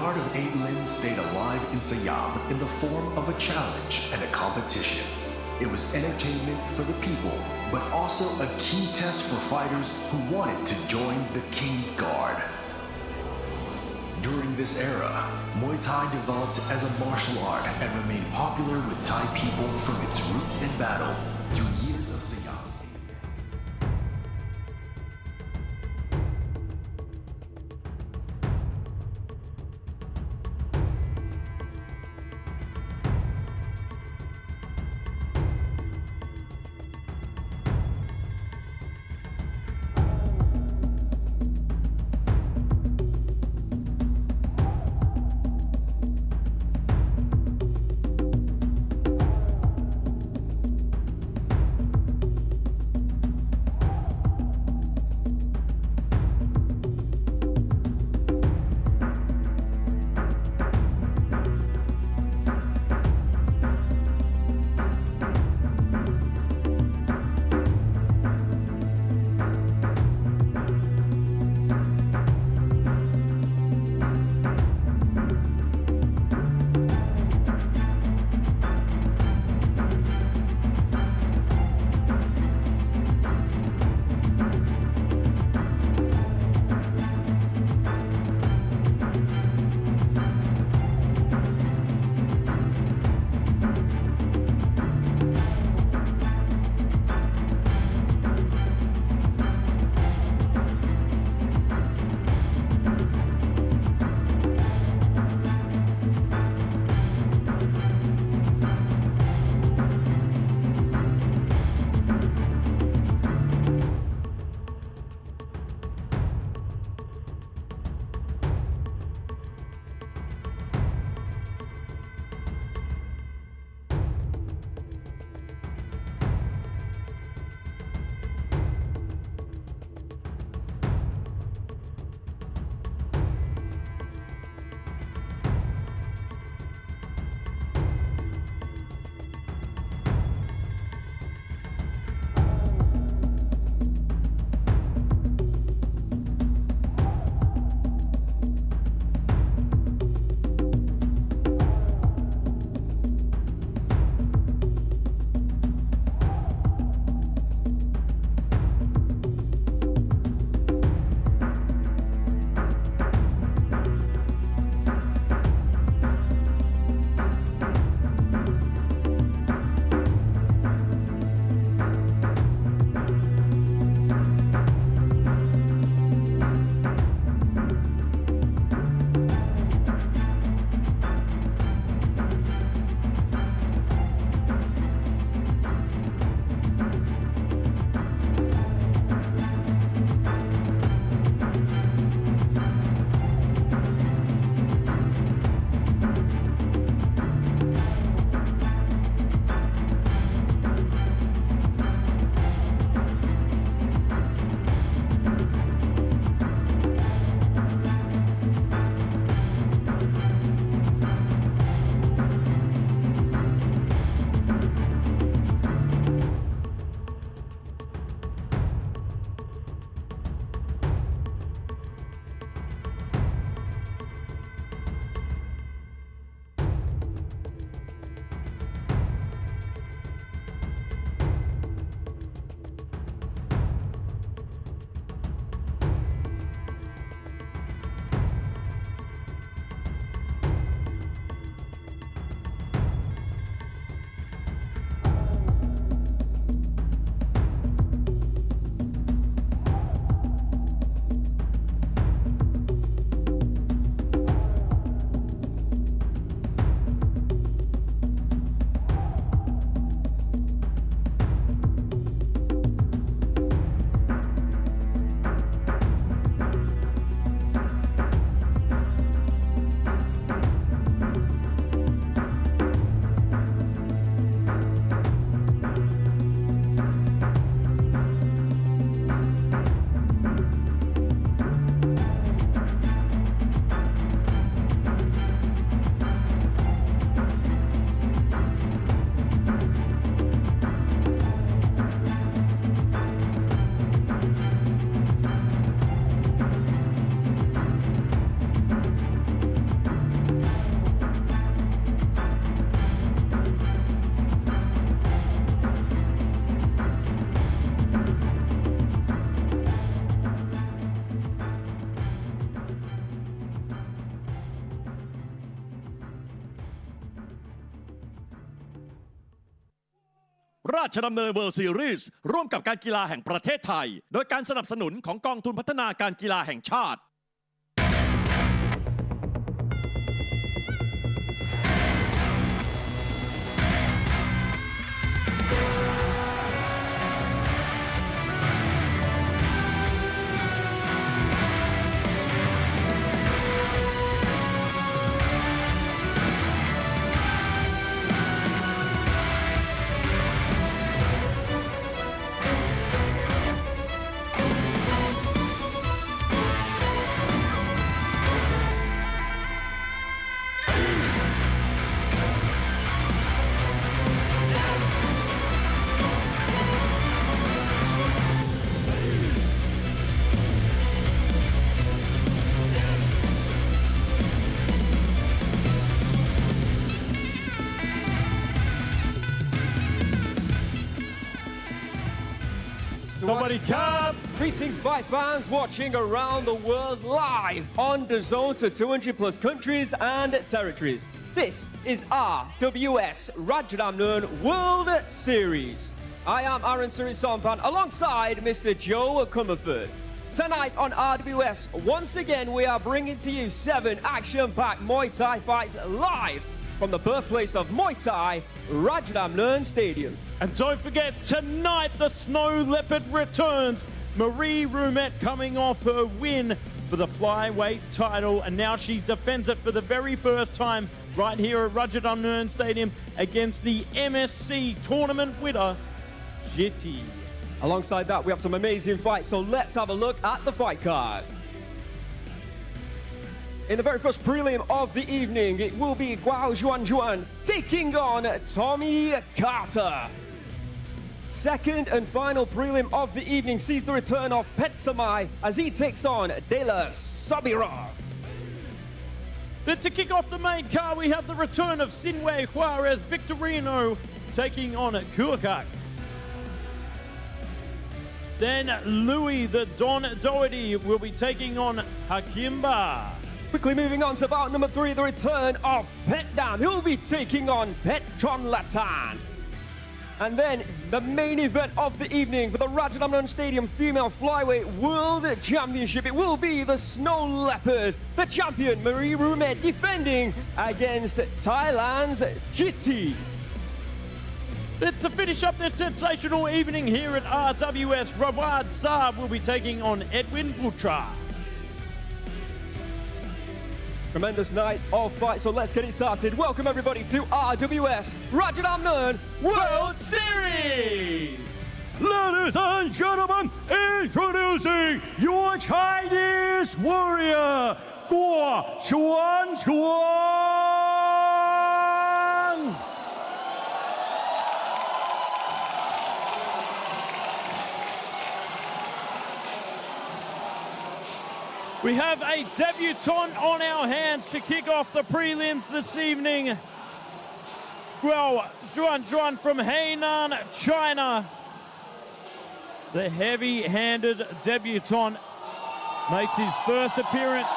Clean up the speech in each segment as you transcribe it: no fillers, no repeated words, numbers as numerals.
art of 8 limbs stayed alive in Siam in the form of a challenge and a competition. It was entertainment for the people, but also a key test for fighters who wanted to join the King's Guard. During this era, Muay Thai developed as a martial art and remained popular with Thai people from its roots in battle through years of Siam's. ราชดำเนินเวิลด์ซีรีส์ร่วมกับการกีฬาแห่งประเทศไทยโดยการสนับสนุนของกองทุนพัฒนาการกีฬาแห่งชาติ Sawadee-Kap! Greetings fight fans watching around the world live on DAZN to 200 plus countries and territories. This is RWS Rajadamnern World Series. I am Aaron Surisampan alongside Mr. Joe Comerford. Tonight on RWS, once again we are bringing to you 7 action-packed Muay Thai fights live from the birthplace of Muay Thai, Rajadamnern Stadium. And don't forget, tonight the Snow Leopard returns. Marie Ruumet coming off her win for the Flyweight title, and now she defends it for the very first time right here at Rajadamnern Stadium against the MSC Tournament winner, Jitty. Alongside that, we have some amazing fights, so let's have a look at the fight card. In the very first prelim of the evening, it will be 𝐌𝐔𝐀𝐘𝐄 taking on Tommy Carter. Second and final prelim of the evening sees the return of Petcsommai as he takes on Sobirov. Then to kick off the main card, we have the return of Sinway Juarez Victorino taking on Kuekkak. Then Louis the Don Doherty will be taking on Hakim. Quickly moving on to bout number 3, the return of Petchdam. He'll be taking on Petchonlatan. And then the main event of the evening for the Rajadamnern Stadium Female Flyweight World Championship. It will be the Snow Leopard, the champion Marie Ruumet, defending against Thailand's Jitty. Then to finish up this sensational evening here at RWS, Saab will be taking on Putra. Tremendous night of fights, so let's get it started. Welcome everybody to RWS Rajadamnern World Series! Ladies and gentlemen, introducing your Chinese warrior, Petchchonlatharn! We have a debutant on our hands to kick off the prelims this evening. Well, Zhuan from Hainan, China. The heavy-handed debutant makes his first appearance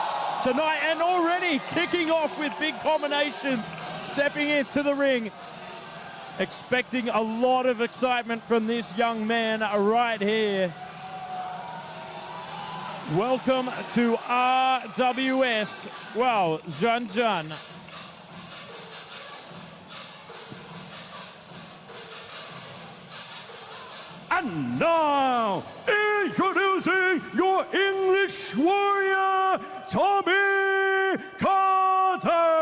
tonight and already kicking off with big combinations, stepping into the ring. Expecting a lot of excitement from this young man right here. Welcome to RWS. Wow, Zhan. And now, introducing your English warrior, Tommy Carter!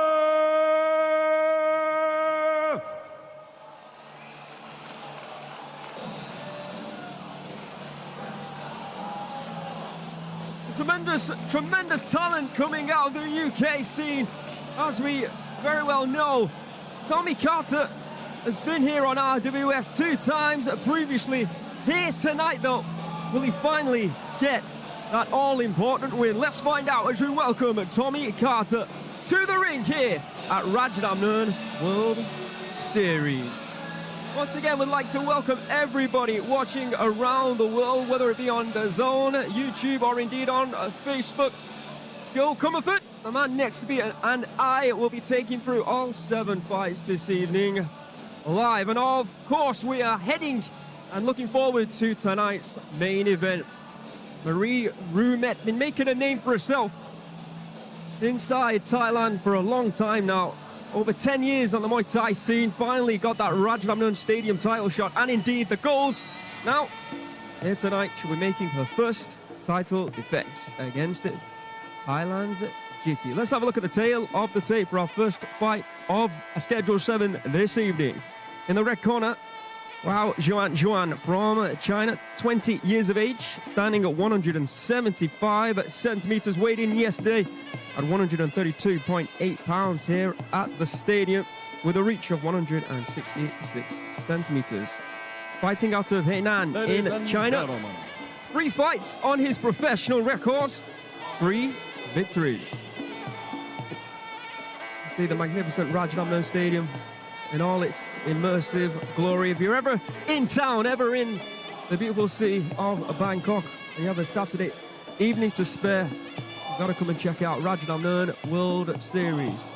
Tremendous talent coming out of the UK scene. As we very well know, Tommy Carter has been here on RWS 2 times previously. Here tonight though, will he finally get that all-important win? Let's find out as we welcome Tommy Carter to the ring here at Rajadamnern World Series. Once again, we'd like to welcome everybody watching around the world, whether it be on DAZN, YouTube, or indeed on Facebook. Joe Comerford, the man next to me, and I will be taking through all 7 fights this evening. live. And of course, we are heading and looking forward to tonight's main event. Marie Ruumet been making a name for herself inside Thailand for a long time now. Over 10 years on the Muay Thai scene. Finally got that Rajadamnern Stadium title shot and indeed the gold. Now, here tonight, she'll be making her first title defense against Thailand's Jitty. Let's have a look at the tail of the tape for our first fight of Schedule 7 this evening. In the red corner, 𝐌𝐔𝐀𝐘𝐓𝐇𝐀𝐈 from China, 20 years of age, standing at 175 centimeters, weighed in yesterday at 132.8 pounds here at the stadium with a reach of 166 centimeters. Fighting out of Hainan in China. 3 fights on his professional record, 3 victories. You see the magnificent Rajadamnern Stadium in all its immersive glory. If you're ever in town, ever in the beautiful city of Bangkok, and you have a Saturday evening to spare, you've got to come and check out Rajadamnern World Series.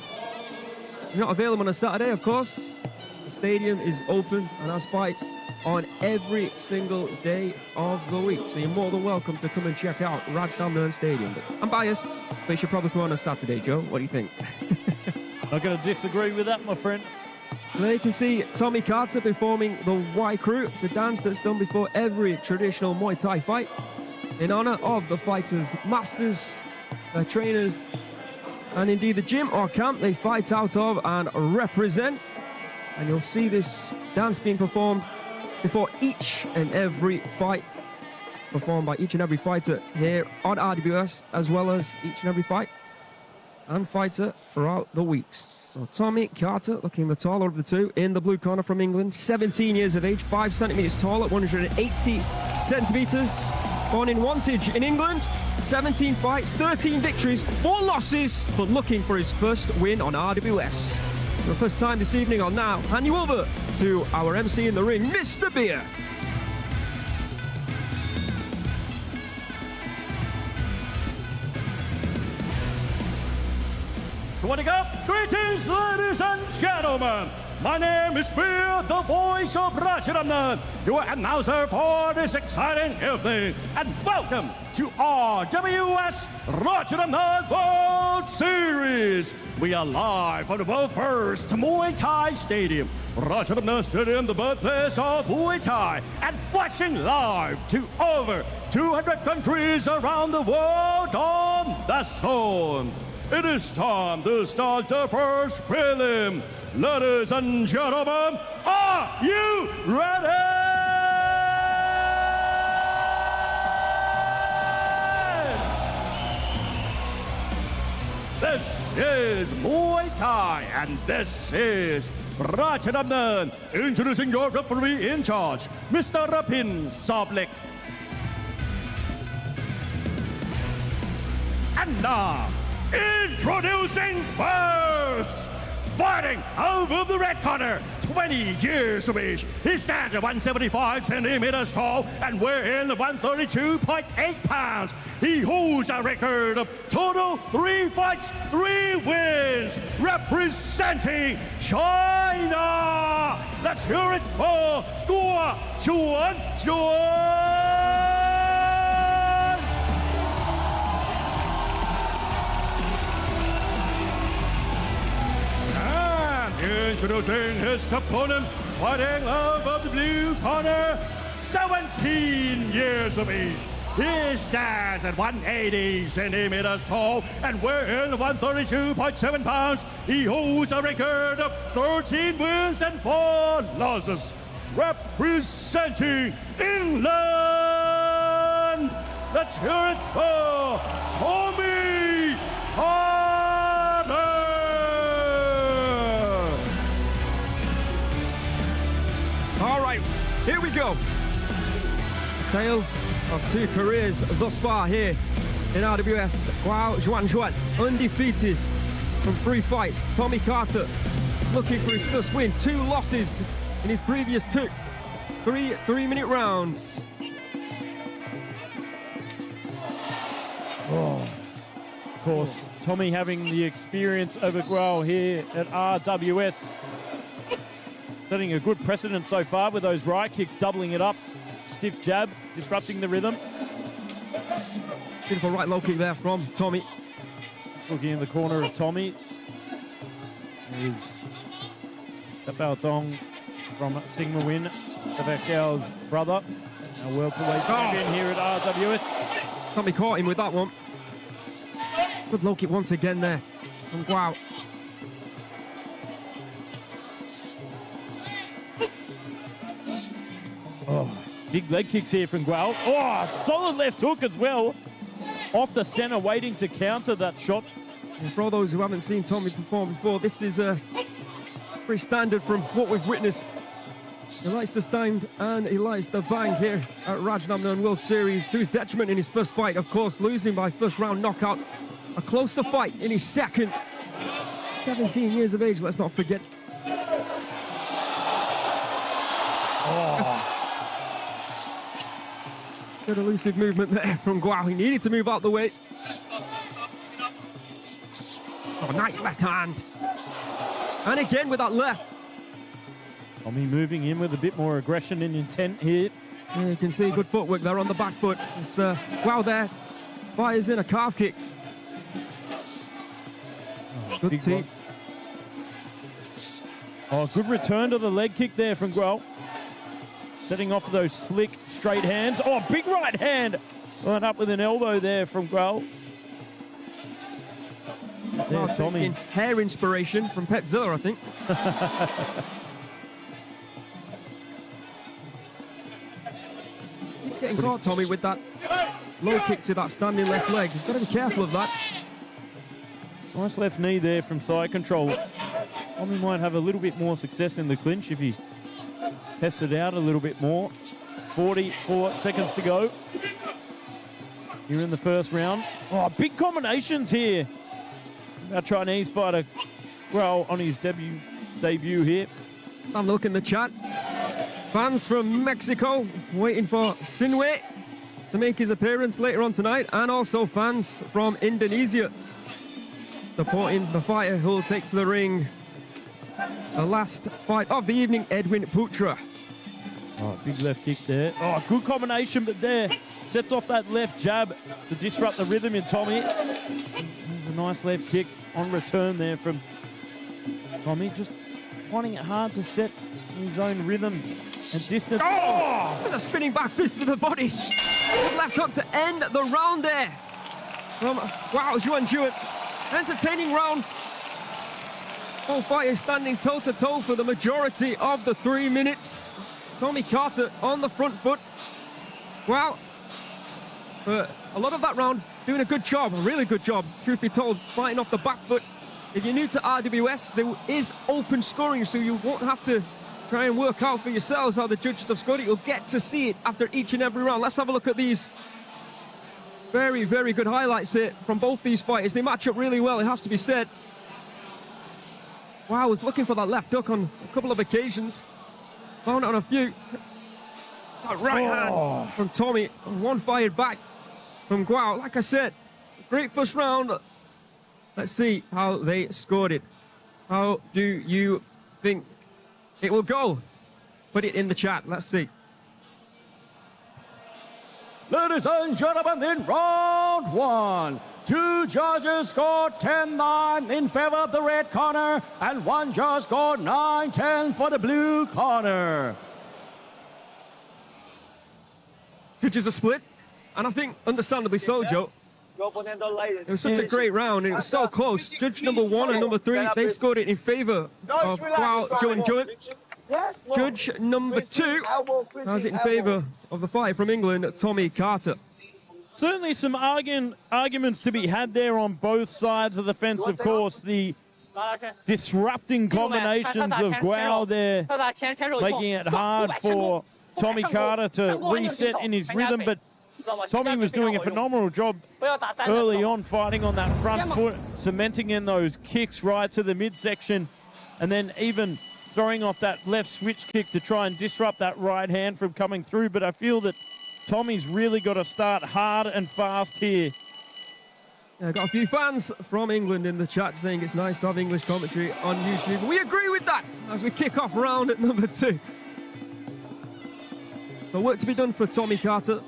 It's not available on a Saturday, of course. The stadium is open and has fights on every single day of the week. So you're more than welcome to come and check out Rajadamnern Stadium. But I'm biased, but you should probably come on a Saturday, Joe. What do you think? Not going to disagree with that, my friend. There you can see Tommy Carter performing the Y Crew. It's a dance that's done before every traditional Muay Thai fight in honor of the fighters' masters, their trainers, and indeed the gym or camp they fight out of and represent. And you'll see this dance being performed before each and every fight, performed by each and every fighter here on RWS, as well as each and every fight and fighter throughout the weeks. So Tommy Carter, looking the taller of the two, in the blue corner from England, 17 years of age, 5 centimeters tall at 180 centimeters. Born in Wantage in England, 17 fights, 13 victories, 4 losses, but looking for his first win on RWS. For the first time this evening, I'll now hand you over to our MC in the ring, Mr. Beer. Greetings, ladies and gentlemen. My name is Beer, the voice of Rajadamnern, your announcer for this exciting evening. And welcome to RWS Rajadamnern World Series. We are live from the world first Muay Thai Stadium, Rajadamnern Stadium, the birthplace of Muay Thai, and watching live to over 200 countries around the world on DAZN. It is time to start the first prelim. Ladies and gentlemen, are you ready? This is Muay Thai, and this is Rajadamnern. Introducing your referee in charge, Mr. Rapin Sablek. And now, introducing first, fighting over the red corner, 20 years of age. He stands at 175 centimeters tall and weighing 132.8 pounds. He holds a record of total 3 fights, 3 wins, representing China. Let's hear it for Petchchonlathan. Introducing his opponent, fighting over the blue corner, 17 years of age. He stands at 180 centimeters tall and weighing 132.7 pounds. He holds a record of 13 wins and 4 losses, representing England. Let's hear it for Tommy Carter. All right, here we go. A tale of 2 careers thus far here in RWS. 𝐌𝐔𝐀𝐽𝐽, undefeated from 3 fights. Tommy Carter looking for his first win. 2 losses in his previous 2 3-minute rounds. Oh, of course, Tommy having the experience over Gual here at RWS. setting a good precedent so far with those right kicks, doubling it up. Stiff jab, disrupting the rhythm. Beautiful right low kick there from Tommy. Just looking in the corner of Tommy is Tapaotong from Sigma Win, Tapao's brother. Our welterweight champion here at RWS. Tommy caught him with that one. Good low kick once again there from Guao. Oh, big leg kicks here from Guao. Oh, solid left hook as well. Off the center, waiting to counter that shot. And for all those who haven't seen Tommy perform before, this is pretty standard from what we've witnessed. He likes to stand and he likes to bang here at Rajadamnern World Series, to his detriment in his first fight, of course, losing by first round knockout. A closer fight in his second. 17 years of age, let's not forget. Oh. Good elusive movement there from Guao. He needed to move out the way. Oh, nice left hand. And again with that left. Tommy moving in with a bit more aggression and intent here. Yeah, you can see good footwork there on the back foot. It's Guao there. Fires in a calf kick. Oh, good team. Oh, good return to the leg kick there from Guao. Setting off those slick, straight hands. Oh, big right hand. Line up with an elbow there from Guao. There, Tommy. Hair inspiration from Petzilla, I think. Keeps getting caught, Tommy, with that low kick to that standing left leg. He's got to be careful of that. Nice left knee there from side control. Tommy might have a little bit more success in the clinch if he tests it out a little bit more. 44 seconds to go. Here in the first round. Oh, big combinations here. Our Chinese fighter, well, on his debut here. Let's have a look in the chat. Fans from Mexico waiting for Sinway to make his appearance later on tonight, and also fans from Indonesia supporting the fighter who will take to the ring the last fight of the evening, Edwin Putra. Oh, big left kick there. Oh, good combination, but there sets off that left jab to disrupt the rhythm in Tommy. There's a nice left kick on return there from Tommy, just finding it hard to set his own rhythm and distance. Oh! There's a spinning back fist to the body. Good left hook to end the round there from Juan. Entertaining round. Both fighters standing toe-to-toe for the majority of the 3 minutes. Tommy Carter on the front foot. Wow. A lot of that round doing a good job, a really good job, truth be told, fighting off the back foot. If you're new to RWS, there is open scoring, so you won't have to try and work out for yourselves how the judges have scored it. You'll get to see it after each and every round. Let's have a look at these very, very good highlights here from both these fighters. They match up really well, it has to be said. Wow, I was looking for that left hook on a couple of occasions. Found it on a few. That right hand from Tommy. One fired back from Guao. Like I said, great first round. Let's see how they scored it. How do you think it will go? Put it in the chat. Let's see. Ladies and gentlemen, in round one, 2 judges scored 10-9 in favor of the red corner, and 1 judge scored 9-10 for the blue corner. Judges are split, and I think understandably so, Joe. It was such a great round, and it was so close. Judge number 1 and number 3, they've scored it in favor of Guao. Judge number 2 has it in favor of the fighter from England, Tommy Carter. Certainly some arguments to be had there on both sides of the fence, of course. The disrupting combinations of Guao there, making it hard for Tommy Carter to reset in his rhythm, but Tommy was doing a phenomenal job early on, fighting on that front foot, cementing in those kicks right to the midsection, and then even throwing off that left switch kick to try and disrupt that right hand from coming through. But I feel that Tommy's really got to start hard and fast here. Yeah, got a few fans from England in the chat saying it's nice to have English commentary on YouTube. We agree with that as we kick off round at number 2. So work to be done for Tommy Carter.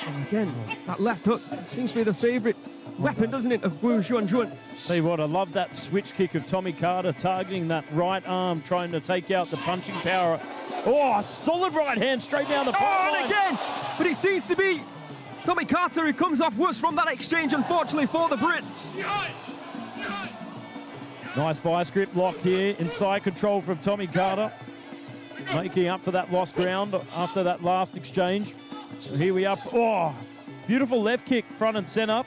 And again, that left hook seems to be the favourite weapon, doesn't it, of Guo Juan. Tell you what, I love that switch kick of Tommy Carter targeting that right arm, trying to take out the punching power. Oh, a solid right hand straight down the pipeline. Oh, and again, but it seems to be Tommy Carter who comes off worse from that exchange, unfortunately, for the Brit. Nice vice grip lock here, inside control from Tommy Carter. Making up for that lost ground after that last exchange. So here we are. Oh, beautiful left kick, front and center.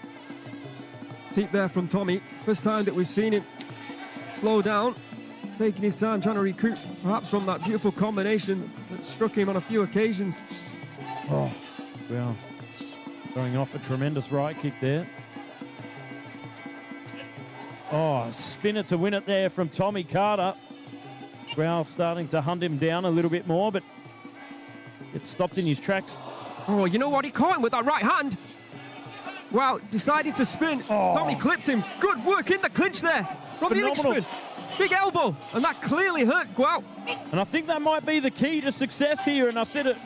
Deep there from Tommy. First time that we've seen him slow down, taking his time, trying to recoup perhaps from that beautiful combination that struck him on a few occasions. Oh, well, throwing off a tremendous right kick there. Oh, spin it to win it there from Tommy Carter. Grau starting to hunt him down a little bit more, but it stopped in his tracks. Oh, you know what? He caught him with that right hand. Wow, decided to spin. Oh. Tommy clipped him. Good work in the clinch there from Phenomenal. the Englishman. Big elbow, and that clearly hurt Guo. And I think that might be the key to success here, and I said it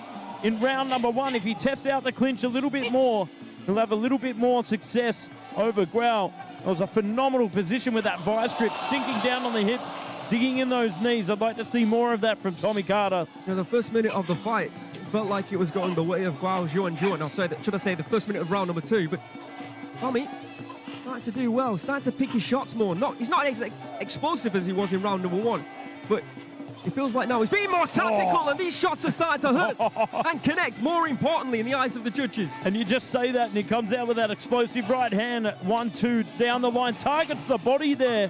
in round number 1. If he tests out the clinch a little bit more, he'll have a little bit more success over Guo. It was a phenomenal position with that vice grip, sinking down on the hips, digging in those knees. I'd like to see more of that from Tommy Carter. You know, the first minute of the fight, it felt like it was going the way of Guo Juan. I'll say that, should I say the first minute of round number 2, but Tommy starting to do well, starting to pick his shots more. He's not as explosive as he was in round number 1, but it feels like now he's being more tactical, and these shots are starting to hurt and connect, more importantly, in the eyes of the judges. And you just say that, and he comes out with that explosive right hand, 1-2 down the line, targets the body there.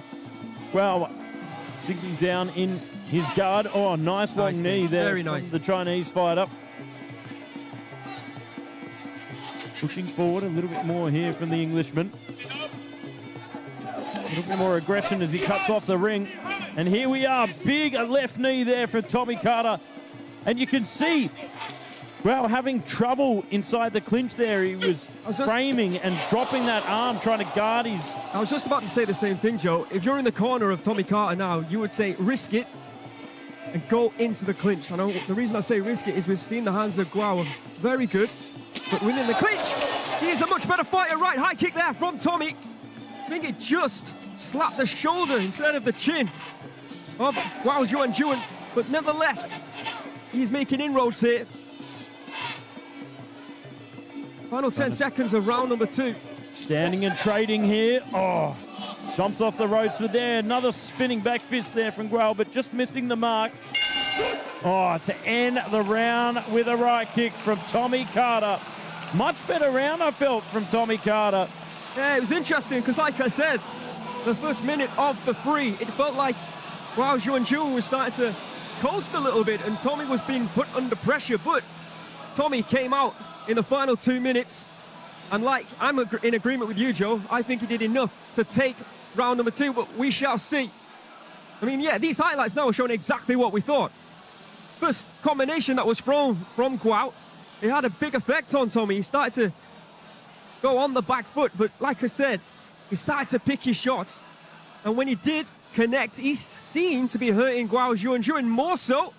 Well, sinking down in his guard. Oh, nice long knee there. Very from nice. The Chinese fighter. Pushing forward a little bit more here from the Englishman. A little bit more aggression as he cuts off the ring. And here we are, big left knee there from Tommy Carter. And you can see, well, having trouble inside the clinch there. He was framing and dropping that arm, trying to guard his... I was just about to say the same thing, Joe. If you're in the corner of Tommy Carter now, you would say risk it and go into the clinch. I know the reason I say risk it is we've seen the hands of Guo are very good, but within the clinch, he is a much better fighter. Right, high kick there from Tommy. I think it just slapped the shoulder instead of the chin of Guo Juan, but nevertheless, he's making inroads here. Final 10 seconds of round number 2. Standing and trading here. Oh, jumps off the ropes with there. Another spinning back fist there from Guo, but just missing the mark. Oh, to end the round with a right kick from Tommy Carter. Much better round, I felt, from Tommy Carter. Yeah, it was interesting because, like I said, the first minute of the 3, it felt like Guo Juan was starting to coast a little bit and Tommy was being put under pressure, but Tommy came out in the final 2 minutes, and like I'm in agreement with you, Joe. I think he did enough to take round number 2, but we shall see. I mean, yeah, these highlights now are showing exactly what we thought. First combination that was thrown from Guo, it had a big effect on Tommy. He started to go on the back foot, but like I said, he started to pick his shots, and when he did connect, he seemed to be hurting Guo Juan more so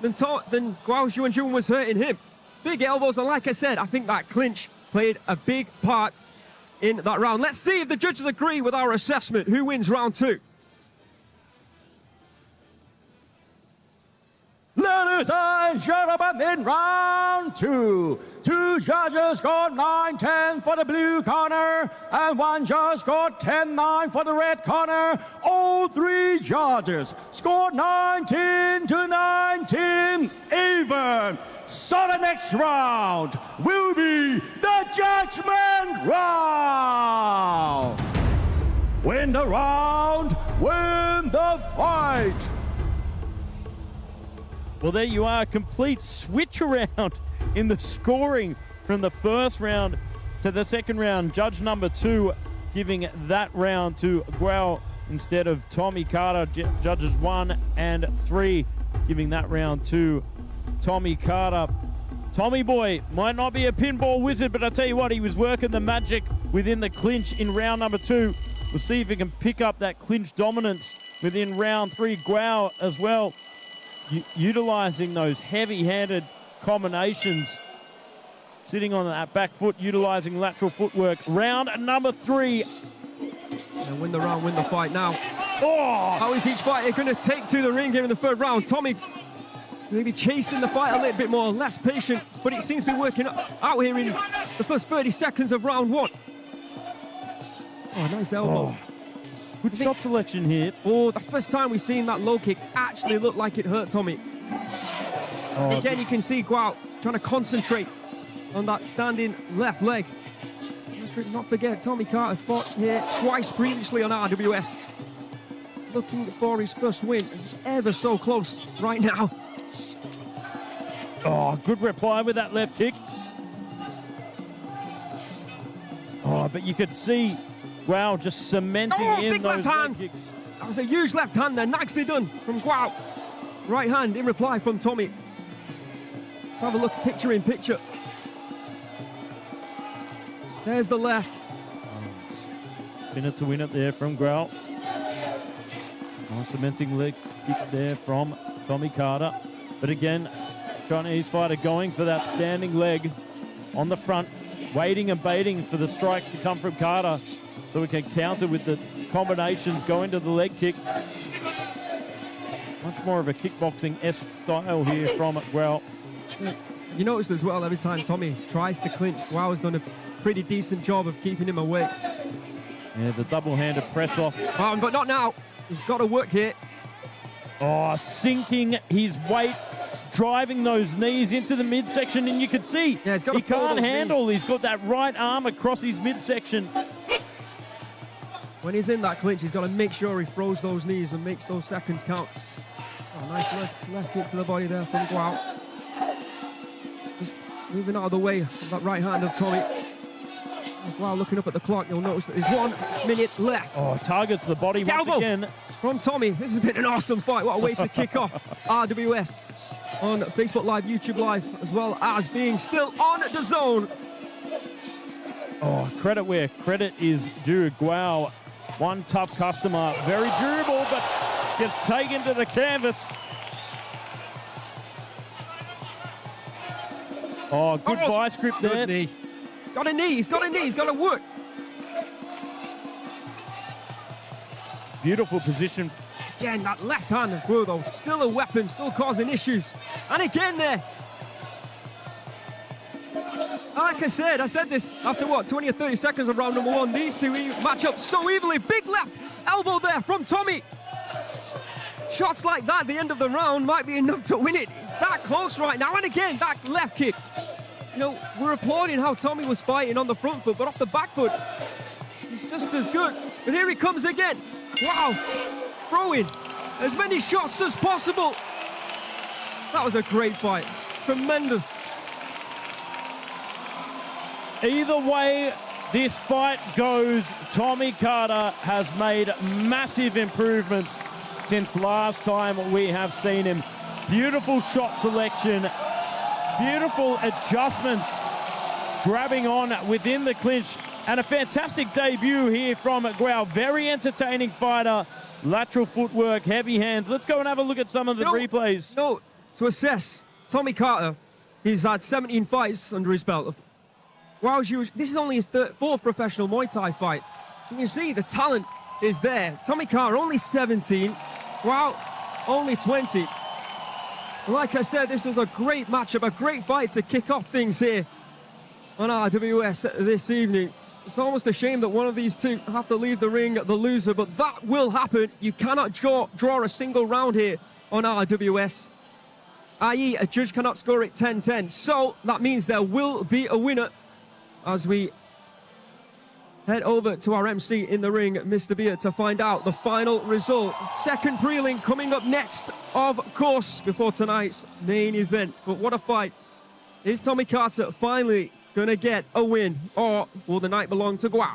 than Guo Juan was hurting him. Big elbows, and like I said, I think that clinch played a big part in that round. Let's see if the judges agree with our assessment. Who wins round 2? Ladies and gentlemen, in round 2, 2 judges scored 9-10 for the blue corner, and 1 judge scored 10-9 for the red corner. All 3 judges scored 19-19 even. So the next round will be the judgment round. Win the round, win the fight. Well, there you are, a complete switch around in the scoring from the first round to the second round. Judge number 2 giving that round to Guo instead of Tommy Carter. Judges 1 and 3 giving that round to Tommy Carter. Tommy boy might not be a pinball wizard, but I tell you what, he was working the magic within the clinch in round number 2. We'll see if he can pick up that clinch dominance within round 3. Guo as well, utilizing those heavy-handed combinations, sitting on that back foot, utilizing lateral footwork. Round number 3. And win the round, win the fight now. Oh! How is each fighter going to take to the ring here in the 3rd round? Tommy maybe chasing the fight a little bit more, less patient, but it seems to be working out here in the first 30 seconds of round 1. Oh, nice elbow. Good shot selection here. Oh, the first time we've seen that low kick actually look like it hurt Tommy. Again, you can see Guo trying to concentrate on that standing left leg. Let's not forget, Tommy Carter fought here twice previously on RWS. Looking for his first win. He's ever so close right now. Oh, good reply with that left kick. Oh, but you could see Guo just cementing in big those left hand. leg kicks. That was a huge left hand there. Nicely done from Guo. Right hand in reply from Tommy. Let's have a look picture in picture. There's the left. Spinner to win it there from Guo. Oh, cementing leg kick there from Tommy Carter. But again, Chinese fighter going for that standing leg on the front, waiting and baiting for the strikes to come from Carter so we can counter with the combinations, go into the leg kick. Much more of a kickboxing-esque style here from Guo. You noticed as well, every time Tommy tries to clinch, Guo has done a pretty decent job of keeping him away. Yeah, the double-handed press off. But not now. He's got to work here. Oh, sinking his weight, driving those knees into the midsection, and you can see he can't handle. He's got that right arm across his midsection. When he's in that clinch, he's got to make sure he throws those knees and makes those seconds count. Oh, nice left kick to the body there from Guo. Just moving out of the way of that right hand of Tommy. While looking up at the clock, you'll notice that there's 1 minute left. Oh, targets the body once again. From Tommy. This has been an awesome fight. What a way to kick off RWS on Facebook Live, YouTube Live, as well as being still on DAZN. Oh, credit where credit is due. Guo, one tough customer, very durable, but gets taken to the canvas. Oh, good vice grip there. Good knee. Got a knee, he's got a knee, he's got to work. Beautiful position. Again, that left hand of Guo, though, still a weapon, still causing issues. And again there. Like I said this after what, 20 or 30 seconds of round number 1. These two match up so evenly. Big left elbow there from Tommy. Shots like that at the end of the round might be enough to win it. It's that close right now. And again, that left kick. You know, we're applauding how Tommy was fighting on the front foot, but off the back foot, he's just as good. But here he comes again. Wow, throwing as many shots as possible. That was a great fight, tremendous. Either way this fight goes, Tommy Carter has made massive improvements since last time we have seen him. Beautiful shot selection, beautiful adjustments, grabbing on within the clinch, and a fantastic debut here from Guo. Very entertaining fighter, lateral footwork, heavy hands. Let's go and have a look at some of the replays. To assess Tommy Carter, he's had 17 fights under his belt. This is only his 4th professional Muay Thai fight. You can see the talent is there. Tommy Carter only 17, Guo only 20. Like I said, this is a great matchup, a great fight to kick off things here on RWS this evening. It's almost a shame that one of these two have to leave the ring the loser, but that will happen. You cannot draw a single round here on RWS, i.e. a judge cannot score it 10-10. So that means there will be a winner as we head over to our MC in the ring, Mr. Beer, to find out the final result. Second prelim coming up next, of course, before tonight's main event. But what a fight. Is Tommy Carter finally going to get a win, or will the night belong to Guo?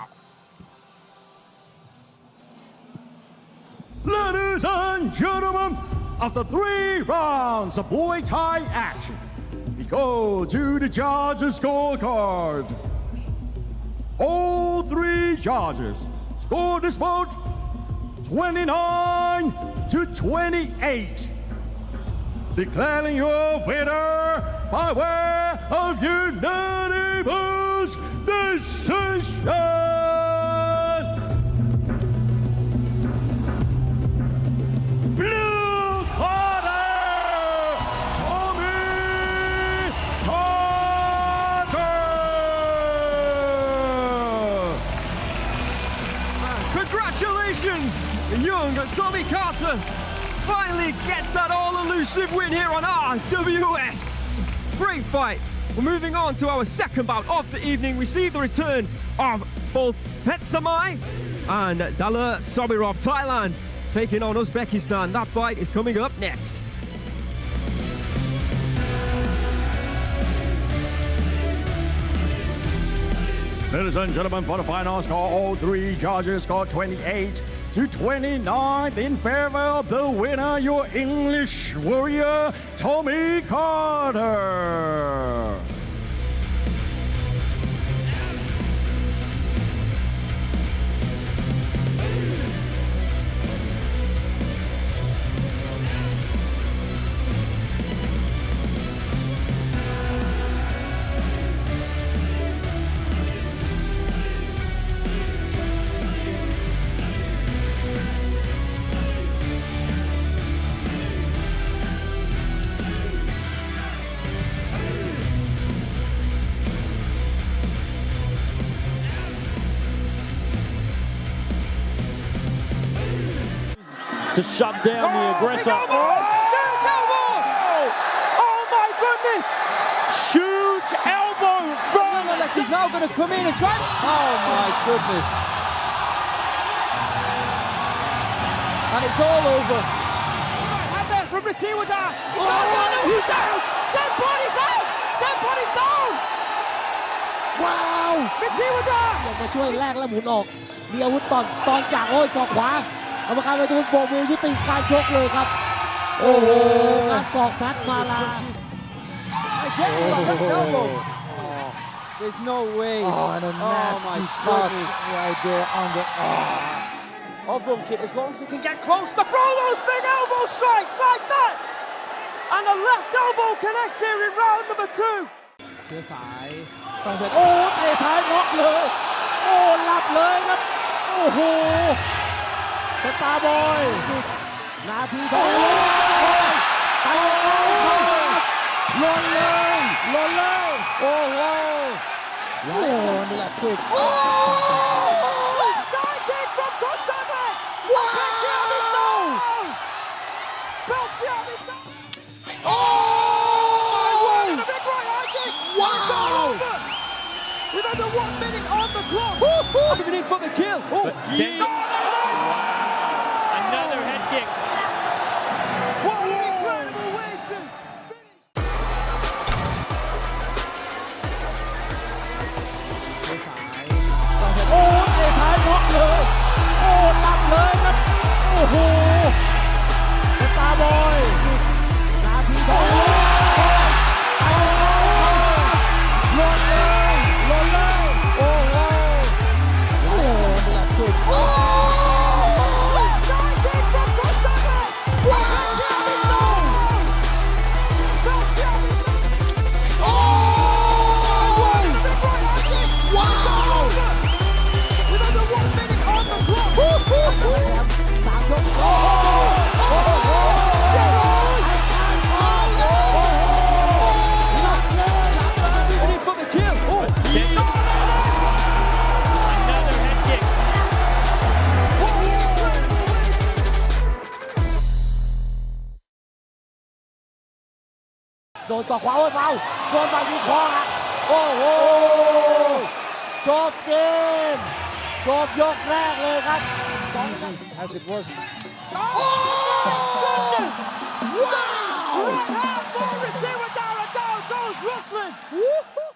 Ladies and gentlemen, after 3 rounds of Muay Thai action, we go to the judges' scorecard. all three judges scored this bout 29-28. Declaring your winner by way of unanimous decision. Blue corner, Tommy Carter. Congratulations, young Tommy Carter finally gets that all-elusive win here on RWS. Great fight. We're moving on to our second bout of the evening. We see the return of both Petchsommai and Sobirov, Thailand, taking on Uzbekistan. That fight is coming up next. Ladies and gentlemen, for the final score, all three judges scored 28-29 in favor of the winner, your English warrior, Tommy Carter. To shut down the aggressor. Huge elbow! Oh my goodness! Huge elbow from... He's now going to come in and try. Oh my goodness. And it's all over. And then from Retiwada. He's out! Somebody's out! Somebody's down! Wow! Retiwada! มาช่วยแรกแล้วหมุนออก มีอาวุธตอนจากโอ้ยศอกขวากรรมการไปทุนโบกมือยุติการชกเลยครับ โอ้โหการศอกทัดมาลา There's no way. Oh, and a nasty cut right there on the... Kid, as long as he can get close to throw those big elbow strikes like that. And the left elbow connects here in round number 2. เชื้อสายฝรั่งเศสโอ้เตะซ้ายน็อกเลย โอ้หลับเลยครับ โอ้โหสตาร์บอยนาทีทองไปหล่นเลยหล่นเลยโอ้โห Oh, on the left kick. Oh! Left eye kick from Kuekkak. Wow! Oh! My word! A big right eye kick. Wow! It's all over. With under 1 minute on the clock. Even in for the kill. Oh, Another head kick. What an incredible way to finish. โอ้เตะซ้ายน็อกเลย โอ้หลับเลยครับ โอ้โหสตาร์บอยนาทีทองหล่นเลยหล่นเลยโอ้โห Oh, on the left kick. Oh! Left eye kick from Kuekkak. Wow! Oh! A big right eye kick. Wow! It's all over. With under 1 minute on the clock. สามยกโอ้หลับเลยนี่for the kill โอ้ Another head kick. โดนศอกขวาโอ้ยเมาโดนบางทีคอหักโอ้โหจบเกมจบยกแรกเลยครับ Easy as it was. Oh! Goodness! Wow! Right hand for Retiwada, and down goes Ruslan. Woo-hoo!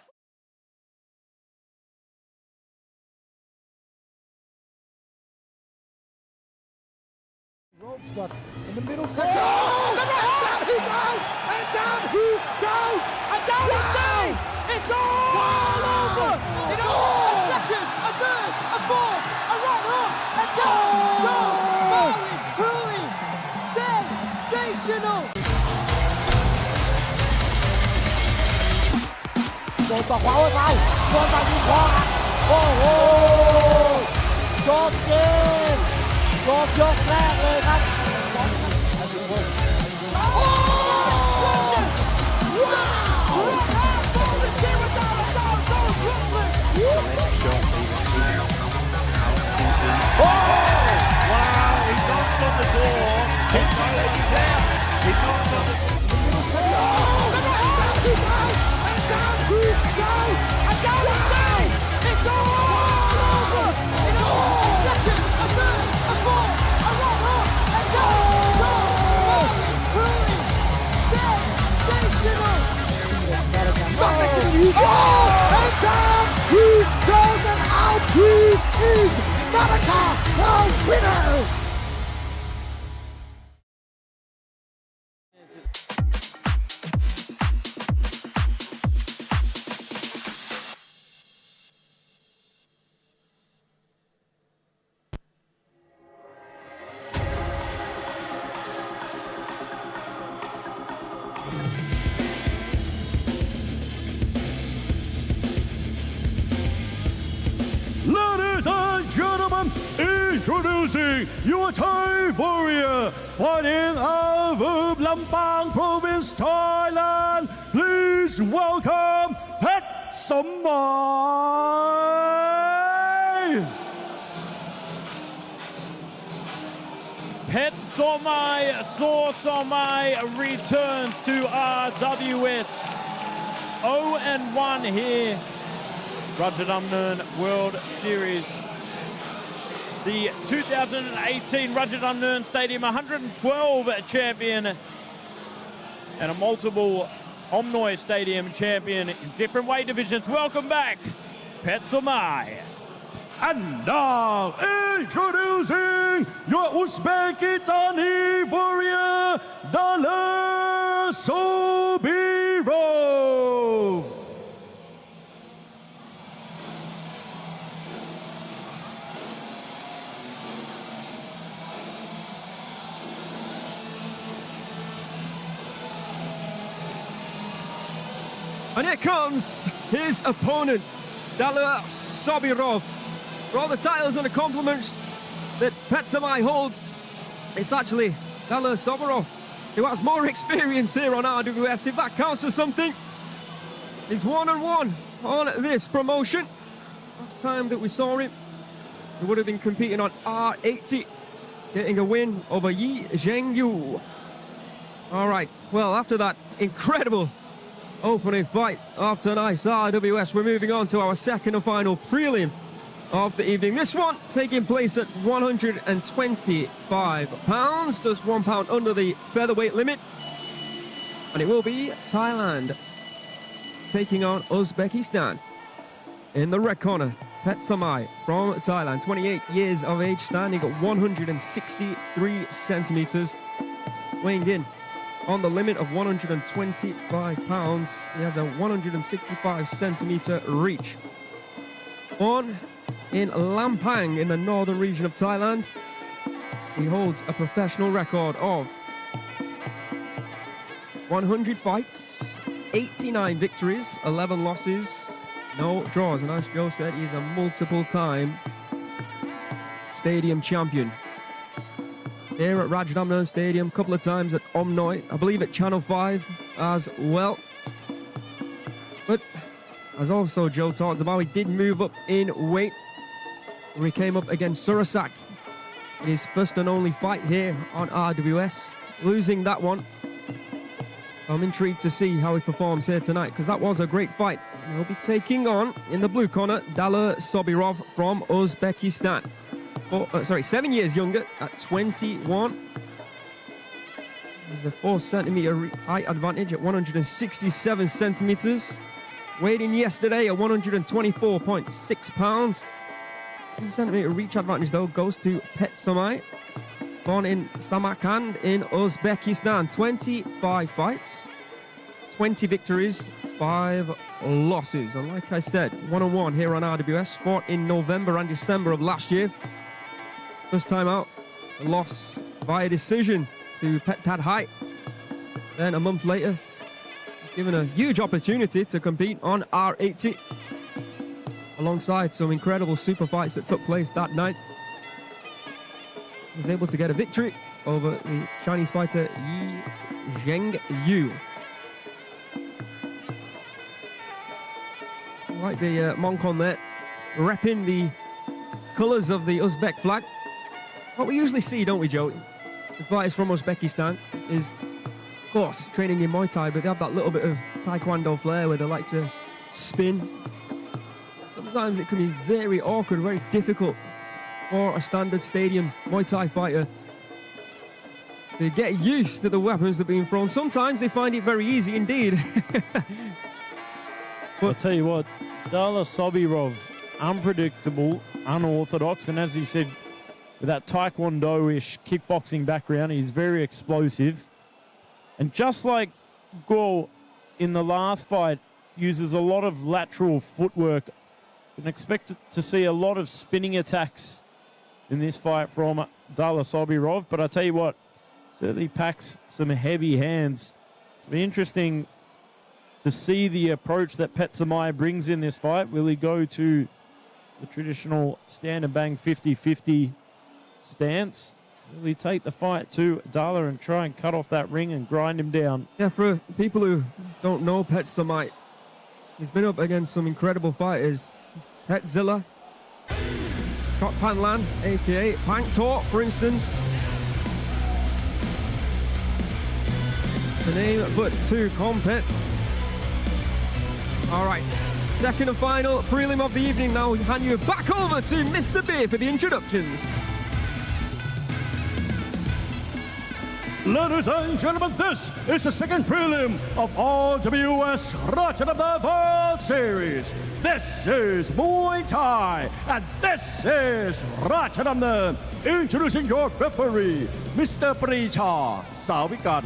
Ropes, but in the middle section. Oh! And down he goes! And down he goes! And down he stays! It's all over! In only 1 second! โดนต่อขวาไว้ไปโดนไปที่คอโอ้โหจบเกมจบยกแรกเลยครับHe goes and down. He goes and out. He is Naraka, the winner. Ladies and gentlemen, introducing your Thai warrior fighting out of Lampang Province, Thailand. Please welcome Petchsommai. Petchsommai returns to RWS. 0-1 here. Rajadamnern World Series. The 2018 Rajadamnern Stadium 112 champion and a multiple Omnoy Stadium champion in different weight divisions. Welcome back, Petcsommai. And now introducing your Uzbekistani warrior, Dala Sobirov. And here comes his opponent, Dala Sobirov. For all the titles and the compliments that Petcsommai holds, it's actually Dala Sobirov who has more experience here on RWS. If that counts for something, he's 1-1 on this promotion. Last time that we saw him, he would have been competing on R80, getting a win over Yi Zhengyu. All right, well, after that incredible opening fight of tonight's RWS, we're moving on to our second and final prelim of the evening. This one taking place at 125 pounds, just 1 pound under the featherweight limit. And it will be Thailand taking on Uzbekistan. In the red corner, Petcsommai from Thailand, 28 years of age, standing at 163 centimeters, weighing in on the limit of 125 pounds. He has a 165 centimeter reach. Born in Lampang in the northern region of Thailand, he holds a professional record of 100 fights, 89 victories, 11 losses, no draws. And as Joe said, he's a multiple-time stadium champion. Here at Rajadamnern Stadium, a couple of times at Omnoy, I believe at Channel 5 as well. But as also Joe talked about, he did move up in weight. We came up against Surasak in his first and only fight here on RWS, losing that one. I'm intrigued to see how he performs here tonight, because that was a great fight. He'll be taking on, in the blue corner, Dala Sobirov from Uzbekistan. 7 years younger at 21. There's a 4 centimeter height advantage at 167 centimeters. Weighed in yesterday at 124.6 pounds. 2 centimeter reach advantage though goes to Petcsommai. Born in Samarkand in Uzbekistan. 25 fights, 20 victories, 5 losses. And like I said, 1-1 here on RWS. Fought in November and December of last year. First time out, a loss via decision to Petchdam Petchyindee. Then a month later, given a huge opportunity to compete on R80 alongside some incredible super fights that took place that night. He was able to get a victory over the Chinese fighter Yi Zhengyu. Like the monk on there, repping the colours of the Uzbek flag. What we usually see, don't we, Joe? The fighters from Uzbekistan is, of course, training in Muay Thai, but they have that little bit of Taekwondo flair where they like to spin. Sometimes it can be very awkward, very difficult for a standard stadium Muay Thai fighter to get used to the weapons that are being thrown. Sometimes they find it very easy indeed. I'll tell you what, Dala Sobirov, unpredictable, unorthodox, and as he said, with that Taekwondo-ish kickboxing background, he's very explosive. And just like Guo in the last fight, uses a lot of lateral footwork, you can expect to see a lot of spinning attacks in this fight from Dala Sobirov. But I tell you what, certainly packs some heavy hands. It'll be interesting to see the approach that Petcsommai brings in this fight. Will he go to the traditional stand and bang 50-50 stance? Will he take the fight to Dala and try and cut off that ring and grind him down? Yeah, for people who don't know Petcsommai, he's been up against some incredible fighters. Petzilla, Kotpanlan, aka Pangtor, for instance. The name but to compet. All right, second and final prelim of the evening now. We hand you back over to Mr. B for the introductions. Ladies and gentlemen, this is the second prelim of RWS Rajadamnern World Series. This is Muay Thai, and this is Rajadamnern. Introducing your referee, Mr. Pricha Savikan.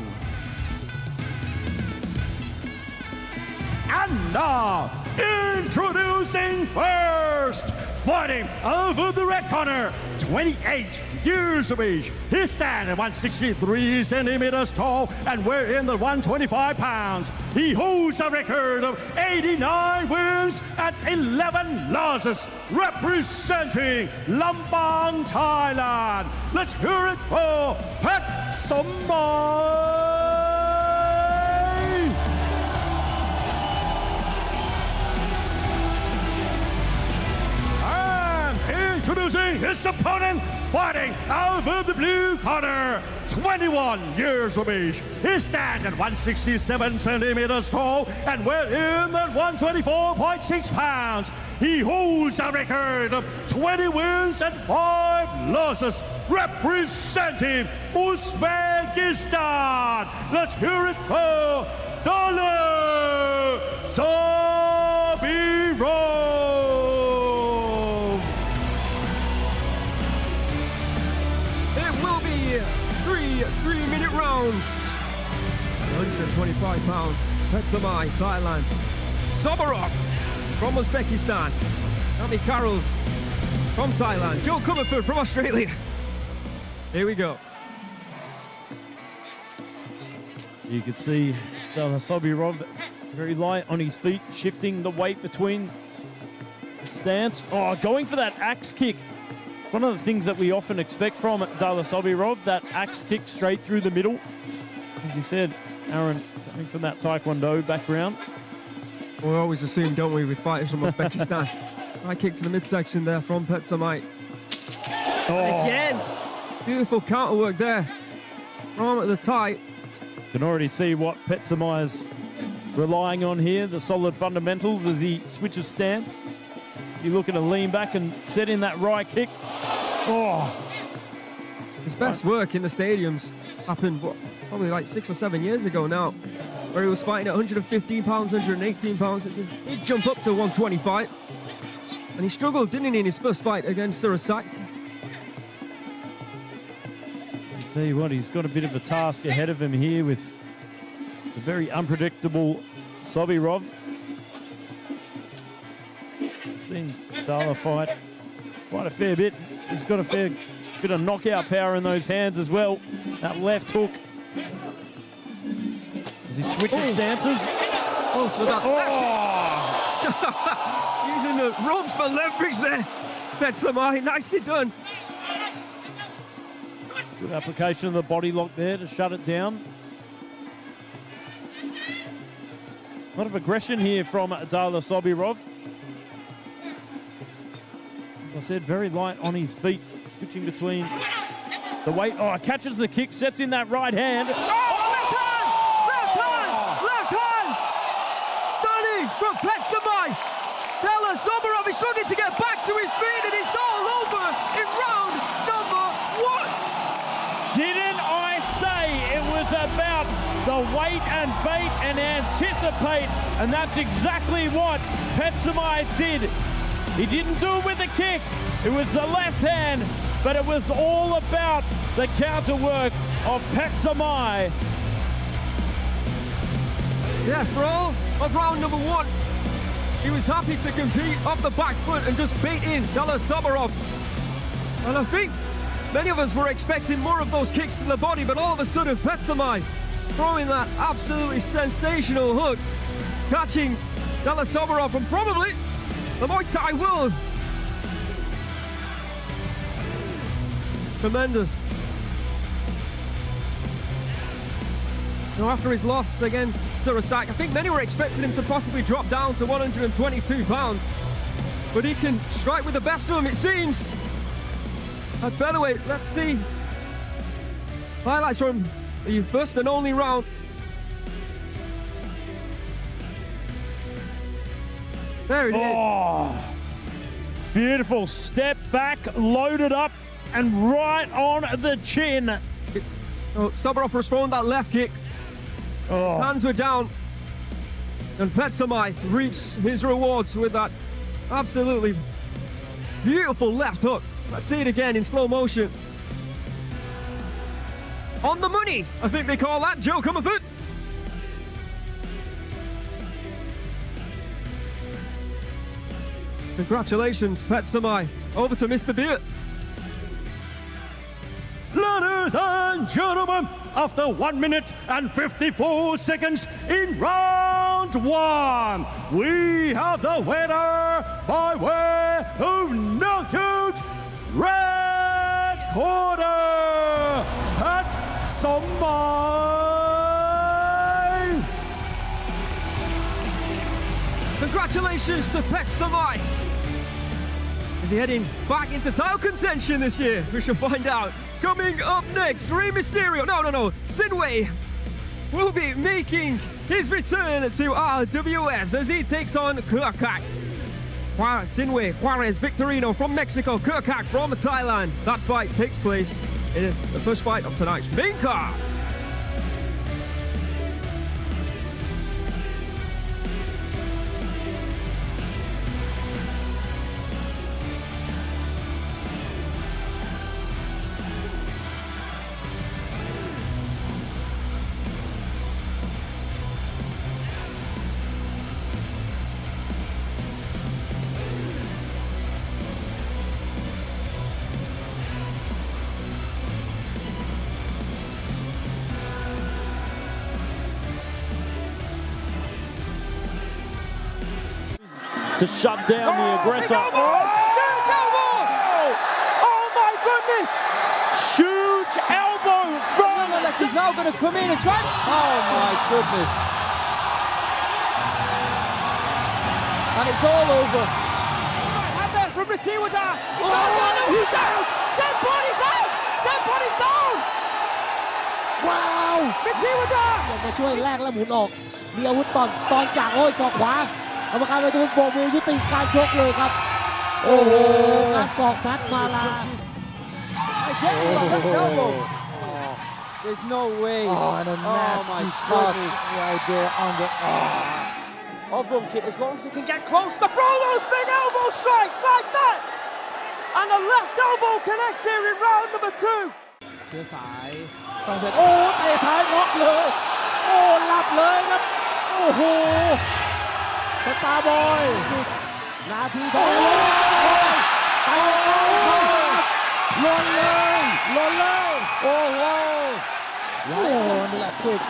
And now, introducing first, fighting over the red corner, 28 years of age. He stands at 163 centimeters tall and weighs in the 125 pounds. He holds a record of 89 wins and 11 losses, representing Lambang, Thailand. Let's hear it for Petchsommai. Introducing his opponent, fighting over the blue corner, 21 years of age. He stands at 167 centimeters tall and weighs in at 124.6 pounds. He holds a record of 20 wins and 5 losses, representing Uzbekistan. Let's hear it for Dala Sobirov. Three-minute rounds. 125 pounds. Petcsommai, Thailand. Sobirov from Uzbekistan. Abby Carrolls from Thailand. Joe Comerford from Australia. Here we go. You can see Dala Sobirov very light on his feet, shifting the weight between the stance. Oh, going for that axe kick. One of the things that we often expect from Dala Sobirov, that axe kick straight through the middle. As you said, Aaron, coming from that Taekwondo background. We always assume, don't we, with fighters from Uzbekistan. High kick to the midsection there from Petcsommai. Oh. Again, beautiful counter work there from the Thai. You can already see what Petcsommai is relying on here, the solid fundamentals as he switches stance. You're looking to lean back and set in that right kick. Oh. His best work in the stadiums happened, probably like 6 or 7 years ago now, where he was fighting at 115 pounds, 118 pounds. It's a big jump up to 125. And he struggled, didn't he, in his first fight against Surasak. I'll tell you what, he's got a bit of a task ahead of him here with a very unpredictable Sobirov. Seen Dala fight quite a fair bit. He's got a fair bit of knockout power in those hands as well. That left hook. As he switches stances. close with that. Using the ropes for leverage there. Petchsommai, nicely done. Good application of the body lock there to shut it down. A lot of aggression here from Sobirov. As I said, very light on his feet, switching between the weight. Oh, catches the kick, sets in that right hand. Left hand! Stunning from Petchsommai. Sobirov is struggling to get back to his feet, and it's all over in round number 1. Didn't I say it was about the wait and bait and anticipate? And that's exactly what Petchsommai did. He didn't do it with the kick. It was the left hand, but it was all about the counter work of Petchsommai. Yeah, for all of round number 1, he was happy to compete off the back foot and just bait in Sobirov. And I think many of us were expecting more of those kicks to the body, but all of a sudden Petchsommai throwing that absolutely sensational hook, catching Sobirov from probably the Muay Thai world. Tremendous. Now, after his loss against Surasak, I think many were expecting him to possibly drop down to 122 pounds. But he can strike with the best of them, it seems. At featherweight, let's see highlights from the first and only round. There it is. Oh, beautiful step back, loaded up, and right on the chin. Sobirov was throwing that left kick. Oh. His hands were down. And Petchsommai reaps his rewards with that absolutely beautiful left hook. Let's see it again in slow motion. On the money, I think they call that, Joe Comerford. Congratulations, Petchsommai. Over to Mr. Beard. Ladies and gentlemen, after 1 minute and 54 seconds in round 1, we have the winner by way of knockout, red corner, Petchsommai. Congratulations to Petchsommai. Is he heading back into title contention this year? We shall find out. Coming up next, Rey Mysterio, no, Sinway will be making his return to RWS as he takes on Kuekkak. Sinway, Juarez, Victorino from Mexico, Kuekkak from Thailand. That fight takes place in the first fight of tonight's main card. To shut down the aggressor. Huge elbow! Oh my goodness! Huge elbow from... He's now going to come in and try. Oh my goodness! And it's all over. And then from Retiwada. He's out! Somebody's out! Somebody's down! Wow! Retiwada! มาช่วยแลกแล้วหมุนออกมีอาวุธตอนจากโอ้ยศอกขวากรรมการไปตรงโบกมือยุติการชกเลยครับโอ้โหการศอกพัดมาลา There's no way. Oh, and a nasty cut right there on the Ovrum Kid, as long as he can get close to throw those big elbow strikes like that. And the left elbow connects here in round number 2. เชื้อสายฝรั่งเศสโอ้เตะซ้ายน็อกเลยโอ้หลับเลยครับโอ้โหสตาร์บอยนาทีทองไปเลยหล่นเลยโอ้โห Oh, on the left kick.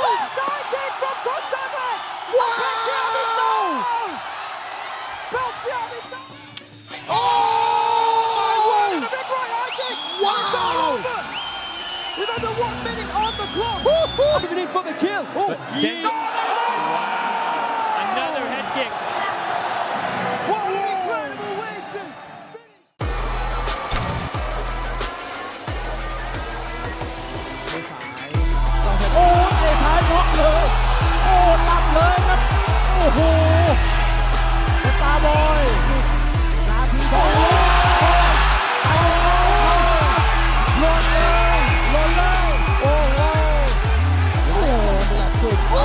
Left eye kick from Kuekkak. with under 1 minute on the clock. Moving in for the kill. Oh, Another head kick. what an incredible way to finish. โอ้เตะซ้ายน็อกเลย โอ้หลับเลยครับ โอ้โหสตาร์บอยนาทีทองหล่นเลยหล่นเลย โอ้โหโอ้โหแบล็คคิกโอ้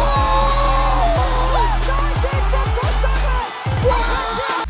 ได้คิกfrom Kuekkak ว้าว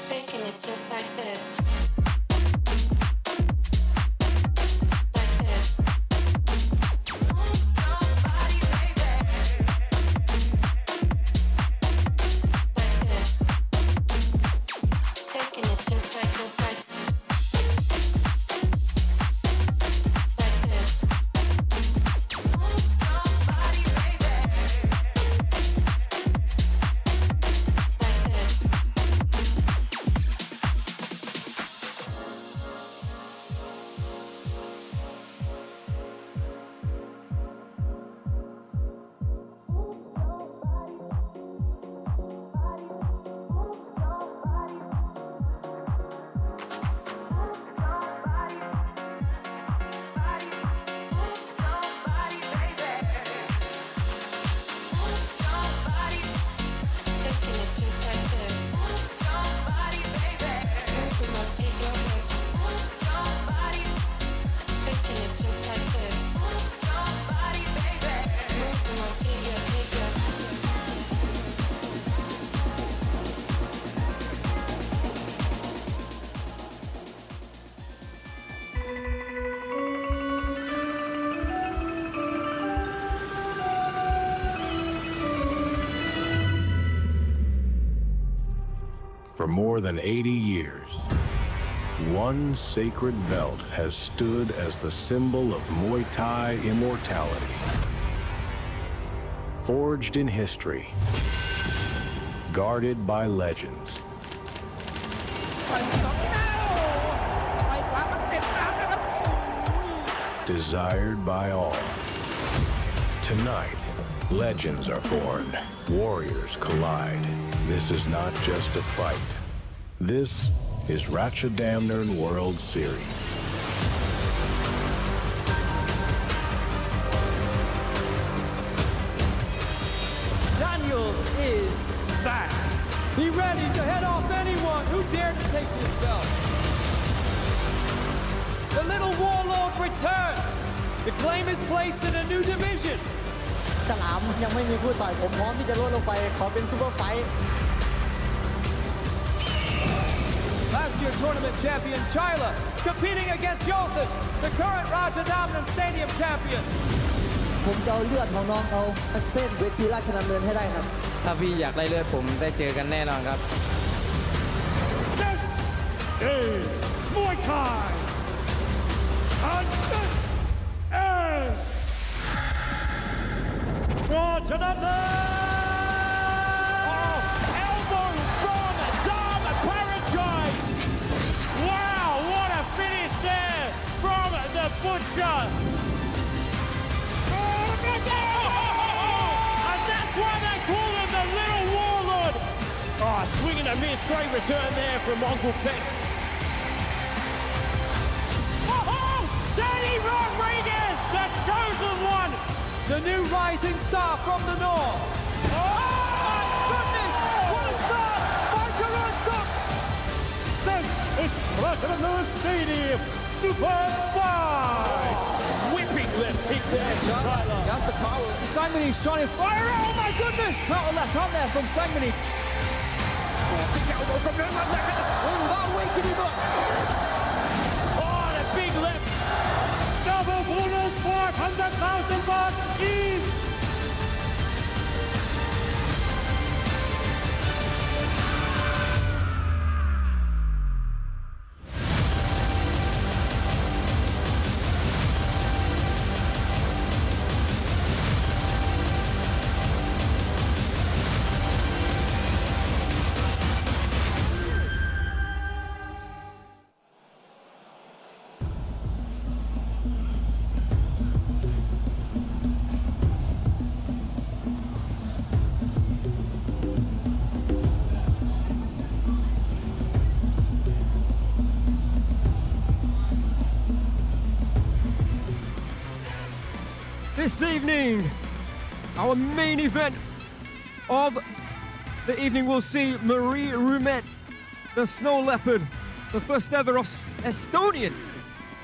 Taking it just like this. For more than 80 years, One sacred belt has stood as the symbol of Muay Thai immortality. Forged in history, guarded by legends. Desired by all. Tonight, legends are born, warriors collide. This is not just a fight. This is Rajadamnern World Series. Daniel is back. Be ready to head off anyone who dare to take this belt. The little warlord returns to claim his place in a new division. ฉลามยังไม่มีผู้ต่อยผมพร้อมที่จะลดลงไปขอเป็นซูเปอร์ไฟท์ Last year tournament champion Chyla competing against Yothan, the current Rajadamnern Stadium champion. ผมจะเอาเลือดของน้องเขาเส้นเวทีราชดำเนินให้ได้ครับ ถ้าพี่อยากได้เลือดผมได้เจอกันแน่นอนครับ This is Muay Thai. And this is Rajadamnern. Elbow from Saab Parajai. Wow, what a finish there from the Putra. And that's why they call him the Little Warlord. Oh, swing and a miss. Great return there from Uncle Peck. Danny Rodriguez, the chosen one. The new rising star from the north. Oh my goodness, what a start by Toronto. This is Rajadamnern Stadium Super Fight. Whipping left kick there from Tyler. That's the power. Sangmani trying to fire. Oh my goodness, counter left hand there from Sangmani. Big elbow from him. Without waking him up. Oh, the big left. Double bonus 400,000 baht each. This evening, our main event of the evening will see Marie Ruumet, the Snow Leopard, the first ever Estonian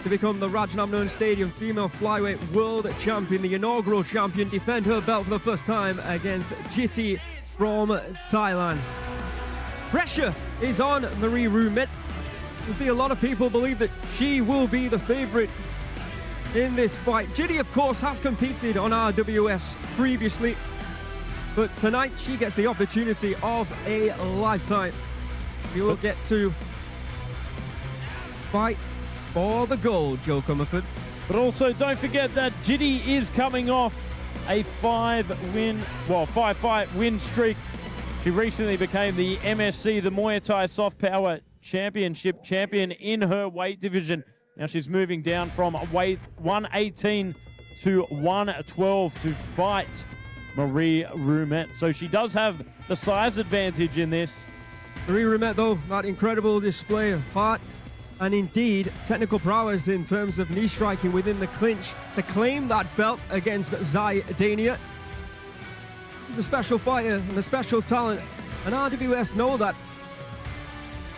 to become the Rajadamnern Stadium female flyweight world champion, the inaugural champion, defend her belt for the first time against Jitty from Thailand. Pressure is on Marie Ruumet. You see, a lot of people believe that she will be the favorite in this fight. Jitty, of course, has competed on RWS previously, but tonight she gets the opportunity of a lifetime. She will get to fight for the gold, Joe Comerford. But also, don't forget that Jitty is coming off a five-fight win streak. She recently became the MSC, the Muay Thai Soft Power Championship champion in her weight division. Now she's moving down from weight 118 to 112 to fight Marie Ruumet. So she does have the size advantage in this. Marie Ruumet, though, that incredible display of heart and indeed technical prowess in terms of knee striking within the clinch to claim that belt against Zyedania. She's a special fighter and a special talent, and RWS know that.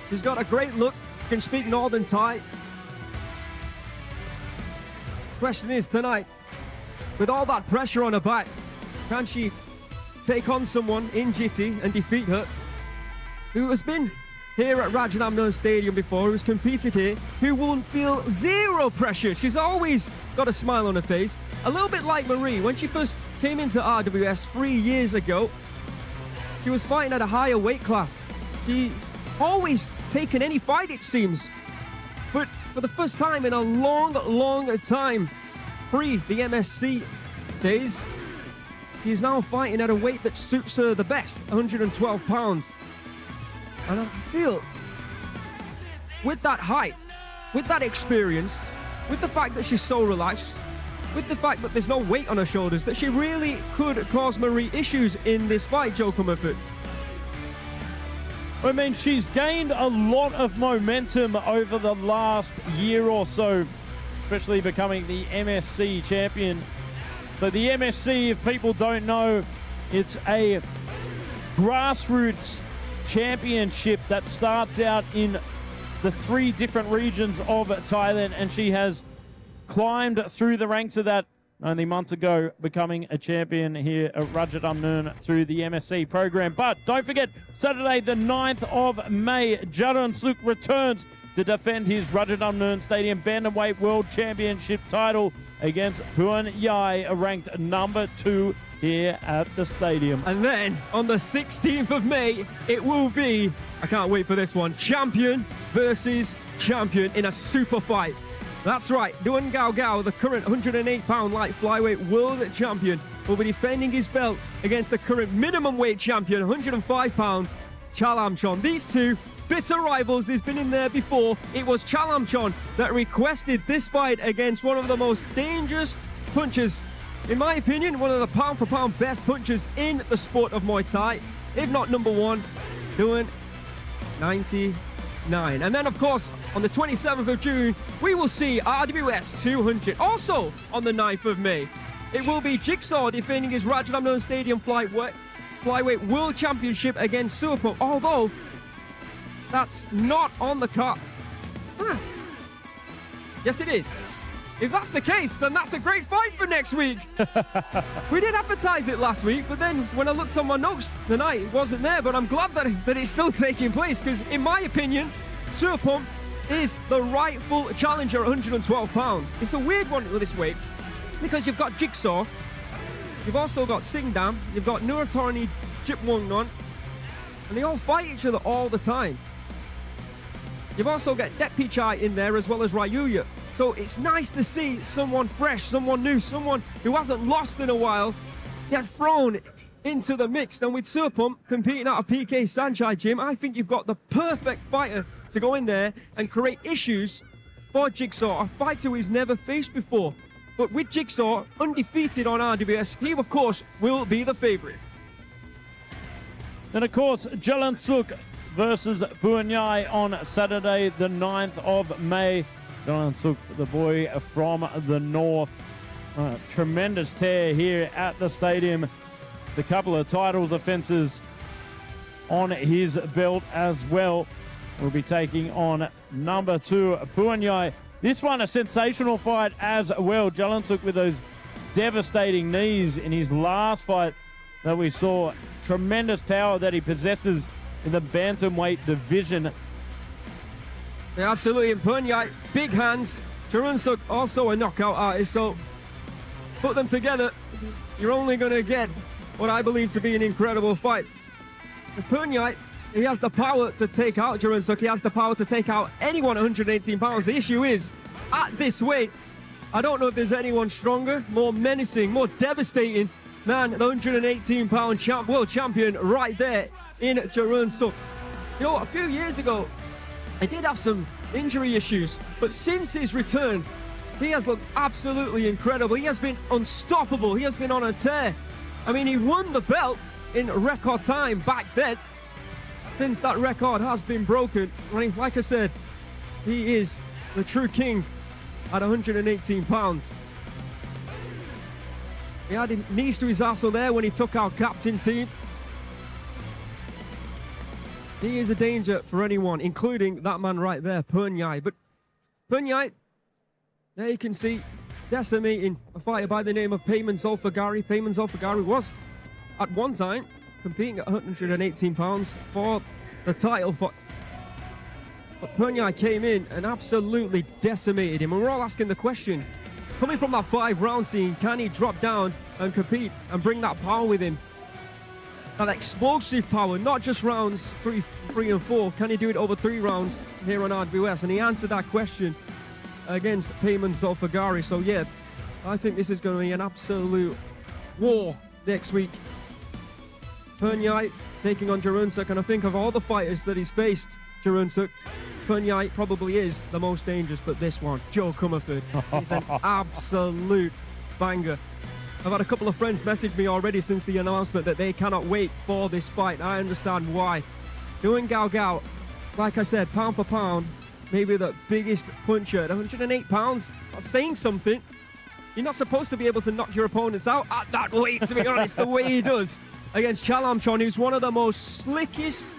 She's got a great look, can speak Northern Thai. Question is tonight, with all that pressure on her back, can she take on someone in Jitty and defeat her, who has been here at Rajadamnern Stadium before, who's competed here, who will feel zero pressure. She's always got a smile on her face, a little bit like Marie. When she first came into RWS 3 years ago, she was fighting at a higher weight class. She's always taken any fight, it seems, But for the first time in a long time, pre the MSC days, he is now fighting at a weight that suits her the best, 112 pounds. And I feel, with that height, with that experience, with the fact that she's so relaxed, with the fact that there's no weight on her shoulders, that she really could cause Marie issues in this fight, Joe Comerford. I mean, she's gained a lot of momentum over the last year or so, especially becoming the MSC champion. So the MSC, if people don't know, it's a grassroots championship that starts out in the 3 different regions of Thailand, and she has climbed through the ranks of that only months ago, becoming a champion here at Rajadamnern through the MSC program. But don't forget, Saturday the 9th of May, Jitti returns to defend his Rajadamnern Stadium Bantamweight World Championship title against Muay, ranked number 2 here at the stadium. And then on the 16th of May, it will be, I can't wait for this one, champion versus champion in a super fight. That's right, 𝐷𝐀𝐈𝐒, the current 108-pound light flyweight world champion, will be defending his belt against the current minimum weight champion, 105 pounds, Chalamchon. These two bitter rivals. There's been in there before. It was Chalamchon that requested this fight against one of the most dangerous punchers, in my opinion, one of the pound-for-pound best punchers in the sport of Muay Thai, if not number 1, doing 99. And then, of course, on the 27th of June, we will see RWS 200. Also, on the 9th of May, it will be Jigsaw defending his Rajadamnern Stadium Flyweight World Championship against Sobirov, although that's not on the card. Yes, it is. If that's the case, then that's a great fight for next week. We did advertise it last week, but then when I looked on my notes tonight, it wasn't there. But I'm glad that it's still taking place, because in my opinion, Sobirov is the rightful challenger at 112 pounds. It's a weird one with this weight, because you've got Jigsaw, you've also got Singdam, you've got Nuratani Jipwongnon, and they all fight each other all the time. You've also got Detpichai in there, as well as Ryuya. So it's nice to see someone fresh, someone new, someone who hasn't lost in a while get thrown into the mix. And with Sobirov competing at a PK Sanchai gym, I think you've got the perfect fighter to go in there and create issues for Jigsaw, a fighter he's never faced before. But with Jigsaw undefeated on RWS, he of course will be the favorite. And of course, Jitti versus Muay on Saturday, the 9th of May. Jitti, the boy from the north. Tremendous tear here at the stadium. The couple of title defenses on his belt as well. Will be taking on number 2, Muay. This one a sensational fight as well. Jitti with those devastating knees in his last fight that we saw. Tremendous power that he possesses in the bantamweight division. Yeah, absolutely. And Muay, big hands. Jitti also a knockout artist. So put them together, you're only going to get what I believe to be an incredible fight. Muay, he has the power to take out Jitti. He has the power to take out anyone 118 pounds. The issue is, at this weight, I don't know if there's anyone stronger, more menacing, more devastating than the 118-pound world champion right there in Jitti. You know, a few years ago, he did have some injury issues, but since his return, he has looked absolutely incredible. He has been unstoppable. He has been on a tear. I mean, he won the belt in record time back then. Since that record has been broken, like I said, he is the true king at 118 pounds. He had knees to his asshole there when he took our captain team. He is a danger for anyone, including that man right there, Muay. But Muay, there you can see, decimating a fighter by the name of Payman Zulfagari. Payman Zulfagari was, at one time, competing at 118 pounds for the title. But Muay came in and absolutely decimated him. And we're all asking the question, coming from that 5-round scene, can he drop down and compete and bring that power with him? that explosive power, not just rounds 3 and 4. Can he do it over 3 rounds here on RWS? And he answered that question against Payman Zolfagari. So yeah, I think this is going to be an absolute war next week. Muaythai taking on Jarunsuk, and I think of all the fighters that he's faced, Jarunsuk, Muaythai probably is the most dangerous, but this one, Joe Comerford, is an absolute banger. I've had a couple of friends message me already since the announcement that they cannot wait for this fight. I understand why. 𝐷𝐀𝐈𝐒, like I said, pound for pound, maybe the biggest puncher at 108 pounds. That's saying something. You're not supposed to be able to knock your opponents out at that weight, to be honest, the way he does against Chalamchon, who's one of the most slickest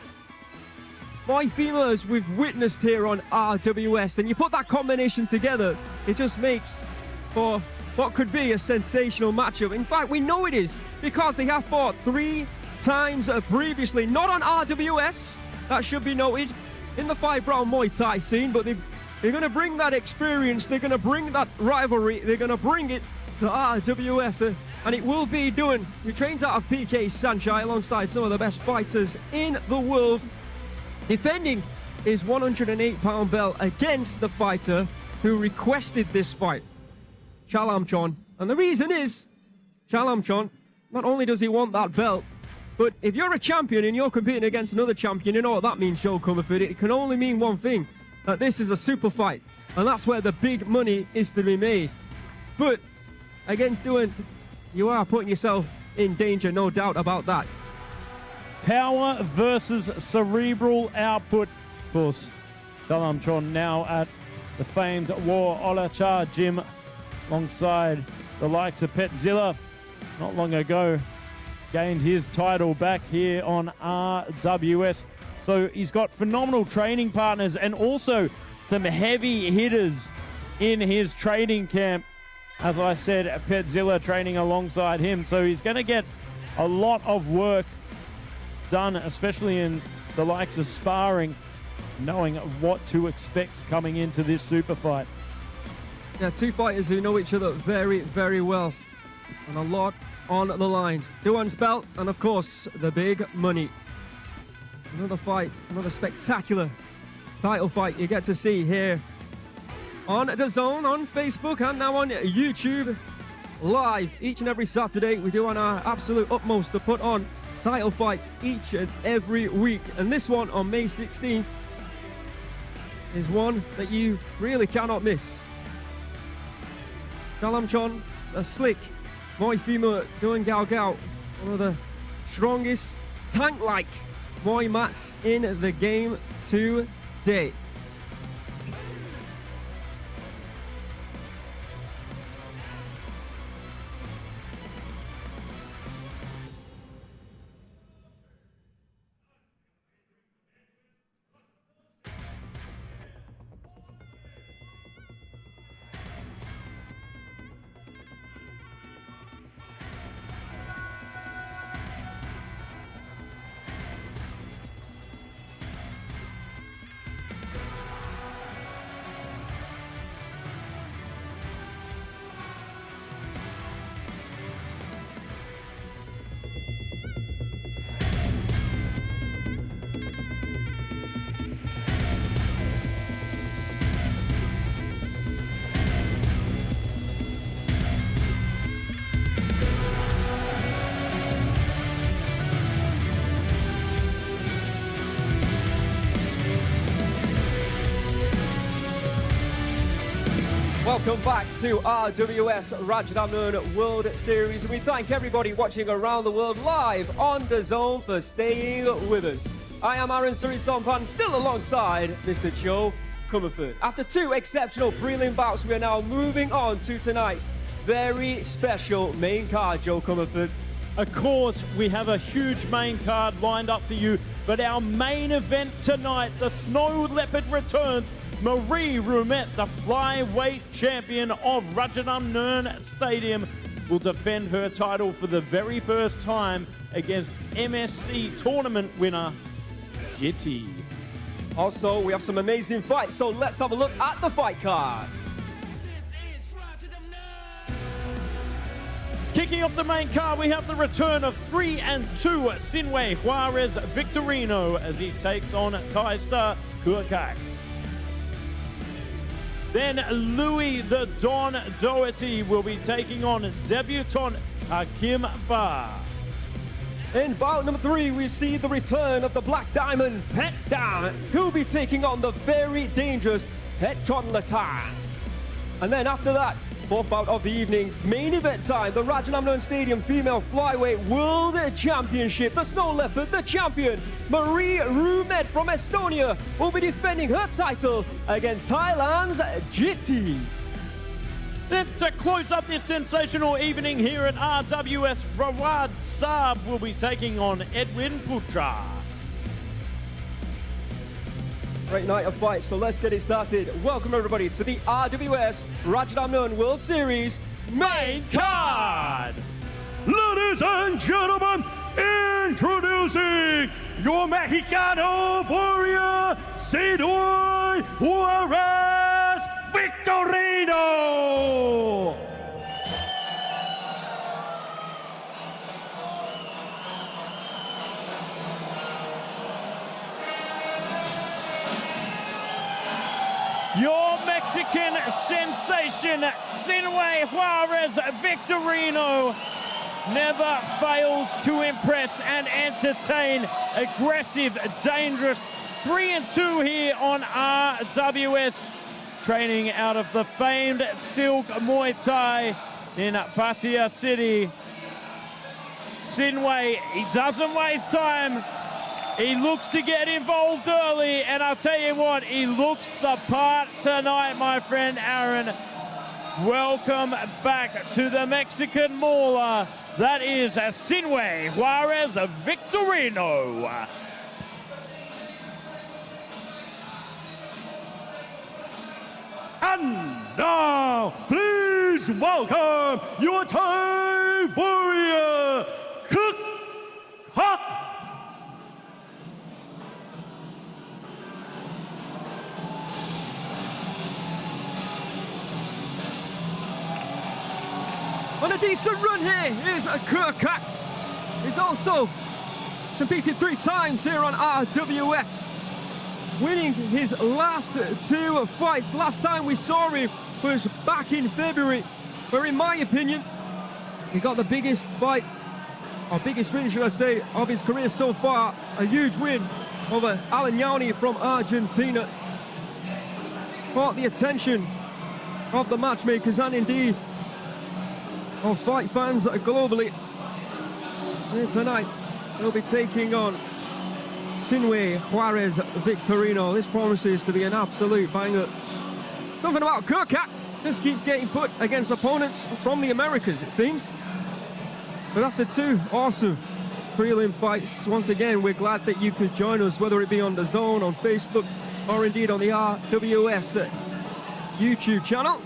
Muay femurs we've witnessed here on RWS. And you put that combination together, it just makes for what could be a sensational matchup. In fact, we know it is, because they have fought 3 times previously, not on RWS, that should be noted, in the 5-round Muay Thai scene, but they're going to bring that experience, they're going to bring that rivalry, they're going to bring it to RWS, and it will be doing. He trains out of PK Sanchai alongside some of the best fighters in the world, defending his 108-pound belt against the fighter who requested this fight, Chalamchon. And the reason is, Chalamchon, not only does he want that belt, but if you're a champion and you're competing against another champion, you know what that means, Joe Comerford. It can only mean one thing, that this is a super fight. And that's where the big money is to be made. But against doing, you are putting yourself in danger, no doubt about that. Power versus cerebral output. Of course, Chalamchon now at the famed War Olachar Gym alongside the likes of Petzilla. Not long ago, gained his title back here on RWS. So he's got phenomenal training partners and also some heavy hitters in his training camp. As I said, Petzilla training alongside him. So he's going to get a lot of work done, especially in the likes of sparring, knowing what to expect coming into this super fight. Yeah, 2 fighters who know each other very, very well. And a lot on the line. Duan's belt, and of course, the big money. Another fight, another spectacular title fight you get to see here on DAZN, on Facebook, and now on YouTube live each and every Saturday. We do on our absolute utmost to put on title fights each and every week. And this one on May 16th is one that you really cannot miss. Chalamchon, a slick Muay femur 𝐷𝐀𝐈𝐒, one of the strongest tank-like Muay mats in the game today. Welcome back to RWS Rajadamnern World Series, and we thank everybody watching around the world live on DAZN for staying with us. I am Aaron Surisompan, still alongside Mr. Joe Comerford. After 2 exceptional prelim bouts, we are now moving on to tonight's very special main card, Joe Comerford. Of course, we have a huge main card lined up for you, but our main event tonight, the Snow Leopard returns. Marie Ruumet, the flyweight champion of Rajadamnern Stadium, will defend her title for the very first time against MSC Tournament winner, Jitty. Also, we have some amazing fights, so let's have a look at the fight card. kicking off the main card, we have the return of 3-2 Sinway Juarez Victorino as he takes on Thai star Kuekkak. Then Louis the Don Doherty will be taking on debutant Hakim Bar. In bout number 3, we see the return of the Black Diamond, Petchdam, who'll be taking on the very dangerous Petchonlatan. And then after that, fourth bout of the evening, main event time, the Rajadamnern Stadium Female Flyweight World Championship. The Snow Leopard, the champion, Marie Ruumet from Estonia, will be defending her title against Thailand's Jitty. Then to close up this sensational evening here at RWS, Rawad Saab will be taking on Edwin Putra. Great night of fights, so let's get it started. Welcome everybody to the RWS Rajadamnern World Series Main card! Ladies and gentlemen, introducing your Mexicano warrior, Jitti Juarez Victorino! Your Mexican sensation, Sinway Juarez Victorino, never fails to impress and entertain. Aggressive, dangerous. 3-2 here on RWS, training out of the famed Silk Muay Thai in Pattaya City. Sinway, he doesn't waste time. He looks to get involved early, and I'll tell you what, he looks the part tonight, my friend Aaron. Welcome back to the Mexican mauler. That is Sinway Juarez Victorino. And now, please welcome your Thai warrior, Kuekkak. On a decent run here is Kuekkak. He's also competed 3 times here on RWS, winning his last 2 fights. Last time we saw him was back in February, where in my opinion, he got the biggest fight, or biggest win should I say, of his career so far. A huge win over Aleñani from Argentina. Caught the attention of the matchmakers and indeed of fight fans globally. And tonight, they'll be taking on Sinway Juarez Victorino. This promises to be an absolute banger. Something about Kuekkak just keeps getting put against opponents from the Americas, it seems. But after 2 awesome prelim fights, once again, we're glad that you could join us, whether it be on DAZN, on Facebook, or indeed on the RWS YouTube channel.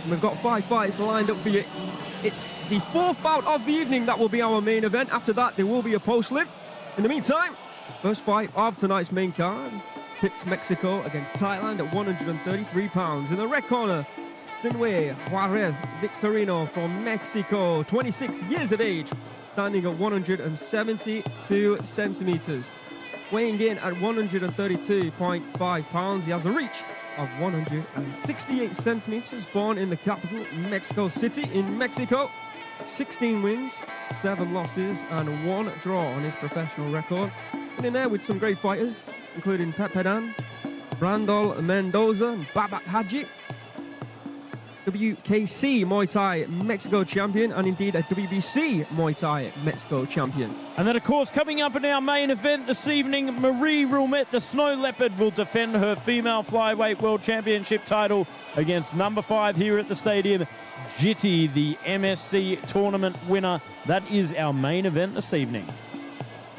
And we've got 5 fights lined up for you. It's the 4th bout of the evening that will be our main event. After that, there will be a post-lip. In the meantime, first fight of tonight's main card pits Mexico against Thailand at 133 pounds. In the red corner, Sinway Juarez Victorino from Mexico, 26 years of age, standing at 172 centimeters. Weighing in at 132.5 pounds. He has a reach of 168 centimeters, born in the capital, Mexico City in Mexico. 16 wins, 7 losses, and 1 draw on his professional record. And in there with some great fighters, including Petchdam, Randall Mendoza, and Babak Haji. WKC Muay Thai Mexico champion, and indeed a WBC Muay Thai Mexico champion. And then, of course, coming up in our main event this evening, Marie Ruumet, the Snow Leopard, will defend her female flyweight world championship title against number 5 here at the stadium, Jitty, the MSC Tournament winner. That is our main event this evening.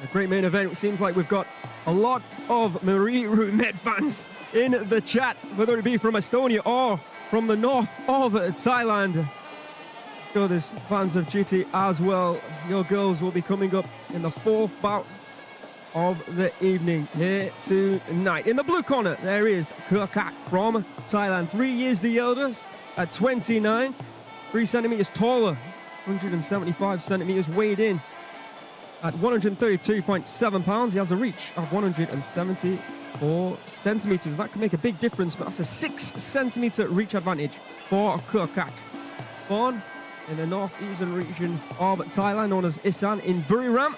A great main event. It seems like we've got a lot of Marie Ruumet fans in the chat, whether it be from Estonia or from the north of Thailand. Sure, there's fans of Jitty as well. Your girls will be coming up in the 4th bout of the evening here tonight. In the blue corner, there is Kuekkak from Thailand. 3 years the eldest at 29, 3 centimeters taller 175 centimeters, weighed in at 132.7 pounds. He has a reach of 174 centimeters. That can make a big difference, but that's a 6 centimeter reach advantage for Kuekkak. Born in the northeastern region of Thailand, known as Isan in Buriram.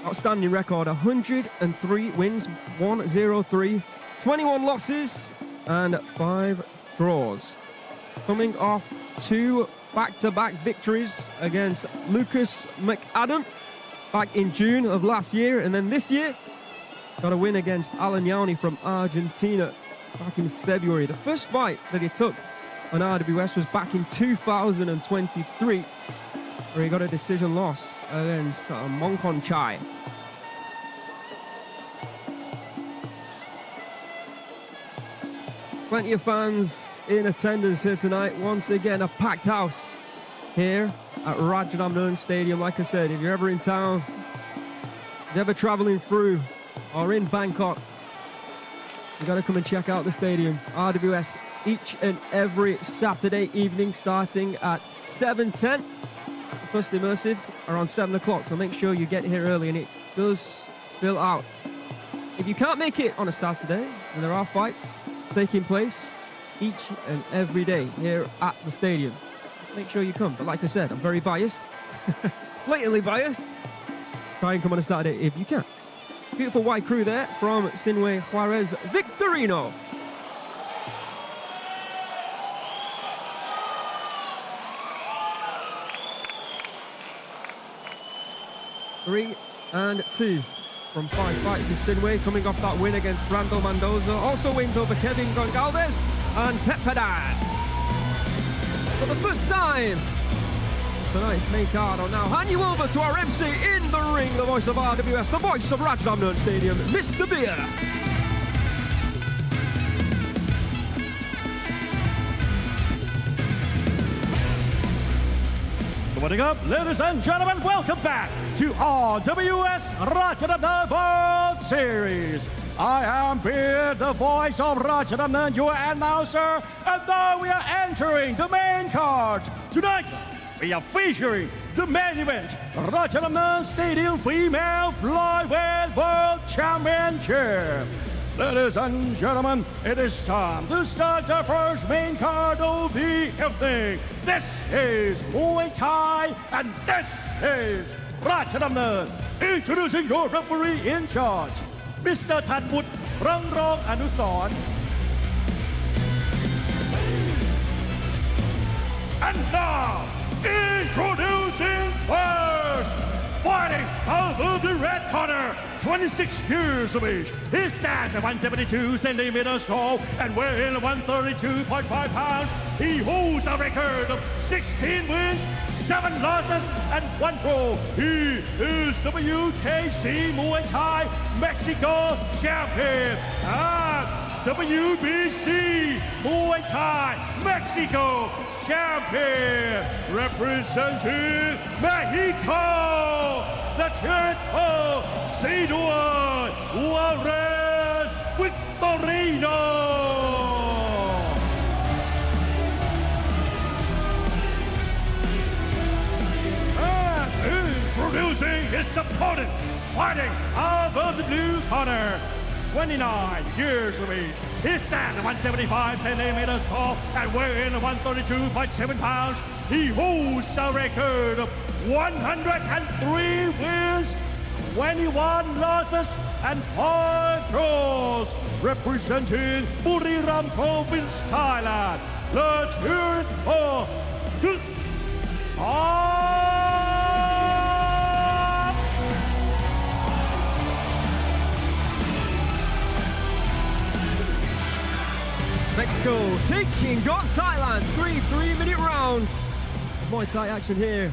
Outstanding record, 103 wins, 103, 21 losses, and 5 draws. Coming off 2 back-to-back victories against Lucas McAdam back in June of last year, and then this year got a win against Alan Yawney from Argentina back in February. The first fight that he took on RWS was back in 2023, where he got a decision loss against Mongkon Chai. Plenty of fans in attendance here tonight. Once again, a packed house here at Rajadamnern Stadium. Like I said, if you're ever in town, if you're ever traveling through or in Bangkok, you got to come and check out the stadium. RWS each and every Saturday evening starting at 7:10. The first immersive around 7 o'clock, so make sure you get here early, and it does fill out. If you can't make it on a Saturday, and there are fights taking place each and every day here at the stadium, just make sure you come. But like I said, I'm very biased, blatantly biased. Try and come on a Saturday if you can. Beautiful white crew there from Sinway Juarez Victorino. Three and 2 from 5 fights is Sinway, coming off that win against Brando Mendoza. Also wins over Kevin Goncalves and Petchdam. For the first time tonight's main card, I'll now hand you over to our MC in the ring, the voice of RWS, the voice of Rajadamnern Stadium, Mr. Beer. What up, ladies and gentlemen? Welcome back to RWS Rajadamnern World Series. I am Beer, the voice of Rajadamnern, your announcer, and now we are entering the main card. Tonight, we are featuring the main event, Rajadamnern Stadium Female Flyweight World Championship. Ladies and gentlemen, it is time to start the first main card of the evening. This is Muay Thai, and this is Rajadamnern. Introducing your referee in charge, Mr. Thanwut Rangrong Anusorn. And now, introducing first, fighting out of the red corner, 26 years of age. He stands at 172 centimeters tall and weighing 132.5 pounds. He holds a record of 16 wins, 7 losses, and 1 draw. He is WKC Muay Thai Mexico champion and WBC Muay Thai Mexico champion, representing Mexico, the Territory Senor Juarez Victorino. And introducing his opponent, fighting out of the blue corner, 29 years of age. He stands at 175 centimeters tall and weighing 132.7 pounds. He holds a record of 103 wins, 21 losses, and 5 draws. Representing Buriram Province, Thailand, let's hear it for Mexico taking on Thailand. 3 3-minute rounds of Muay Thai action here.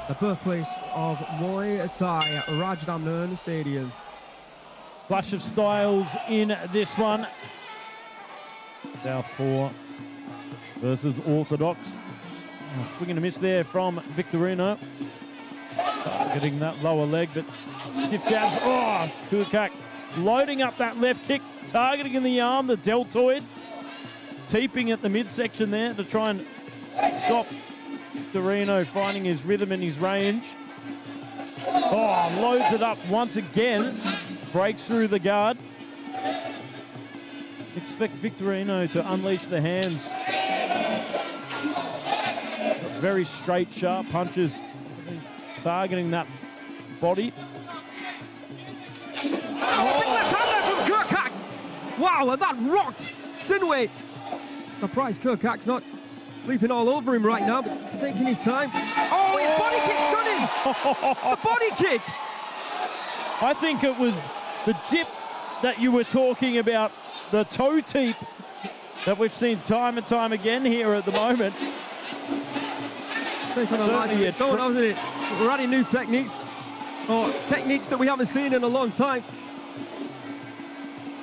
The birthplace of Muay Thai at Rajadamnern Stadium. Clash of styles in this one. Southpaw versus Orthodox. Swing and a miss there from Victorino. Getting that lower leg, but stiff jabs. Oh, Kuekkak loading up that left kick, targeting in the arm, the deltoid. Teeping at the midsection there to try and stop Victorino finding his rhythm and his range. Oh, loads it up once again. Breaks through the guard. Expect Victorino to unleash the hands. Very straight, sharp punches, targeting that body. Oh, from Kuekkak! Wow, and that rocked Sinway. Surprised Kuekkak's not leaping all over him right now, but taking his time. Oh, his body kick got him! The body kick! I think it was the dip that you were talking about, the toe teep that we've seen time and time again here at the moment. Certainly wasn't it? We're adding new techniques, or techniques that we haven't seen in a long time.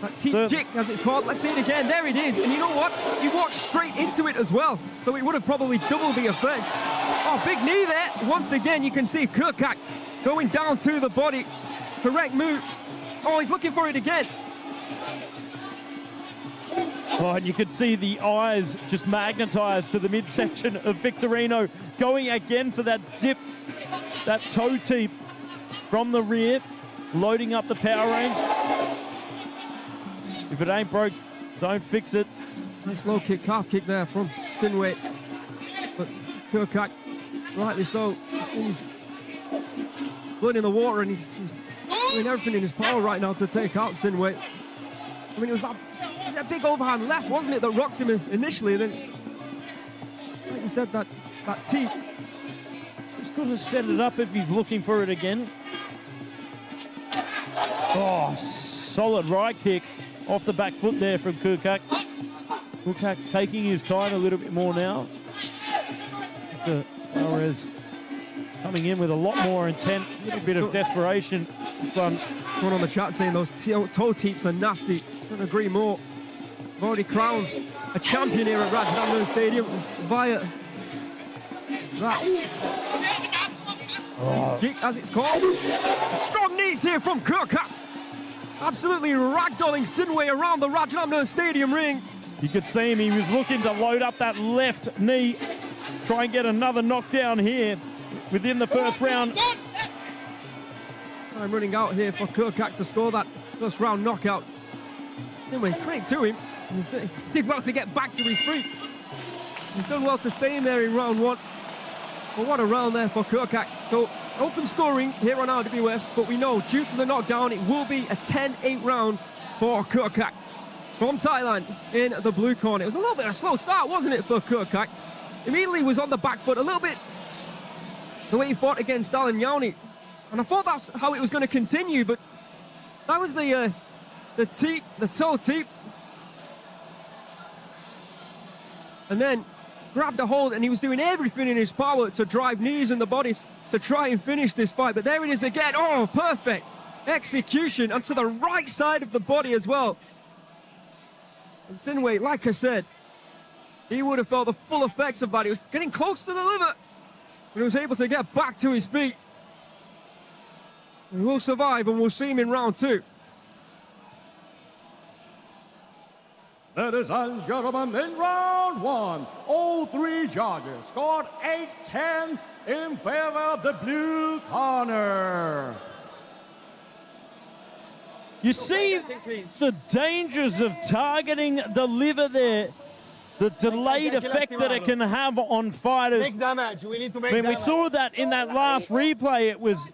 That teep jig, as it's called. Let's see it again. There it is. And you know what? He walked straight into it as well. So it would have probably doubled the effect. Oh, big knee there. Once again, you can see Kuekkak going down to the body. Correct move. Oh, he's looking for it again. Oh, and you could see the eyes just magnetized to the midsection of Victorino, going again for that dip, that toe teep from the rear, loading up the power range. If it ain't broke, don't fix it. Nice low kick, calf kick there from Sinway. But Kuekkak, rightly so, he's blood in the water and he's doing everything in his power right now to take out Sinway. I mean, it was that big overhand left, wasn't it, that rocked him initially. Then, like you said, that teep. He's got to set it up if he's looking for it again. Oh, solid right kick off the back foot there from Kuekkak. Kuekkak taking his time a little bit more now. Alvarez coming in with a lot more intent, a little bit of desperation. This one. Someone on the chat saying those toe teeps are nasty. Couldn't agree more. We've already crowned a champion here at Rajadamnern Stadium via that kick, as it's called. Strong knees here from Kuekkak. Absolutely ragdolling Sinway around the Rajadamnern Stadium ring. You could see him, he was looking to load up that left knee, try and get another knockdown here within the first round. Time running out here for Kuekkak to score that first round knockout. Anyway, credit to him. He did well to get back to his feet. He's done well to stay in there in round one. But what a round there for Kuekkak. So open scoring here on RWS, but we know due to the knockdown, it will be a 10-8 round for Kuekkak from Thailand in the blue corner. It was a little bit of a slow start, wasn't it, for Kuekkak? Immediately was on the back foot a little bit the way he fought against Alan Yauni. And I thought that's how it was going to continue, but that was the toe teep. And then grabbed a hold, and he was doing everything in his power to drive knees in the bodies to try and finish this fight. But there it is again. Oh, perfect execution, and to the right side of the body as well. And Sinway, like I said, he would have felt the full effects of that. He was getting close to the liver, but he was able to get back to his feet. He will survive, and we'll see him in round two. Ladies and gentlemen, in round one, all three judges scored 8-10 in favor of the blue corner. You see the dangers of targeting the liver there, the delayed effect that it can have on fighters. Make damage. We need to make When we damage. saw that in that last replay, it was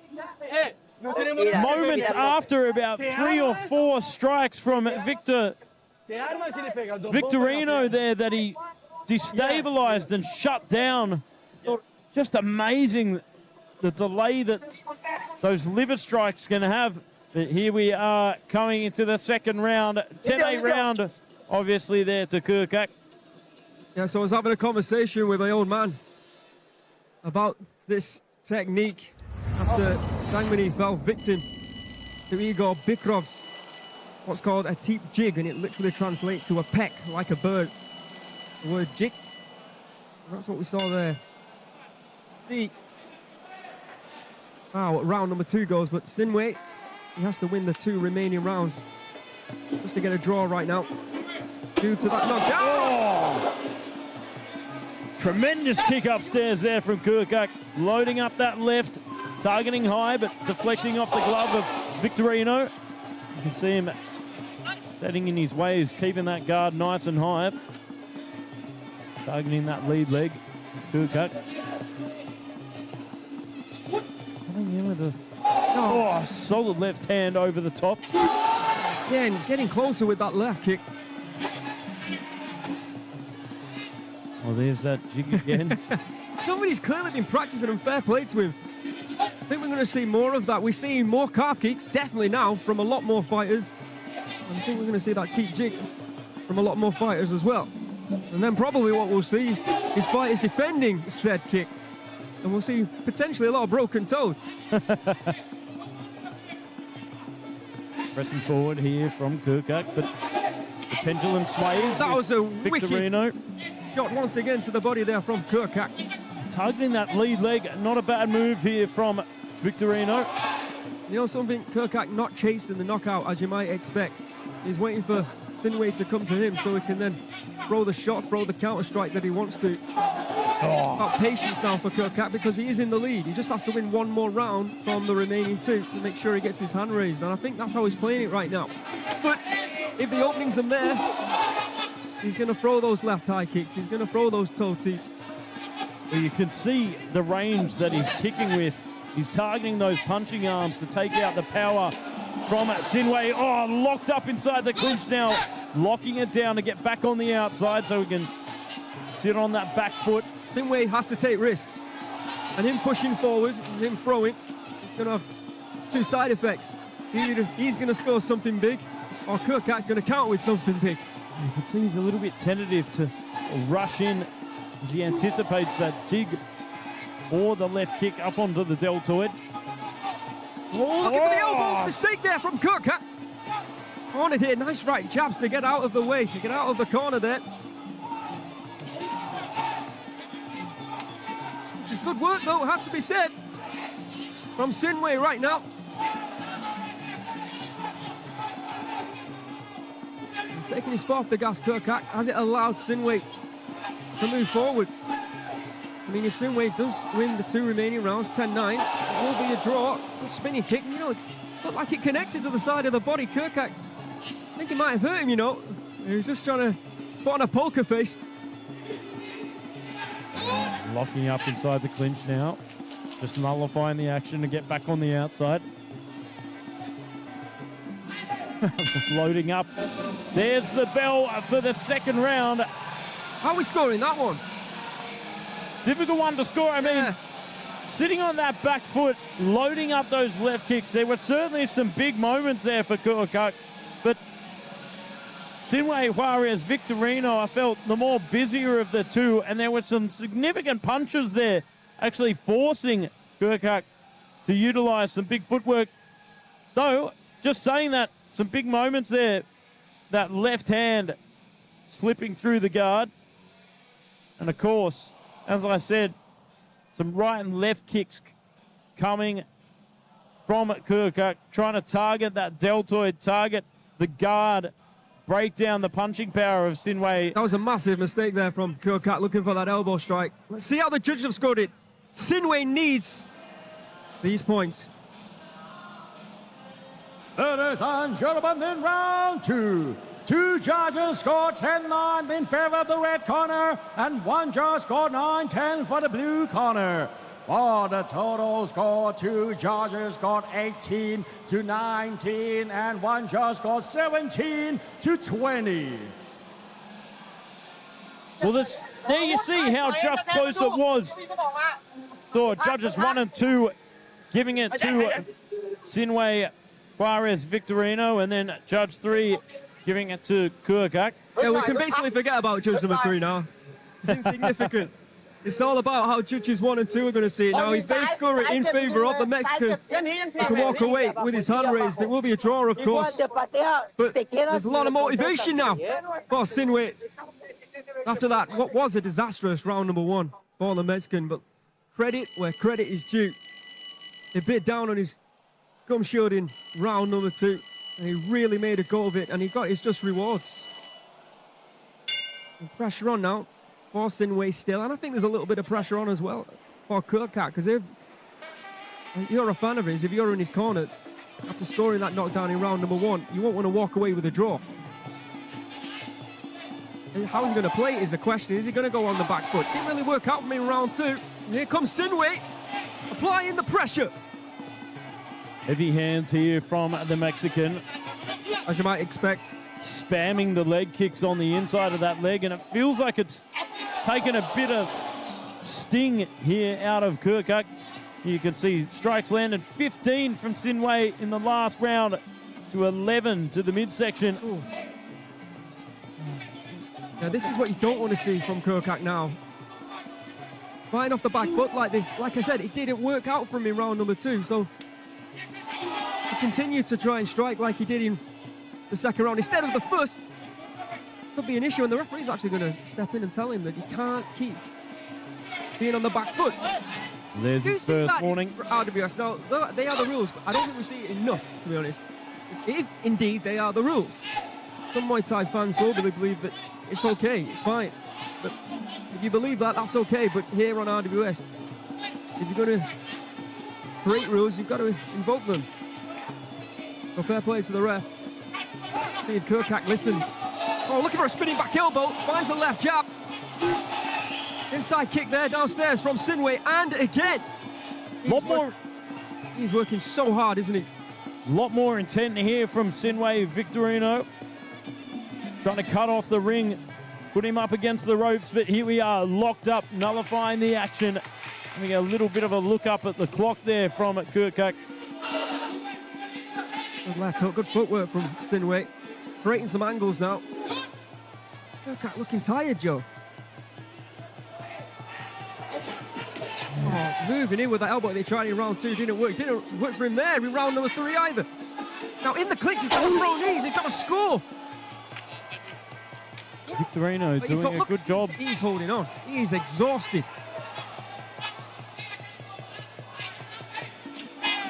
moments after about 3 or 4 strikes from Victorino there that he destabilized and shut down. Just amazing the delay that those liver strikes can have. But here we are coming into the second round, 10-8 round, obviously there to Kuekkak. Yeah, so I was having a conversation with my old man about this technique after Sangmani fell victim to Igor Bikrov's what's called a teep jig, and it literally translates to a peck, like a bird. The word jig. And that's what we saw there. See how round number 2 goes, but Sinway, he has to win the 2 remaining rounds just to get a draw right now due to that knockdown. Oh! Tremendous kick upstairs there from Kuekkak, loading up that left, targeting high but deflecting off the glove of Victorino. You can see him setting in his ways, keeping that guard nice and high. Targeting that lead leg, Kuekkak. Coming in with a solid left hand over the top. Again, getting closer with that left kick. Well, there's that jig again. Somebody's clearly been practicing and fair play to him. I think we're going to see more of that. We're seeing more calf kicks, definitely now, from a lot more fighters. I think we're going to see that teep jig from a lot more fighters as well. And then probably what we'll see is fighters defending said kick. And we'll see potentially a lot of broken toes. Pressing forward here from Kuekkak, but the pendulum sways. That was a Victorino. wicked shot once again to the body there from Kuekkak. Targeting that lead leg, not a bad move here from Victorino. You know something, Kuekkak not chasing the knockout as you might expect. He's waiting for Sinway to come to him so he can then throw the shot, throw the counter strike that he wants to. About patience now for Kuekkak because he is in the lead. He just has to win one more round from the remaining two to make sure he gets his hand raised. And I think that's how he's playing it right now. But if the openings are there, he's going to throw those left high kicks. He's going to throw those toe teeps. Well, you can see the range that he's kicking with. He's targeting those punching arms to take out the power from Sinway. Oh, locked up inside the clinch now. Locking it down to get back on the outside so he can sit on that back foot. Sinway has to take risks. And him pushing forward and him throwing, it's going to have two side effects. Either he's going to score something big or Kuekkak's going to counter with something big. You can see he's a little bit tentative to rush in as he anticipates that jig or the left kick up onto the deltoid. Oh, looking for the elbow. Mistake there from Kuekkak. On it here. Nice right jabs to get out of the way, to get out of the corner there. This is good work, though, it has to be said. From Sinway right now. And taking his foot off the gas, Kuekkak, has it allowed Sinway to move forward. I mean, if Sinway does win the two remaining rounds, 10-9, it will be a draw. Good spinning kick, you know, it looked like it connected to the side of the body. Kuekkak, I think it might have hurt him, you know. He was just trying to put on a poker face. Locking up inside the clinch now. Just nullifying the action to get back on the outside. Loading up. There's the bell for the second round. How are we scoring that one? Difficult one to score. I mean, sitting on that back foot, loading up those left kicks. There were certainly some big moments there for Kuekkak, but Sinway Juarez, Victorino, I felt the more busier of the two, and there were some significant punches there, actually forcing Kuekkak to utilize some big footwork. Though, just saying that, some big moments there. That left hand slipping through the guard. And of course, as I said, some right and left kicks coming from Kuekkak, trying to target that deltoid, target the guard, break down the punching power of Sinway. That was a massive mistake there from Kuekkak, looking for that elbow strike. Let's see how the judges have scored it. Sinway needs these points. Ladies and gentlemen, in round two, two judges scored 10-9 in favor of the red corner, and one judge scored 9-10 for the blue corner. For the total score, two judges scored 18-19, and one judge scored 17-20. Well, there you see how just close it was. So judges 1 and 2 giving it to Sinway Juarez Victorino, and then judge 3 giving it to Kuekkak. Yeah, we can basically forget about judge number 3 now. It's insignificant. It's all about how judges 1 and 2 are going to see it now. If they score it in favor of the Mexican, he can walk away with his hand raised. It will be a draw, of course. But there's a lot of motivation now for Sinway. After that, what was a disastrous round number 1 for the Mexican, but credit where credit is due. He bit down on his gum shield in round number 2, and he really made a go of it, and he got his just rewards. And pressure on now. for Sinway still, and I think there's a little bit of pressure on as well for Kuekkak, because if you're a fan of his, if you're in his corner after scoring that knockdown in round number 1, you won't want to walk away with a draw. And how is he going to play is the question. Is he going to go on the back foot? Didn't really work out for me in round 2. Here comes Sinway, applying the pressure. Heavy hands here from the Mexican. As you might expect. Spamming the leg kicks on the inside of that leg, and it feels like it's taken a bit of sting here out of Kuekkak. You can see strikes landed 15 from Sinway in the last round to 11 to the midsection. Ooh. Now this is what you don't want to see from Kuekkak now. Fighting off the back foot like this, like I said, it didn't work out for him in round number 2, so to continue to try and strike like he did in the second round instead of the first could be an issue, and the referee's actually going to step in and tell him that he can't keep being on the back foot. There's his first warning. RWS. Now, they are the rules, but I don't think we see it enough, to be honest. If indeed they are the rules. Some Muay Thai fans globally believe that it's okay, it's fine. But if you believe that, that's okay. But here on RWS, if you're going to create rules, you've got to invoke them. So fair play to the ref. See if Kuekkak listens. Oh, looking for a spinning back elbow. Finds the left jab. Inside kick there downstairs from Sinway, and again. He's working so hard, isn't he? A lot more intent here from Sinway. Victorino trying to cut off the ring, put him up against the ropes, but here we are, locked up, nullifying the action. Having a little bit of a look up at the clock there from Kuekkak. Good left hook, good footwork from Sinway. Creating some angles now. Kuekkak looking tired, Joe. Oh, moving in with that elbow they tried in round 2, didn't work. Didn't work for him there in round number 3 either. Now in the clinch, he's got to throw knees, he's got to score. Victorino doing a good job. He's holding on. He's exhausted.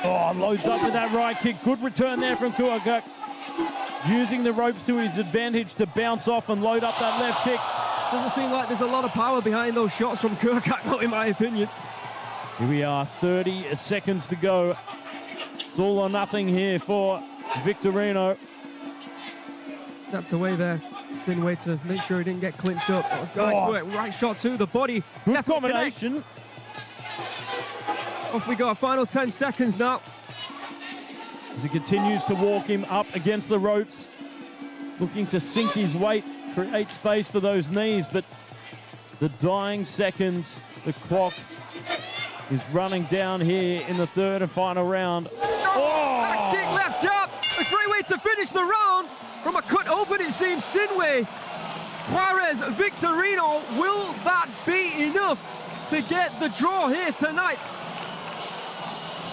Oh, loads up with that right kick. Good return there from Kuekkak. Using the ropes to his advantage to bounce off and load up that left kick. Doesn't seem like there's a lot of power behind those shots from Kuekkak, though, in my opinion. Here we are, 30 seconds to go. It's all or nothing here for Victorino. Stepped away there, Sinway, to make sure he didn't get clinched up. That was nice work. Right shot to the body. Good combination. Off we go, final 10 seconds now. As he continues to walk him up against the ropes, looking to sink his weight, create space for those knees, but the dying seconds, the clock is running down here in the third and final round. Back kick, left jab. A great way to finish the round. From a cut open, it seems Sinway. Juarez, Victorino, will that be enough to get the draw here tonight?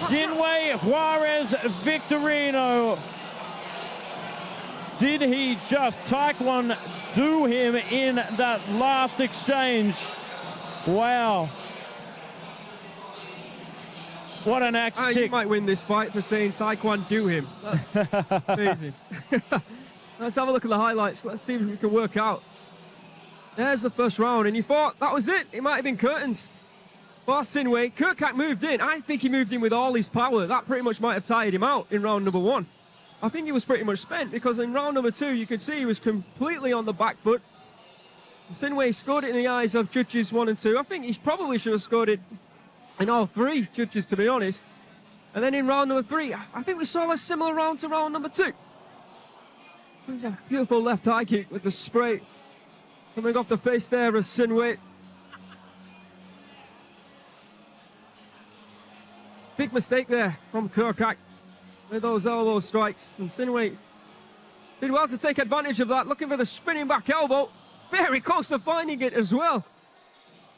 Sinway, Juarez, Victorino. Did he just taekwondo him in that last exchange? Wow. What an axe kick. You might win this fight for saying taekwondo him. That's amazing. Let's have a look at the highlights. Let's see if we can work out. There's the first round, and you thought that was it. It might have been curtains. For Sinway, Kuekkak moved in. I think he moved in with all his power. That pretty much might have tired him out in round number 1. I think he was pretty much spent, because in round number 2, you could see he was completely on the back foot. Sinway scored it in the eyes of judges 1 and 2. I think he probably should have scored it in all 3 judges, to be honest. And then in round number 3, I think we saw a similar round to round number 2. It was a beautiful left high kick with the spray coming off the face there of Sinway. Big mistake there from Kuekkak with those elbow strikes, and Sinway did well to take advantage of that, looking for the spinning back elbow. Very close to finding it as well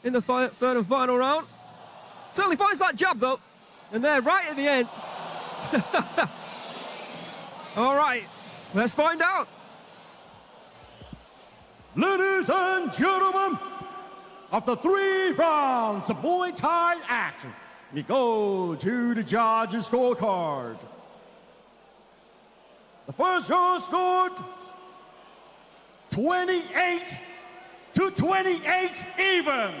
in the third and final round. Certainly finds that jab though, and there right at the end. All right, let's find out. Ladies and gentlemen, after 3 rounds of Muay Thai action, we go to the judges' scorecard. The first round scored 28 to 28 even.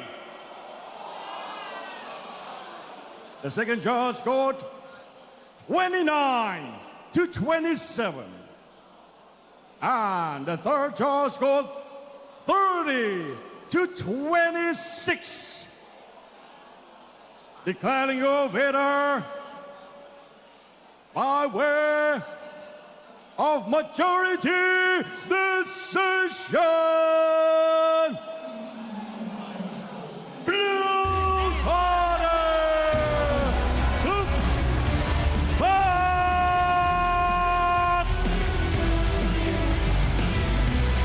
The second judge scored 29 to 27. And the third judge scored 30 to 26. Declaring your winner by way of majority decision, blue corner,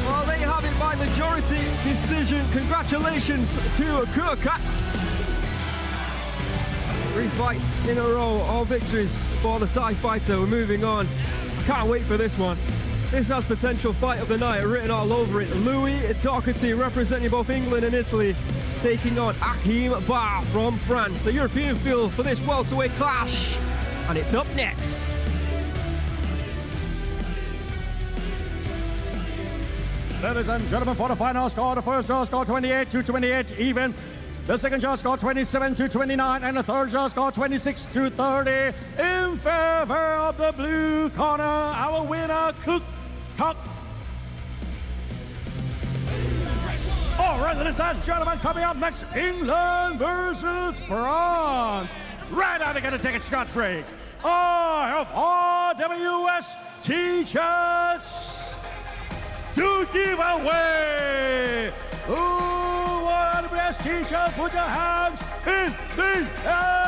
Well, there you have it by majority decision. Congratulations to Kuekkak. 3 fights in a row, all victories for the Thai fighter. We're moving on. I can't wait for this one. This has potential fight of the night written all over it. Doherty, representing both England and Italy, taking on Hakim from France. The European field for this welterweight clash. And it's up next. Ladies and gentlemen, for the final score, the first judge scored 28 to 28 even. The second judge scored 27 to 29, and the third judge scored 26 to 30 in favor of the blue corner. Our winner, Kuekkak. All right, ladies and gentlemen, coming up next, England versus France. Right now, they're going to take a short break. I have RWS t-shirts to give away. Ooh, RWS t-shirts, put your hands in the air.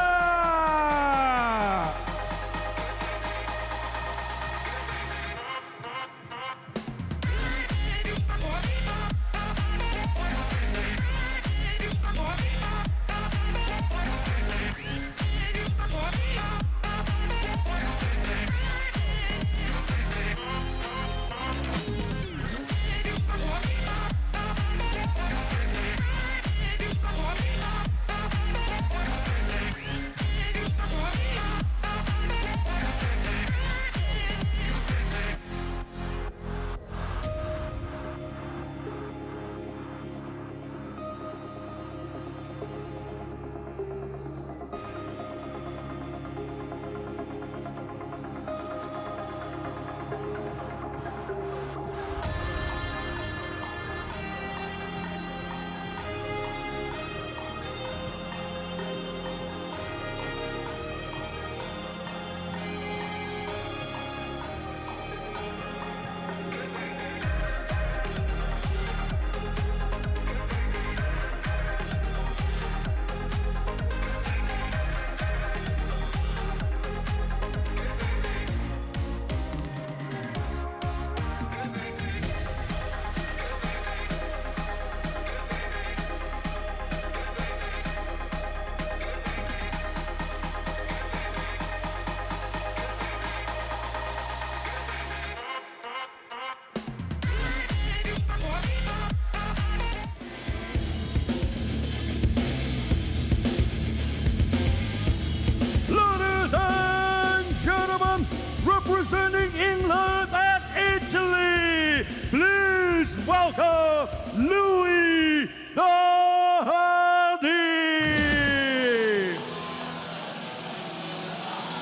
Representing England and Italy, please welcome Louis Doherty.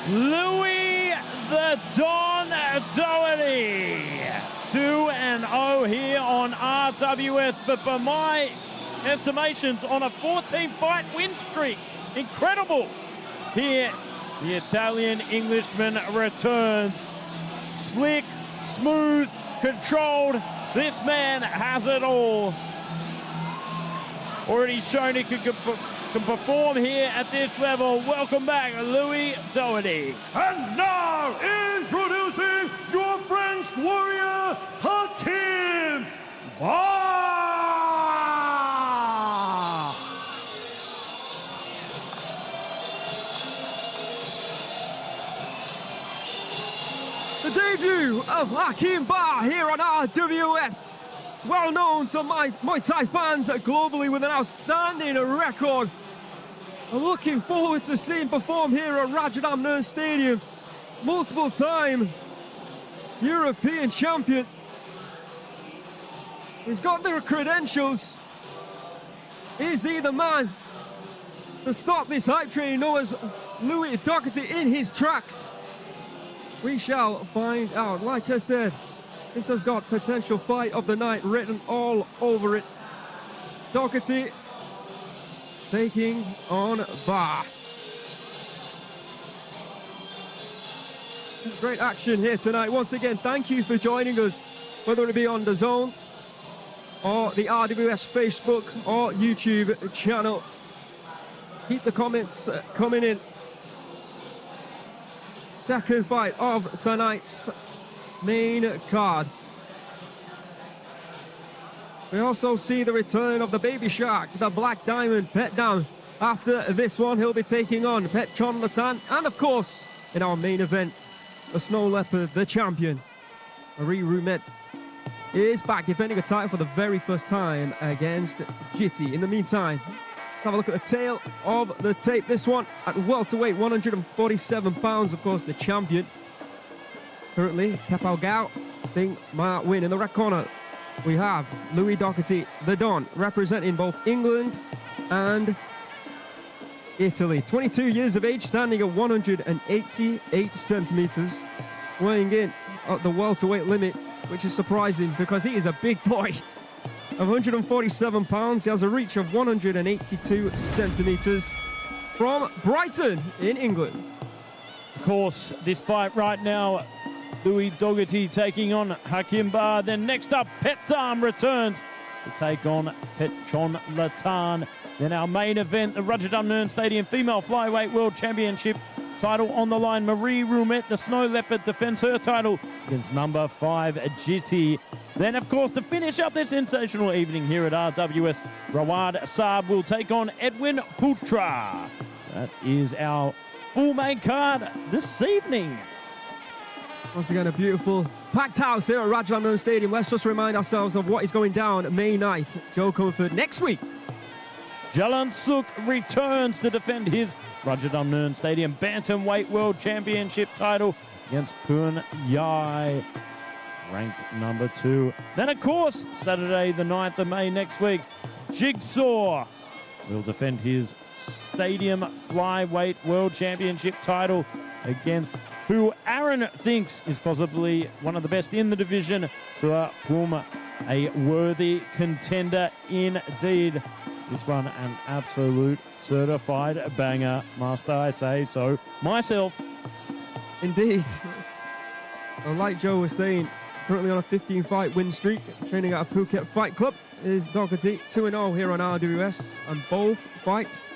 Louis the Don Doherty. 2-0 here on RWS, but by my estimations, on a 14-fight win streak. Incredible. Here, the Italian Englishman returns. Slick, smooth, controlled. This man has it all. Already shown he can perform here at this level. Welcome back, Louis Doherty. And now, introducing your French warrior, Hakim. The debut of Hakim here on RWS. Well known to Muay Thai fans globally with an outstanding record. I'm looking forward to seeing him perform here at Rajadamnern Stadium. Multiple time European champion. He's got the credentials Is he the man to stop this hype train known as Louis Doherty in his tracks? We shall find out. Like I said, this has got potential fight of the night written all over it. Doherty taking on Ba. Great action here tonight. Once again, thank you for joining us, whether it be on DAZN or the RWS Facebook or YouTube channel. Keep the comments coming in. Second fight of tonight's main card. We also see the return of the baby shark, the Black Diamond, Petchdam. After this one, he'll be taking on Petchonlatan, and of course, in our main event, the Snow Leopard, the champion, Marie Ruumet, is back defending a title for the very first time against Jitty. In the meantime, let's have a look at the tail of the tape. This one at welterweight, 147 pounds, of course, the champion. Currently, Kepao Sing Ma Win. In the red corner, we have Louis Doherty, the Don, representing both England and Italy. 22 years of age, standing at 188 centimeters, weighing in at the welterweight limit, which is surprising because he is a big boy of 147 pounds. He has a reach of 182 centimeters from Brighton in England. Of course, this fight right now, Louis Doherty taking on Hakim Ba. Then next up, Petchdam returns to take on Petchonlatan. Then our main event, the Rajadamnern Stadium Female Flyweight World Championship title on the line. Marie Ruumet, the Snow Leopard, defends her title against number 5, Jitty. Then, of course, to finish up this sensational evening here at RWS, Saab will take on Edwin Putra. That is our full main card this evening. Once again, a beautiful packed house here at Rajadamnern Stadium. Let's just remind ourselves of what is going down May 9th. Joe Comfort next week. Jalan Suk returns to defend his Rajadamnern Stadium Bantamweight World Championship title against Kun Yai, ranked number 2. Then, of course, Saturday the 9th of May next week, Jigsaw will defend his Stadium Flyweight World Championship title against who Aaron thinks is possibly one of the best in the division, Sua Pum, a worthy contender indeed. This one an absolute certified banger, must I say so myself. Indeed. Well, like Joe was saying, currently on a 15-fight win streak, training at a Phuket Fight Club, is Doherty 2-0 here on RWS, and both fights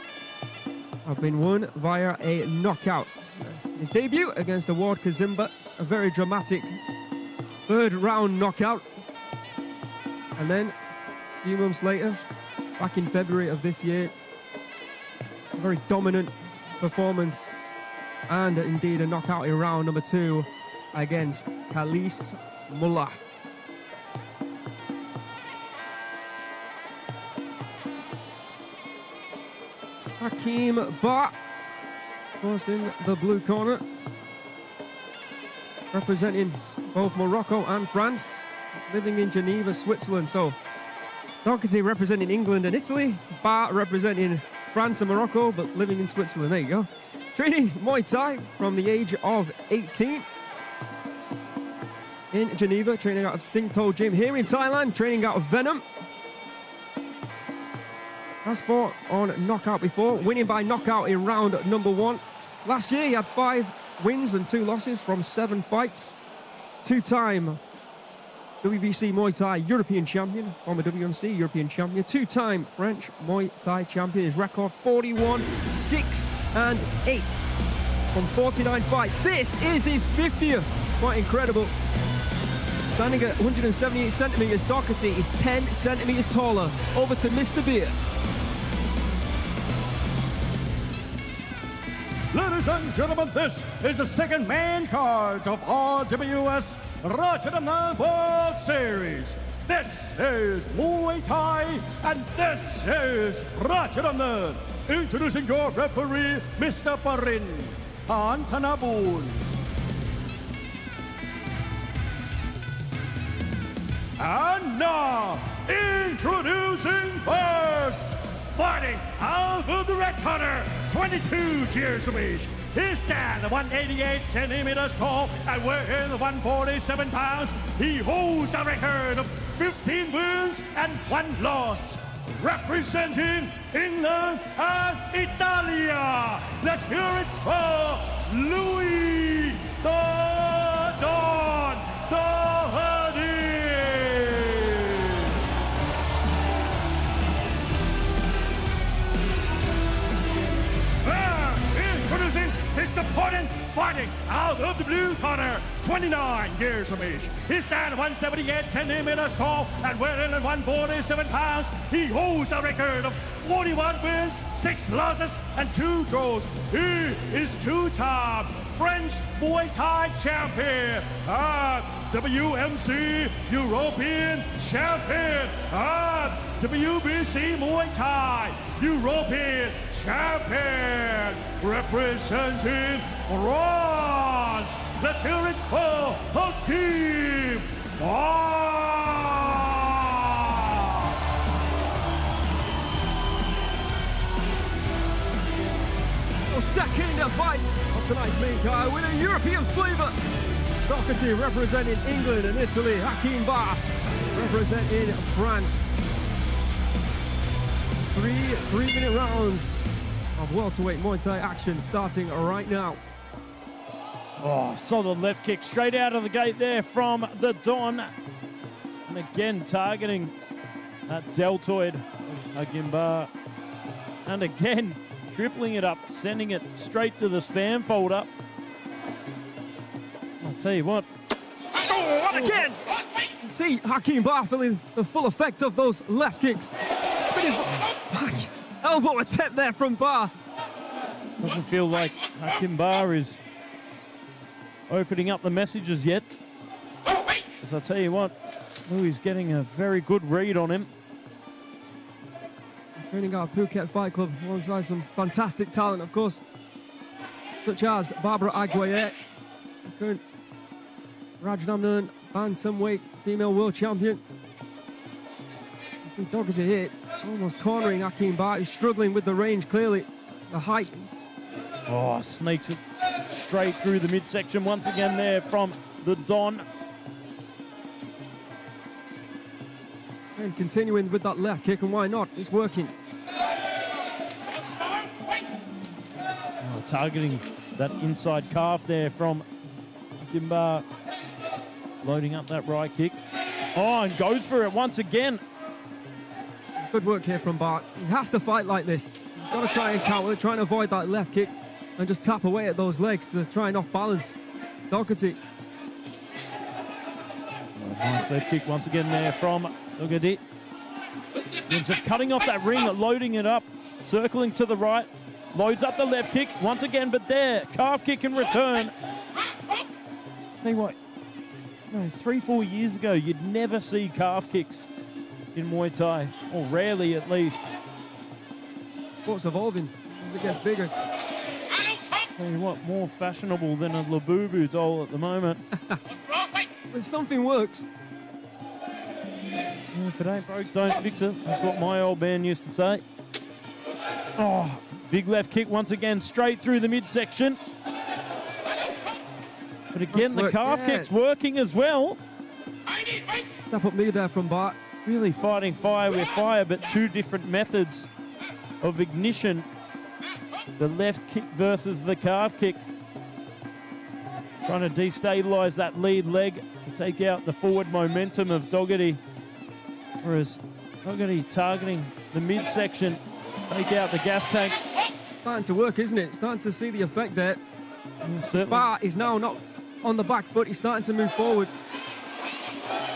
have been won via a knockout. His debut against 𝐓𝐇𝐈𝐒, a very dramatic third-round knockout, and then a few months later, back in February of this year, a very dominant performance and indeed a knockout in round number 2 against Khalis Mullah. Hakim Ba, of course, in the blue corner, representing both Morocco and France, living in Geneva, Switzerland. So Doherty representing England and Italy, Ba representing France and Morocco, but living in Switzerland. There you go. Training Muay Thai from the age of 18 in Geneva, training out of 𝐓𝐇𝐈𝐒 Gym here in Thailand, training out of Venom. Has fought on knockout before, winning by knockout in round number 1. Last year he had 5 wins and 2 losses from 7 fights. 2-time WBC Muay Thai European champion, former WMC European champion, 2-time French Muay Thai champion. His record 41, 6 and 8 from 49 fights. This is his 50th. Quite incredible. Standing at 178 centimeters, Doherty is 10 centimeters taller. Over to Mr. Beer. Ladies and gentlemen, this is the second main card of RWS Rajadamnern World Series. This is Muay Thai, and this is Rajadamnern. Introducing your referee, Mr. Parin Thanaboon. And now, introducing first, fighting out of the red corner, 22 years of age. He stands 188 centimeters tall and weighing 147 pounds. He holds a record of 15 wins and 1 loss. Representing England and Italia, let's hear it for Louis the Don Doherty. Introducing his opponent, fighting out of the blue corner, 29 years of age. He stands 178 centimeters tall and weighing 147 pounds. He holds a record of 41 wins, 6 losses, and 2 draws. He is 2-time French Muay Thai champion, WMC European champion, WBC Muay Thai European champion, representing France. Let's hear it for Hakim. Second fight of tonight's main card with a European flavor. Doherty representing England and Italy. Hakim representing France. 3 3-minute rounds of welterweight Muay Thai action starting right now. Oh, solid left kick straight out of the gate there from the Don. And again targeting that deltoid of Hakim. And again tripling it up, sending it straight to the spam folder. I'll tell you what. Oh, what again? See Hakim feeling the full effect of those left kicks. Spinning elbow attempt there from Bar. Doesn't feel like Hakim is opening up the messages yet. As I tell you what, Louis getting a very good read on him. Training out Phuket Fight Club alongside some fantastic talent, of course, such as Barbara Aguirre, current Rajadamnern bantamweight female world champion. You see Doherty here, almost cornering Hakim, who's struggling with the range clearly, the height. Oh, sneaks it straight through the midsection once again there from the Don. And continuing with that left kick, and why not? It's working. Oh, targeting that inside calf there from Hakim, loading up that right kick. Oh, and goes for it once again. Good work here from Bart. He has to fight like this. He's got to try and counter, try and avoid that left kick and just tap away at those legs to try and off-balance Doherty. Oh, nice left kick once again there from Doherty. Just cutting off that ring, loading it up, circling to the right, loads up the left kick once again, but there, calf kick in return. Tell you what, 3-4 years ago, you'd never see calf kicks in Muay Thai, or rarely at least. Sport's evolving as it gets bigger. Tell you what, more fashionable than a Labubu doll at the moment. If something works. If it ain't broke, don't fix it. That's what my old man used to say. Oh, big left kick once again, straight through the midsection. But again, the calf kick's working as well. Step up knee there from Bart. Really fighting fire with fire, but 2 different methods of ignition. The left kick versus the calf kick. Trying to destabilize that lead leg to take out the forward momentum of Doherty. Whereas Doherty targeting the midsection, take out the gas tank. Starting to work, isn't it? Starting to see the effect there. Yeah, Bart is now not on the back foot. He's starting to move forward.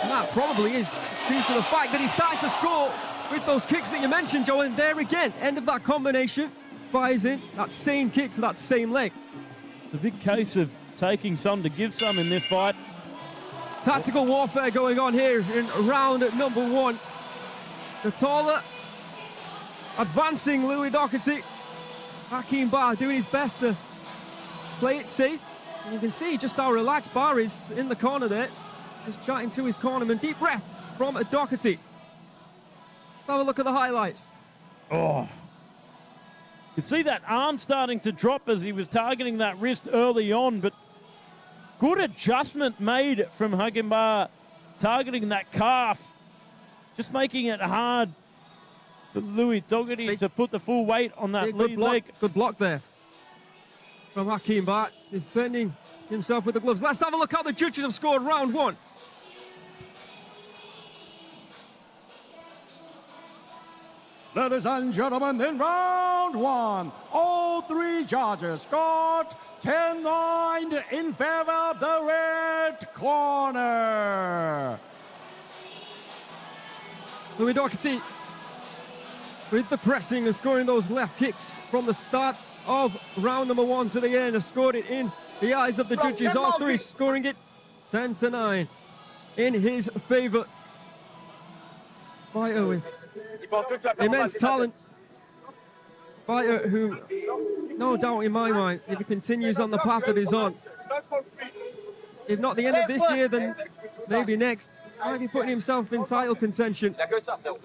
And that probably is due to the fact that he's starting to score with those kicks that you mentioned, Joe. And there again, end of that combination, fires in that same kick to that same leg. It's a big case of taking some to give some in this fight. Tactical warfare going on here in round number 1. The taller, advancing Louis Doherty. Hakim doing his best to play it safe. And you can see just how relaxed Bar is in the corner there. Just chatting to his cornerman. Deep breath from Doherty. Let's have a look at the highlights. Oh. You see that arm starting to drop as he was targeting that wrist early on, but good adjustment made from Hakim targeting that calf, just making it hard for Louis Doherty to put the full weight on that lead leg. Good block there from Hakim defending himself with the gloves. Let's have a look how the judges have scored round one. Ladies and gentlemen, in round one, all three judges scored 10-9 in favor of the red corner. Louis Doherty with the pressing and scoring those left kicks from the start of round number one to the end, has scored it in the eyes of the judges. All three scoring it 10-9 in his favor. Fighter with immense talent. Fighter who, no doubt in my mind, if he continues on the path that he's on, if not the end of this year, then maybe next, might be putting himself in title contention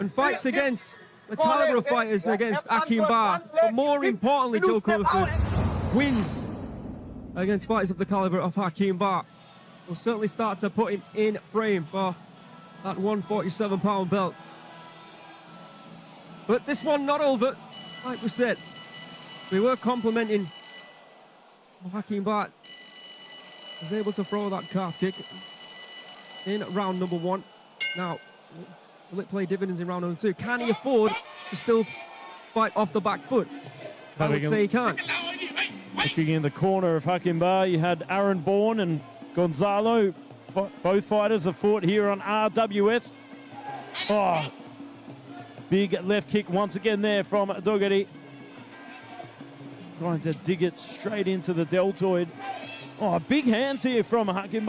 and fights against the caliber of fighters against Hakim, but more importantly, Joe Crawford wins against fighters of the caliber of Hakim will certainly start to put him in frame for that 147-pound belt. But this one not over. Like we said, we were complimenting Hakim was able to throw that calf kick in round number one. Now, will it play dividends in round number two? Can he afford to still fight off the back foot? I would say he can't. Looking in the corner of Hakim, you had Aaron Bourne and Gonzalo. Both fighters have fought here on RWS. Oh, big left kick once again there from Doherty. Trying to dig it straight into the deltoid. Oh, big hands here from Hakim.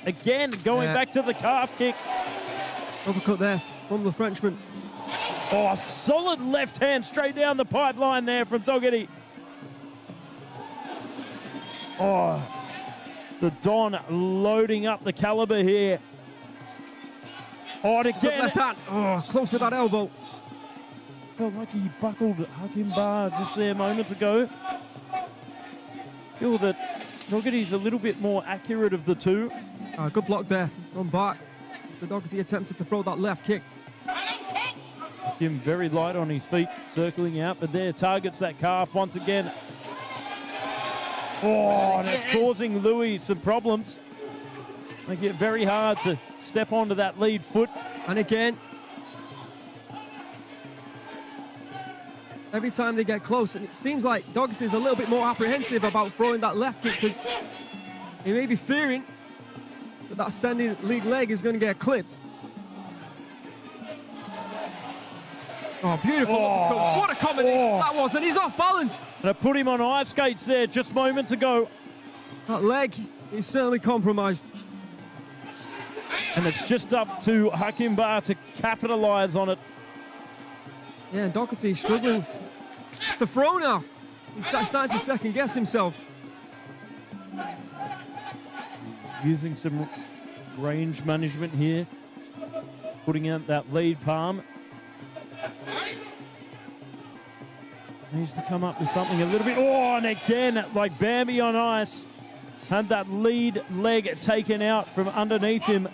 Again, going back to the calf kick. Overcut there from the Frenchman. Oh, solid left hand straight down the pipeline there from Doherty. Oh, the Don loading up the caliber here. Oh, and again. Left hand. Oh, close with that elbow. Felt like he buckled Hakim just there moments ago. Feel that Doherty's a little bit more accurate of the two. Good block there from Bart. The Doherty attempted to throw that left kick. Hakim very light on his feet, circling out, but there targets that calf once again. Oh, and it's causing Louis some problems. Making it very hard to step onto that lead foot. And again, every time they get close, and it seems like Doherty is a little bit more apprehensive about throwing that left kick because he may be fearing that that standing lead leg is going to get clipped. Oh, beautiful. Oh. What a combination that was, and he's off balance. And I put him on ice skates there just moments ago. That leg is certainly compromised. And it's just up to Hakim to capitalize on it. Yeah, and Doherty struggling to throw now. He's starting to second guess himself. Using some range management here. Putting out that lead palm. Needs to come up with something a little bit. Oh, and again, like Bambi on ice. Had that lead leg taken out from underneath him.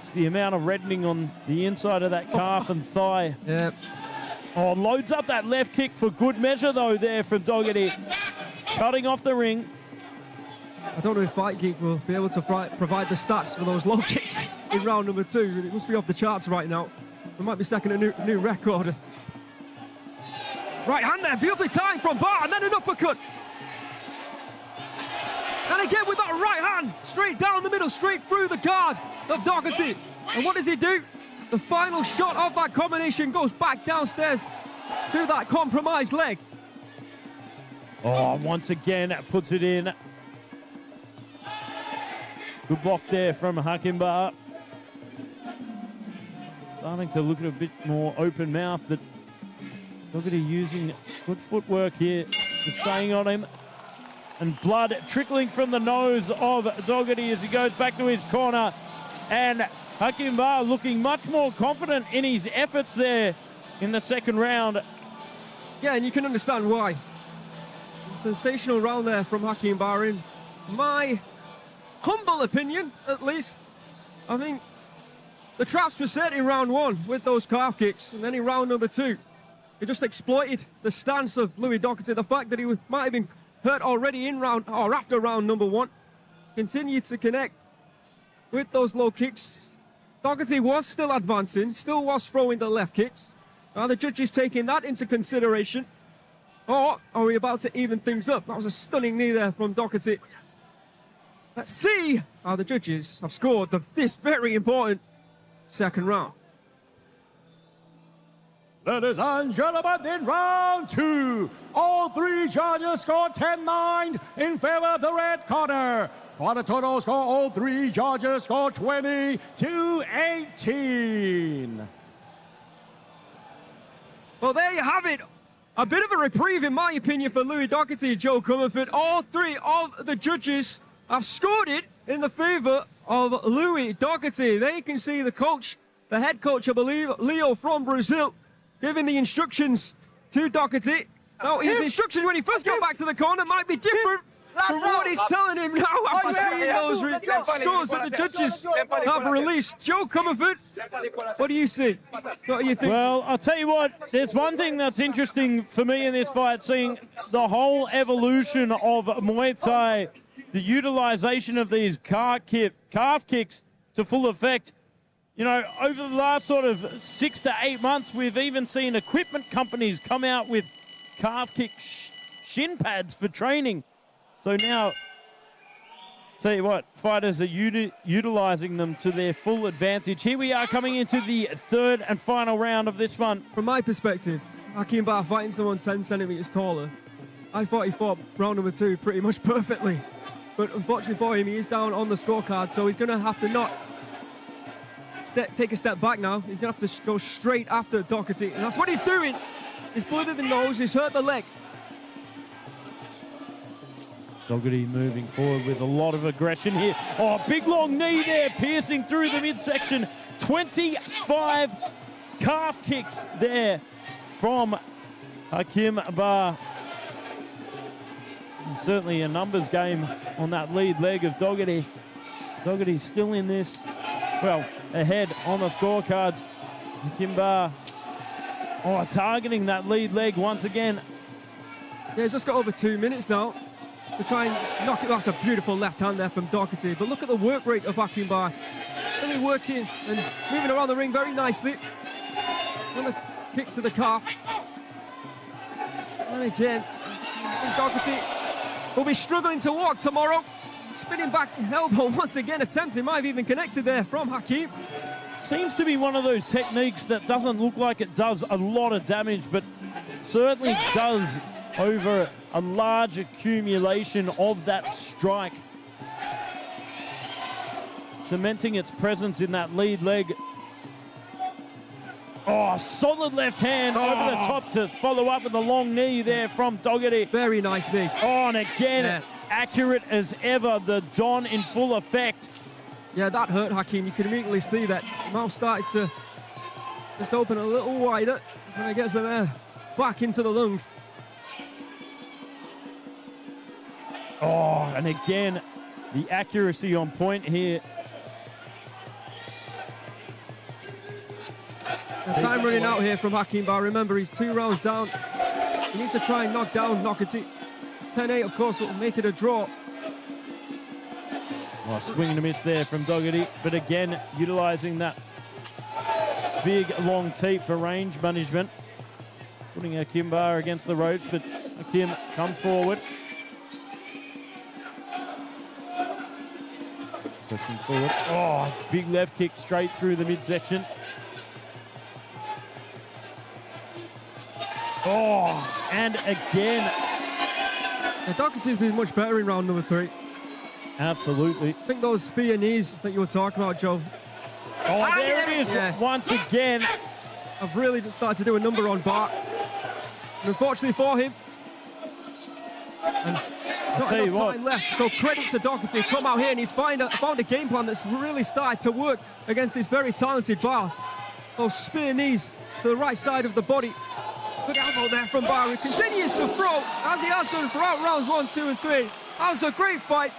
It's the amount of reddening on the inside of that calf and thigh. Yeah. Oh, loads up that left kick for good measure, though, there from Doherty. Cutting off the ring. I don't know if Fight Geek will be able to provide the stats for those low kicks in round number two. It must be off the charts right now. We might be stacking a new record. Right hand there, beautifully timed from Bart, and then an uppercut. And again with that right hand, straight down the middle, straight through the guard of Doherty. And what does he do? The final shot of that combination goes back downstairs to that compromised leg. Oh, once again, puts it in. Good block there from Hakim. Starting to look at a bit more open mouth, but Doherty using good footwork here, just staying on him. And blood trickling from the nose of Doherty as he goes back to his corner. And Hakim looking much more confident in his efforts there in the second round. Yeah, and you can understand why. Sensational round there from Hakim Bahrain. My humble opinion, at least, I think the traps were set in round one with those calf kicks, and then in round number two, he just exploited the stance of Louis Doherty. The fact that he might have been hurt already in round or after round number one, continued to connect with those low kicks. Doherty was still advancing, still was throwing the left kicks. Are the judges taking that into consideration? Or are we about to even things up? That was a stunning knee there from Doherty. Let's see how the judges have scored this very important second round. Ladies and gentlemen, in round two, all three judges scored 10-9 in favor of the red corner. For the total score, all three judges scored 20-18. Well, there you have it. A bit of a reprieve, in my opinion, for Louis Doherty, Joe Comerford. All three of the judges have scored it in the favor of Louis Doherty. There you can see the coach, the head coach, I believe, Leo from Brazil, giving the instructions to Doherty. Now, his instructions when he first got back to the corner might be different from what he's telling him now after seeing those scores that the judges have released. Joe Comerford, what do you see? What do you think? Well, I'll tell you what, there's one thing that's interesting for me in this fight, seeing the whole evolution of Muay Thai, the utilization of these calf kicks to full effect. You know, over the last sort of 6 to 8 months, we've even seen equipment companies come out with calf kick shin pads for training. So now, tell you what, fighters are utilizing them to their full advantage. Here we are coming into the third and final round of this one. From my perspective, Hakim Bah fighting someone 10 centimeters taller. I thought he fought round number two pretty much perfectly. But unfortunately for him, he is down on the scorecard, so he's going to have to not take a step back now. He's going to have to go straight after Doherty, and that's what he's doing. He's blooded the nose, he's hurt the leg. Doherty moving forward with a lot of aggression here. Oh, big long knee there, piercing through the midsection. 25 calf kicks there from Hakim Bah. Certainly a numbers game on that lead leg of Doherty. Doherty's still in this, well, ahead on the scorecards. Hakim Bah, targeting that lead leg once again. Yeah, he's just got over 2 minutes now to try and knock it. That's a beautiful left hand there from Doherty. But look at the work rate of Hakim Bah. Really working and moving around the ring very nicely. Another kick to the calf. And again, Doherty will be struggling to walk tomorrow. Spinning back elbow once again, attempting, might have even connected there from Hakim. Seems to be one of those techniques that doesn't look like it does a lot of damage, but certainly does over a large accumulation of that strike. Cementing its presence in that lead leg. Oh, solid left hand over the top to follow up with a long knee there from Doherty. Very nice knee. Oh, and again, accurate as ever, the Don in full effect. Yeah, that hurt Hakim. You can immediately see that mouth started to just open a little wider when he gets them there back into the lungs. Oh, and again, the accuracy on point here. The time running out here from Hakim Bah. Remember, he's 2 rounds down. He needs to try and knock down Doherty. 10-8, of course, will make it a draw. Oh, swing and a miss there from Doherty, but again, utilizing that big, long teep for range management. Putting Hakim Bah against the ropes, but Hakim comes forward. Pressing forward. Oh, big left kick straight through the midsection. Oh, and again. Now, Doherty's been much better in round number 3. Absolutely. I think those spear knees that you were talking about, Joe. Oh, there it is once again. I've really just started to do a number on Bah. And unfortunately for him, and not enough time left. So credit to Doherty, come out here and he's found a game plan that's really started to work against this very talented Bah. those spear knees to the right side of the body. Good elbow there from Barry. Continues to throw, as he has done throughout rounds 1, 2, and 3. That was a great fight.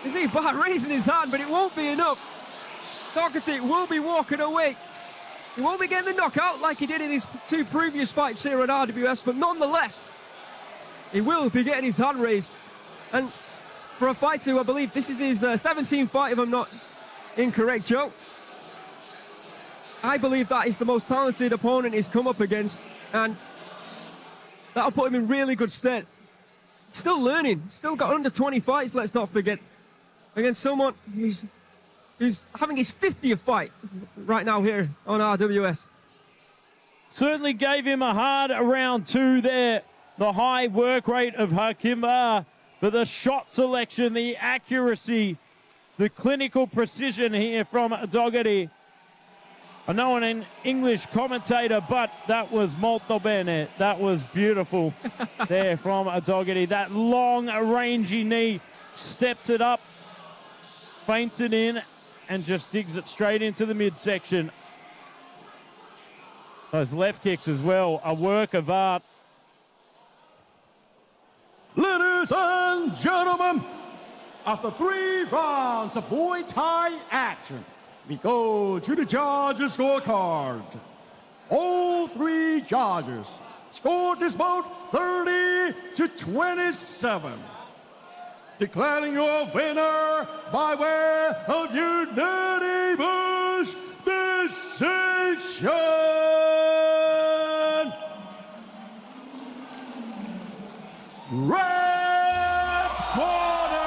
You see Bar raising his hand, but it won't be enough. Doherty will be walking away. He won't be getting the knockout like he did in his 2 previous fights here at RWS, but nonetheless, he will be getting his hand raised. And for a fighter who I believe this is his 17th fight, if I'm not incorrect, Joe, I believe that is the most talented opponent he's come up against, and that'll put him in really good stead. Still learning, still got under 20 fights, let's not forget, against someone who's having his 50th fight right now here on RWS. Certainly gave him a hard round 2 there. The high work rate of Hakim, but the shot selection, the accuracy, the clinical precision here from Doherty. I know an English commentator, but that was molto bene. That was beautiful there from Doherty. That long, rangy knee, steps it up, feints it in, and just digs it straight into the midsection. Those left kicks as well, a work of art. Ladies and gentlemen, after 3 rounds of Muay Thai action, we go to the judges' scorecard. All 3 judges scored this bout 30-27. Declaring your winner by way of unanimous decision. Red corner,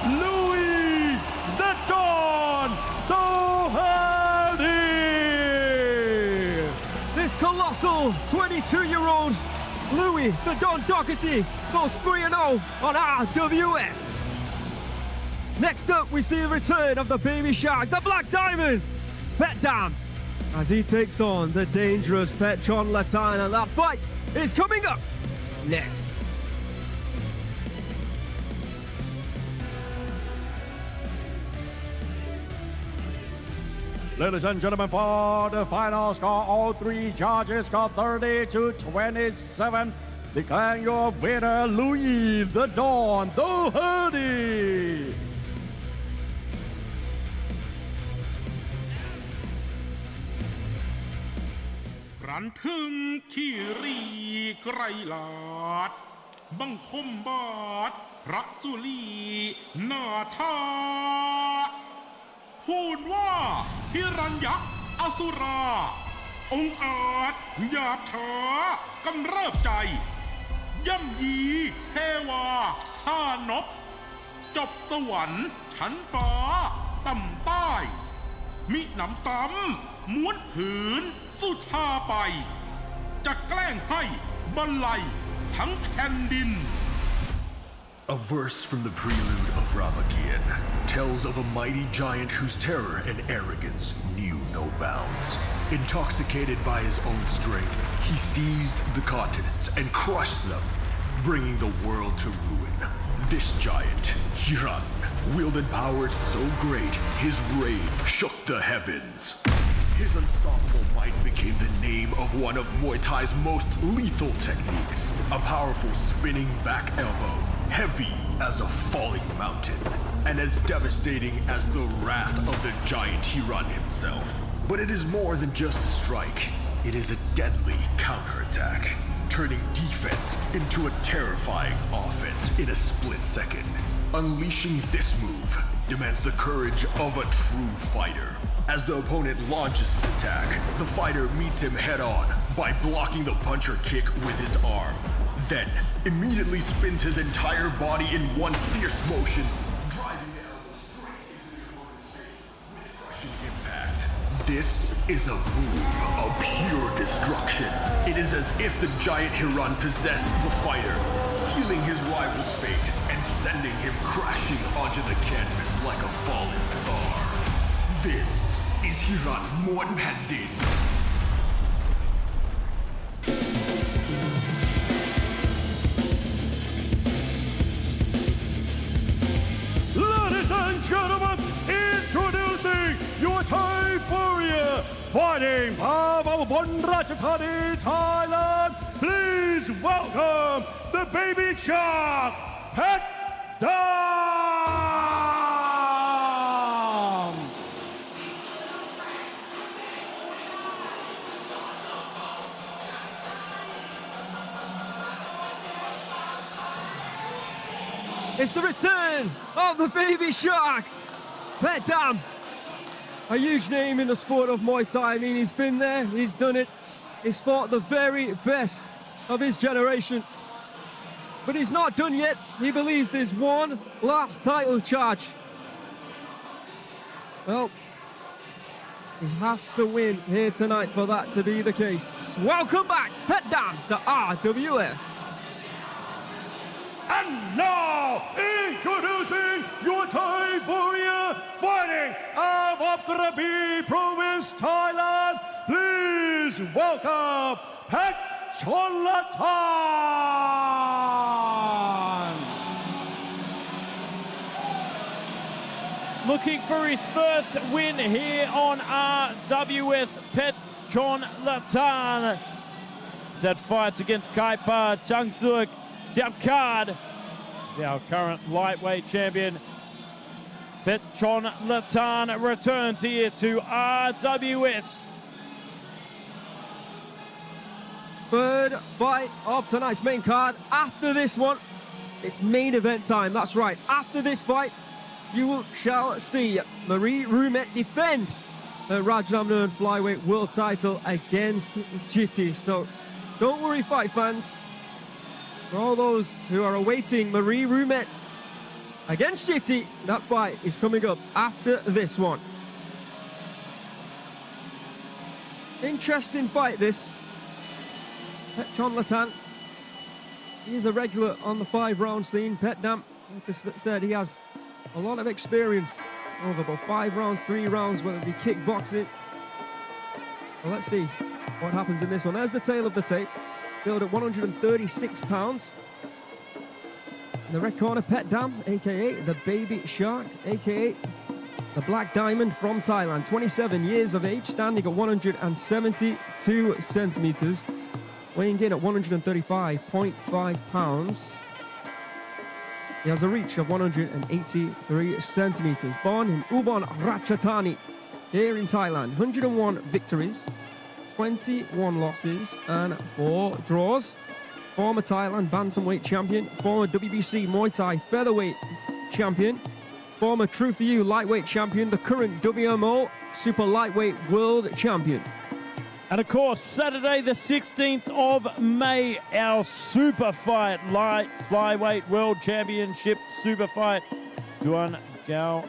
Louis the Don Doherty. This colossal 22-year-old Louis the Don Doherty goes 3-0 on RWS. Next up, we see the return of the baby shark, the Black Diamond, Petchdam, as he takes on the dangerous Petchonlatan, and that fight is coming up next. Ladies and gentlemen, for the final score, all 3 judges got 30-27, declaring your winner, Louis the Don Doherty.รันทึงขี้รีไกรลาดบังคมบาทพระสุลีนาทาพูดว่าฮิรัญยักษ์อสุราองค์อาจหยาบช้ากำเริบใจย่ำยีเทวาท่านพจบสวรรค์ชั้นฟ้าต่ำใต้มิหนำซ้ำม้วนผืนสุดท่าไปจะแกล้งให้บรรลัยทั้งแผ่นดิน A verse from the prelude of Ramakian tells of a mighty giant whose terror and arrogance knew no bounds. Intoxicated by his own strength, he seized the continents and crushed them, bringing the world to ruin. This giant, Hiran, wielded power so great, his reign shook the heavens. His unstoppable might became the name of one of Muay Thai's most lethal techniques, a powerful spinning back elbow, heavy as a falling mountain, and as devastating as the wrath of the giant Hiran himself. But it is more than just a strike. It is a deadly counterattack, turning defense into a terrifying offense in a split second. Unleashing this move demands the courage of a true fighter. As the opponent launches his attack, the fighter meets him head-on by blocking the puncher kick with his arm. Then, immediately spins his entire body in one fierce motion, driving the elbow straight into the opponent's face with crushing impact. This is a move of pure destruction. It is as if the giant Hiran possessed the fighter, sealing his rival's fate and sending him crashing onto the canvas like a fallen star. This is Hiran Muay Thai. Ladies and gentlemen, introducing your Thai warrior, fighting out of Rajadamnern, Thailand. Please welcome the baby shark, Petchdam. It's the return of the baby shark, Petchdam. A huge name in the sport of Muay Thai. I mean, he's been there, he's done it. He's fought the very best of his generation. But he's not done yet. He believes there's one last title charge. Well, he has to win here tonight for that to be the case. Welcome back, Petchdam, to RWS. And now, introducing your Thai warrior fighting out of Krabi province, Thailand. Please welcome Petchchonlatharn. Looking for his first win here on RWS, Petchchonlatharn. He's had fights against Kaipa, Changsuk, Siamkard. He's our current lightweight champion. Petchchonlatharn returns here to RWS. Third fight of tonight's main card. After this one, it's main event time. That's right. After this fight, you shall see Marie Ruumet defend the Rajadamnern flyweight world title against Jitty. So don't worry, fight fans. For all those who are awaiting Marie Ruumet against Jitty, that fight is coming up after this one. Interesting fight, this. Petchchonlatharn, he is a regular on the 5-round scene. Petchdam, like I said, he has a lot of experience over about 5 rounds, 3 rounds, whether it be kickboxing. Well, let's see what happens in this one. There's the tail of the tape, billed at 136 pounds. In the red corner, Petchdam, aka the Baby Shark, aka the Black Diamond from Thailand. 27 years of age, standing at 172 centimeters. Weighing in at 135.5 pounds. He has a reach of 183 centimeters. Born in Ubon Ratchathani, here in Thailand. 101 victories, 21 losses, and 4 draws. Former Thailand bantamweight champion, former WBC Muay Thai featherweight champion, former True For You lightweight champion, the current WMO super lightweight world champion. And of course, Saturday the 16th of May, our super fight, light flyweight world championship super fight. Duan Gao,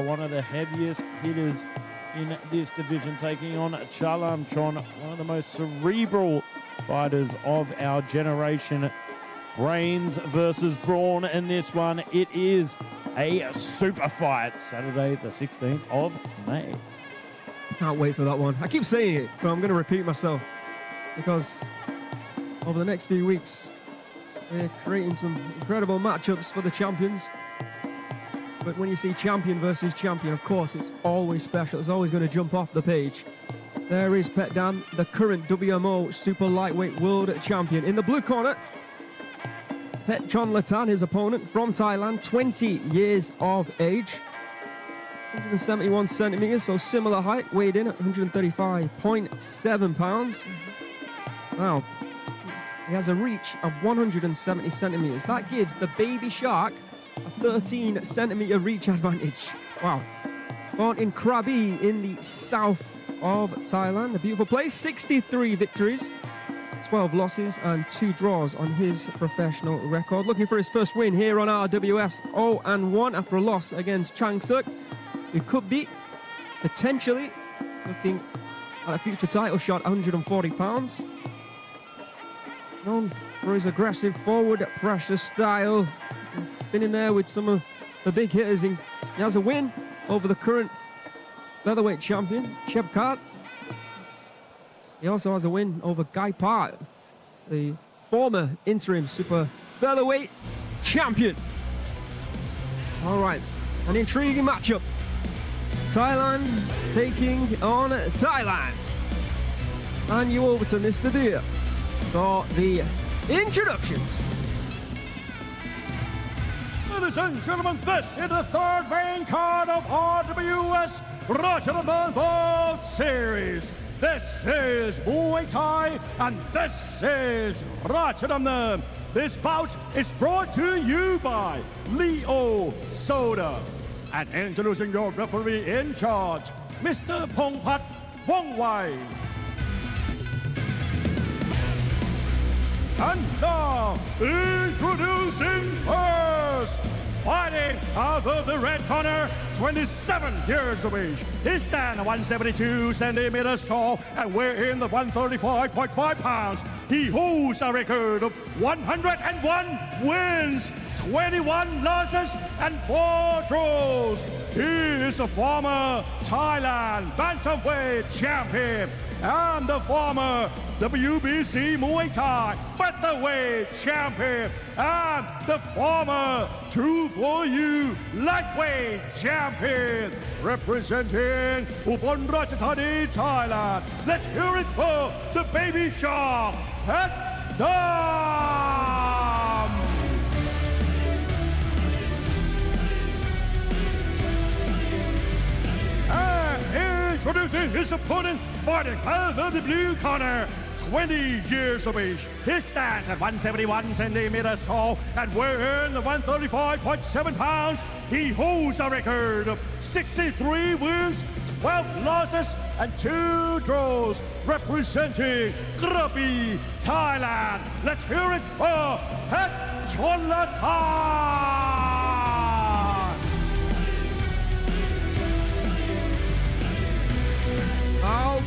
one of the heaviest hitters in this division, taking on Chalam Chon, one of the most cerebral fighters of our generation. Brains versus brawn in this one. It is a super fight, Saturday the 16th of May. Can't wait for that one. I keep saying it, but I'm going to repeat myself because over the next few weeks, we're creating some incredible matchups for the champions. But when you see champion versus champion, of course, it's always special. It's always going to jump off the page. There is Petchdam, the current WMO super lightweight world champion. In the blue corner, Petchchonlatharn, his opponent from Thailand, 20 years of age. 171 centimeters, so similar height, weighed in at 135.7 pounds. Wow, he has a reach of 170 centimeters. That gives the Baby Shark a 13 centimeter reach advantage. Wow. Born in Krabi in the south of Thailand, a beautiful place. 63 victories, 12 losses and 2 draws on his professional record. Looking for his first win here on RWS, 0-1 after a loss against Changsuk. It could be potentially looking at a future title shot, 140 pounds. Known for his aggressive forward pressure style. Been in there with some of the big hitters. He has a win over the current featherweight champion, 𝐓𝐇𝐀𝐘𝐄. He also has a win over Kaipa, the former interim super featherweight champion. All right, an intriguing matchup. Thailand taking on Thailand. hand you over to Mr. Deer for the introductions. Ladies and gentlemen, this is the third main card of RWS Rajadamnern World Series. This is Muay Thai and this is Rajadamnern. This bout is brought to you by Leo Soda. And introducing your referee in charge, Mr. Pongpat Wongwai. And now, introducing first, fighting out of the red corner, 27 years of age. He stands 172 centimeters tall and weighs in the 135.5 pounds. He holds a record of 101 wins, 21 losses, and 4 draws. He is a former Thailand bantamweight champion and the former WBC Muay Thai featherweight champion and the former 2-4U lightweight champion representing Ubon Ratchathani, Thailand. Let's hear it for the baby shark, Petchdam. Introducing his opponent, fighting out of the blue corner, 20 years of age. He stands at 171 centimeters tall and weighing 135.7 pounds. He holds a record of 63 wins, 12 losses, and 2 draws, representing Krabi, Thailand. Let's hear it for Petchchonlathan.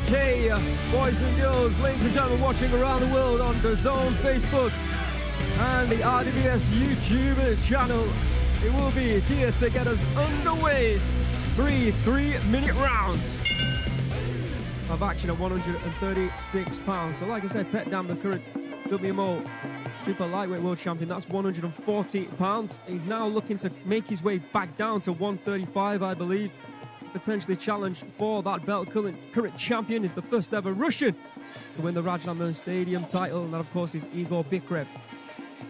Okay, boys and girls, ladies and gentlemen watching around the world on DAZN Facebook and the RWS YouTube channel, it will be here to get us underway. 3 3-minute rounds of action at 136 pounds. So like I said, Petchdam, the current WMO super lightweight world champion, that's 140 pounds. He's now looking to make his way back down to 135, I believe. Potentially challenge for that belt. Current champion is the first ever Russian to win the Rajadamnern Stadium title, and that of course is Igor Bikrev.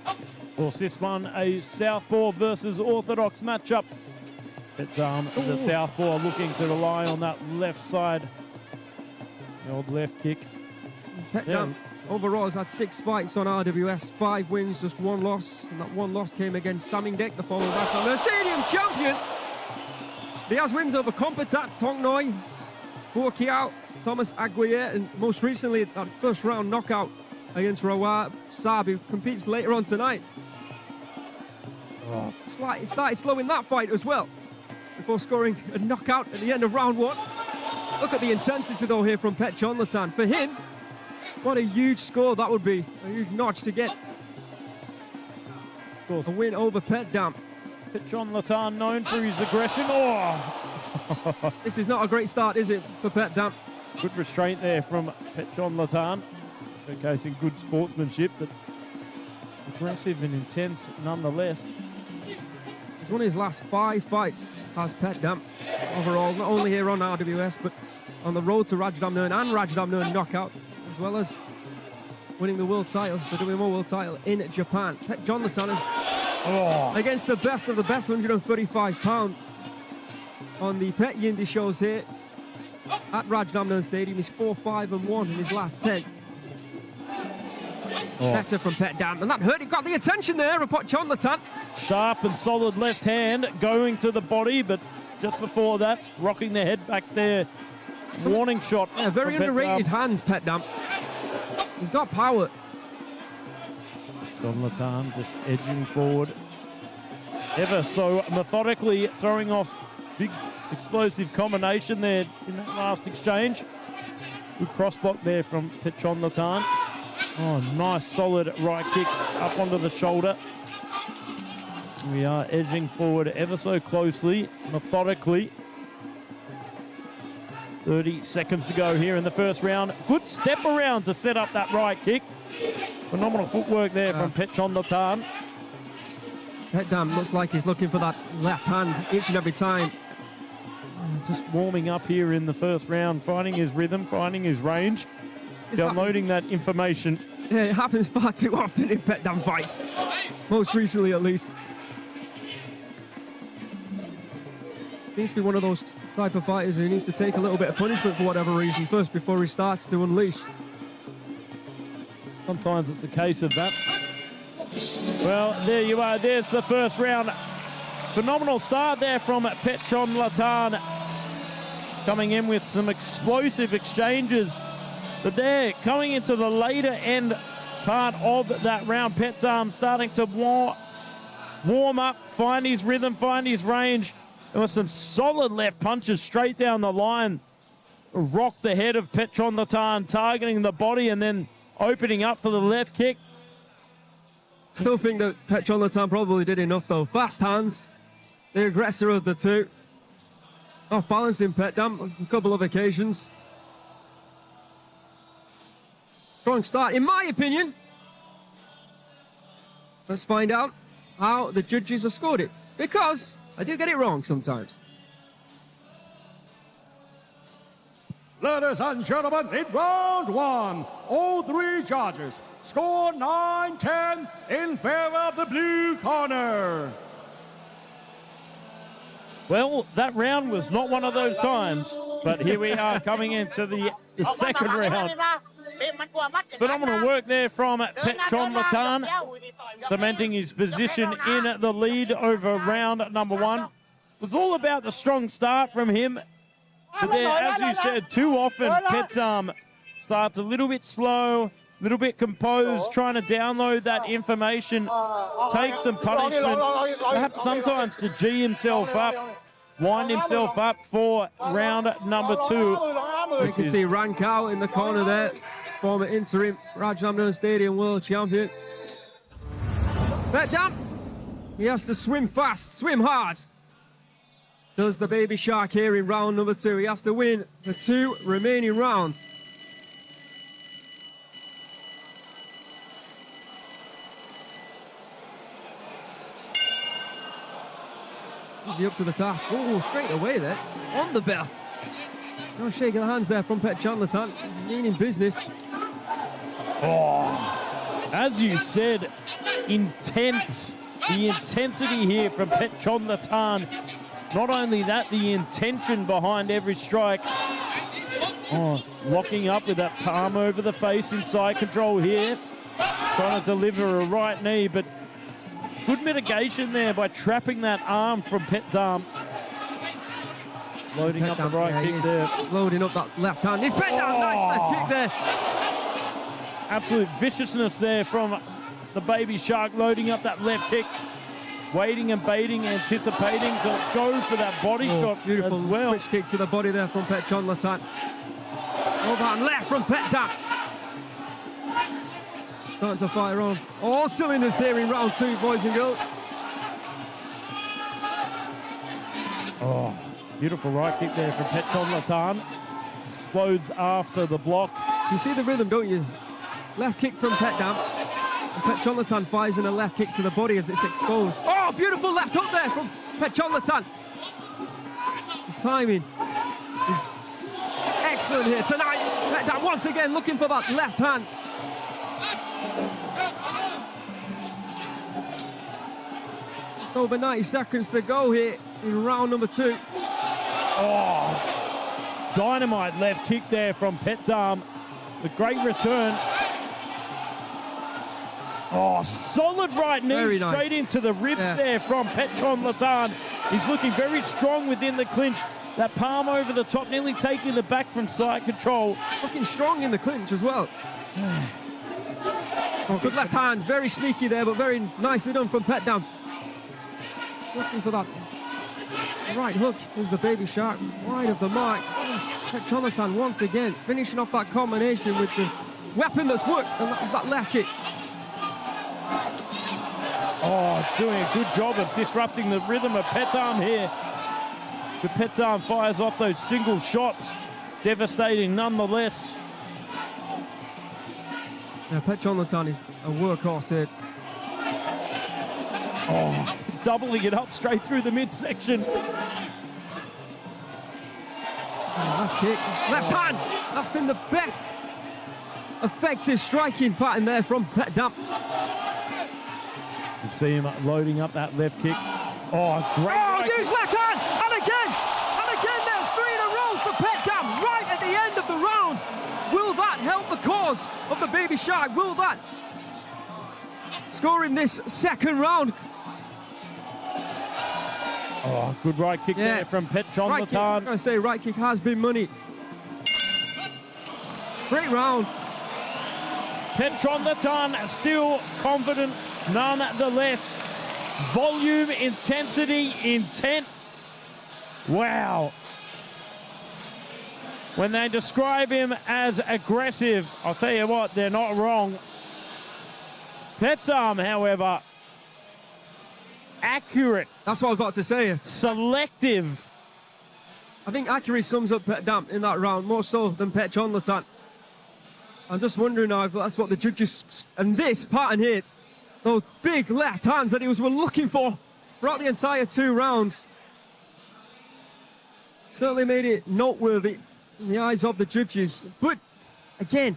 Of course, this one a southpaw versus orthodox matchup. But the southpaw looking to rely on that left side, the old left kick. Petchdam overall has had 6 fights on RWS, 5 wins, just 1 loss, and that 1 loss came against Samingdek, the former Rajadamnern Stadium champion. He has wins over Kompetat, Tong Noi, Hua Kiao, Thomas Aguirre, and most recently that first round knockout against Rawat Saab, who competes later on tonight. He started slow in that fight as well, before scoring a knockout at the end of round 1. Look at the intensity though here from Petchonlatan. For him, what a huge score that would be, a huge notch to get a win over Petchdam. Petchonlatan known for his aggression. Oh! This is not a great start, is it, for Petchdam? Good restraint there from Petchonlatan, showcasing good sportsmanship, but aggressive and intense nonetheless. He's won his last 5 fights as Petchdam overall, not only here on RWS, but on the road to Rajadamnern and Rajadamnern knockout, as well as winning the world title, the WMO world title in Japan. Petchonlatan against the best of the best, 135 pound on the Petchyindee shows here at Rajadamnern Stadium. He's 4-5-1 in his last 10. Better from Petchdam, and that hurt. He got the attention there of Petchonlatan. Sharp and solid left hand going to the body, but just before that, rocking the head back there. Warning shot. Yeah, very underrated hands, Petchdam. He's got power. Petchonlatan just edging forward, ever so methodically, throwing off big explosive combination there in that last exchange. Good cross block there from Petchonlatan. Oh, nice solid right kick up onto the shoulder. We are edging forward ever so closely, methodically. 30 seconds to go here in the first round. Good step around to set up that right kick. Phenomenal footwork there from Petchonlatan. Petchdam looks like he's looking for that left hand each and every time. Just warming up here in the first round, finding his rhythm, finding his range. downloading that information. Yeah, it happens far too often in Petchdam fights. Most recently, at least. Needs to be one of those type of fighters who needs to take a little bit of punishment for whatever reason first before he starts to unleash. Sometimes it's a case of that. Well, there you are. There's the first round. Phenomenal start there from Petchonlatan. Coming in with some explosive exchanges. But there, coming into the later end part of that round, Petchdam starting to warm up, find his rhythm, find his range. There were some solid left punches straight down the line. Rocked the head of Petronlatan, targeting the body and then opening up for the left kick. Still think that Petchonlatan probably did enough though. Fast hands, the aggressor of the two. Off balance in Petchdam on a couple of occasions. Strong start, in my opinion. Let's find out how the judges have scored it, because I do get it wrong sometimes. Ladies and gentlemen, in round one, all three judges score 9-10 in favor of the blue corner. Well, that round was not one of those times, but here we are coming into the second round. Phenomenal work there from Petchonlatan, cementing his position in the lead over round number one. It was all about the strong start from him. But there, as you said, too often Petchdam starts a little bit slow, a little bit composed, trying to download that information, take some punishment, perhaps sometimes to G himself up, wind himself up for round number two. You can see Rankau in the corner there, former interim Rajadamnern Stadium world champion. Petchdam, he has to swim fast, swim hard. Does the baby shark here in round number two. He has to win the two remaining rounds. Is he up to the task? Oh, straight away there, on the bell. No shake of the hands there from Petchonlatan, meaning business. Oh, as you said, intense. The intensity here from Petchonlatan. Not only that, the intention behind every strike. Oh, locking up with that palm over the face inside control here. Trying to deliver a right knee, but good mitigation there by trapping that arm from Petchdam. Loading up the right kick there. Loading up that left hand. It's Petchdam, nice left kick there. Absolute viciousness there from the baby shark, loading up that left kick. Waiting and baiting, anticipating to go for that body shot. Beautiful as well. Switch kick to the body there from Petchonlatan. Overhand left from Petchdam. Starting to fire on. All cylinders here in round two, boys and girls. Oh, beautiful right kick there from Petchonlatan. Explodes after the block. You see the rhythm, don't you? Left kick from Petchdam. Petchonlatan fires in a left kick to the body as it's exposed. Oh, beautiful left hook there from Petchonlatan. His timing is excellent here tonight. Petchdam once again looking for that left hand. Just over 90 seconds to go here in round number two. Oh, dynamite left kick there from Petchdam. The great return. Oh, solid right knee straight into the ribs there from Petchonlatan. He's looking very strong within the clinch. That palm over the top, nearly taking the back from side control. Looking strong in the clinch as well. Oh, good left hand, very sneaky there, but very nicely done from Petchdam. Looking for that right hook is the baby shark, wide of the mark. Petchonlatan once again finishing off that combination with the weapon that's worked, and that is that left kick. Oh, doing a good job of disrupting the rhythm of Petchdam here. But Petchdam fires off those single shots. Devastating nonetheless. Yeah, Petchonlatan is a workhorse here. Oh, doubling it up straight through the midsection. Left kick, left hand. That's been the best effective striking pattern there from Petchdam. You can see him loading up that left kick. Oh, great. Oh, use left hand! And again there, 3 in a row for Petchdam right at the end of the round. Will that help the cause of the Baby Shark? Will that score in this second round? Oh, good right kick there from Petchonlatan. I say right kick has been money. Great round. Petronlatan still confident, nonetheless. Volume, intensity, intent. Wow. When they describe him as aggressive, I'll tell you what, they're not wrong. Petchdam, however, accurate. That's what I was about to say. Selective. I think accuracy sums up Petchdam in that round more so than Petchonlatan. I'm just wondering now if that's what the judges, and this pattern here, those big left hands that he were looking for throughout the entire 2 rounds, certainly made it noteworthy in the eyes of the judges. But again,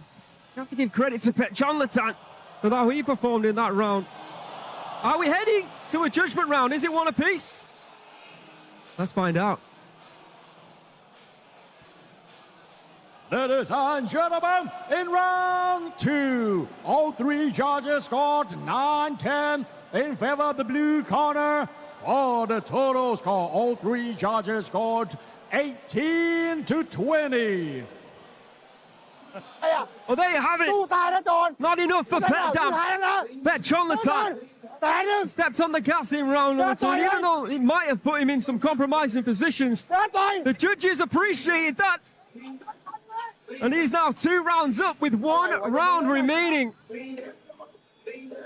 you have to give credit to Petchonlatan for how he performed in that round. Are we heading to a judgment round? Is it one apiece? Let's find out. Ladies and gentlemen, in round 2, all 3 judges scored 9-10 in favor of the blue corner. For the total score, all 3 judges scored 18-20. Well, there you have it. Not enough for Petchdam. Petchonlatan stepped on the gas in round number 2, and even though it might have put him in some compromising positions, the judges appreciated that. And he's now 2 rounds up with 1 round remaining.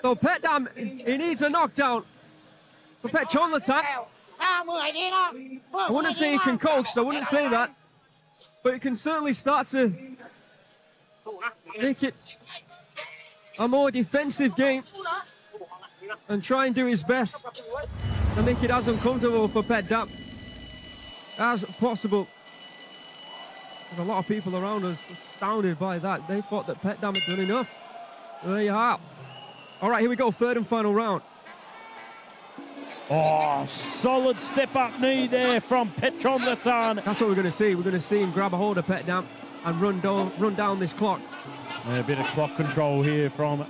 So Petchdam, he needs a knockdown for Petchonlatan. I wouldn't say he can coach, I wouldn't say that. But he can certainly start to make it a more defensive game and try and do his best to make it as uncomfortable for Petchdam as possible. There's a lot of people around us astounded by that. They thought that Petchdam had done enough. There you are. All right, here we go, 3rd and final round. Oh, solid step-up knee there from Petchonlatan. That's what we're going to see. We're going to see him grab a hold of Petchdam and run down this clock. A bit of clock control here from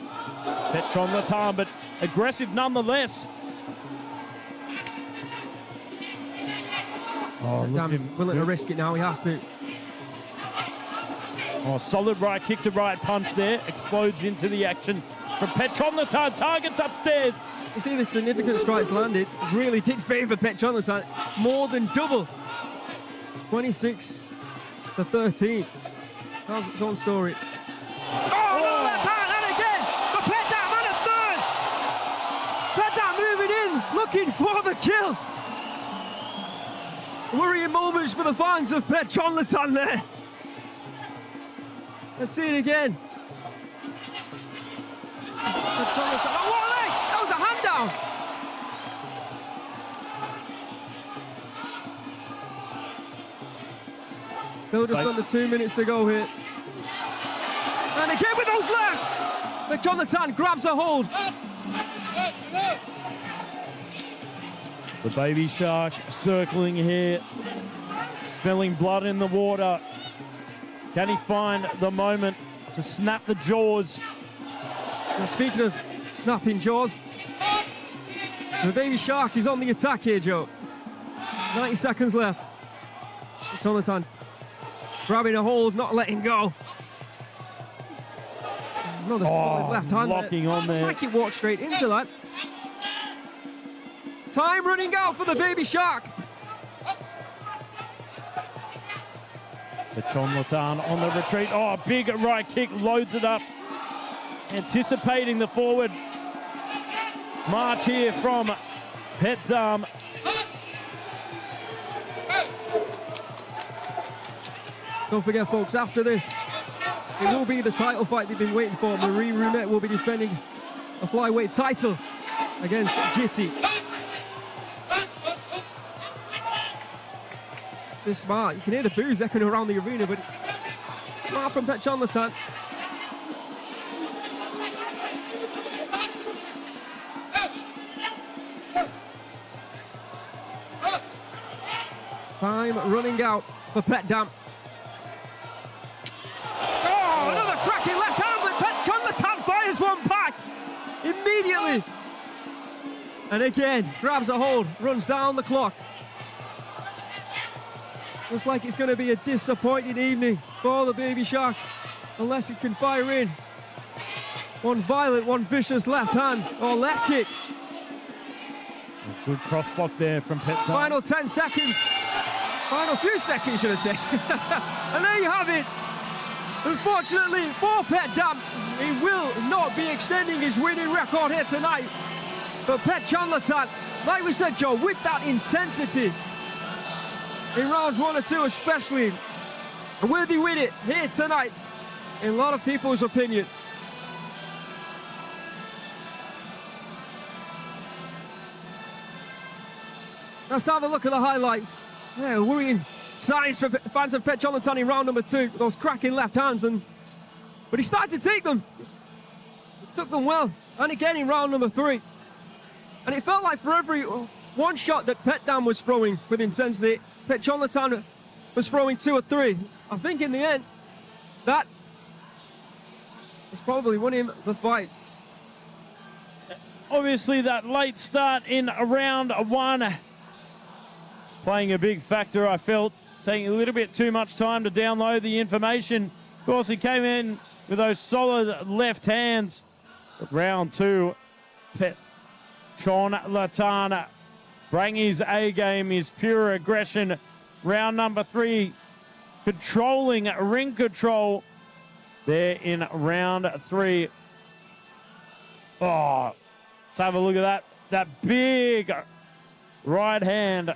Petchonlatan, but aggressive nonetheless. Oh, Petchdam's willing to risk it now. He has to. Oh, solid right kick to right punch there. Explodes into the action from Petchonlatan. Targets upstairs. You see the significant strikes landed. Really did favour Petchonlatan. More than double. 26-13. Tells its own story. Oh, no, left hand, and again for Petchdam, and a third. Petchdam moving in, looking for the kill. Worrying moments for the fans of Petchonlatan there. Let's see it again. Petchonlatan. Oh, what a leg! That was a hand down. Still just under 2 minutes to go here. And again with those lefts. Petchonlatan grabs a hold. The Baby Shark circling here. Smelling blood in the water. Can he find the moment to snap the jaws? Now, speaking of snapping jaws, the Baby Shark is on the attack here, Joe. 90 seconds left. Petchonlatan grabbing a hold, not letting go. Another solid left hand locking on there. Like it walked straight into that. Time running out for the Baby Shark. Petchonlatan on the retreat. Oh, big right kick, loads it up. Anticipating the forward march here from Petchdam. Don't forget, folks, after this, it will be the title fight they've been waiting for. Marie Ruumet will be defending a flyweight title against Jitty. This is smart. You can hear the boos echoing around the arena, but smart from Petchonlatan. Time running out for Petchdam. Oh, another cracking left hand, but Petchchonlathan fires one back immediately. And again, grabs a hold, runs down the clock. Looks like it's going to be a disappointing evening for the Baby Shark, unless it can fire in one violent, one vicious left hand or left kick. Good cross block there from Petchdam. Final 10 seconds. Final few seconds, should I say. And there you have it. Unfortunately for Petchdam, he will not be extending his winning record here tonight. But Petchonlatan, like we said, Joe, with that intensity in rounds 1 and 2 especially, will he win it here tonight, in a lot of people's opinion. Let's have a look at the highlights. Yeah, worrying signs for fans of Petchonlatan in round number 2. Those cracking left hands, but he started to take them. He took them well, and again in round number 3. And it felt like for every one shot that Petchdam was throwing with intensity, Petchonlatan was throwing 2 or 3. I think in the end, that has probably won him the fight. Obviously, that late start in round 1 playing a big factor, I felt, taking a little bit too much time to download the information. Of course, he came in with those solid left hands. But round 2, Petchonlatan bring his A game, his pure aggression. Round number 3, controlling ring control there in round 3. Oh, let's have a look at that. That big right hand.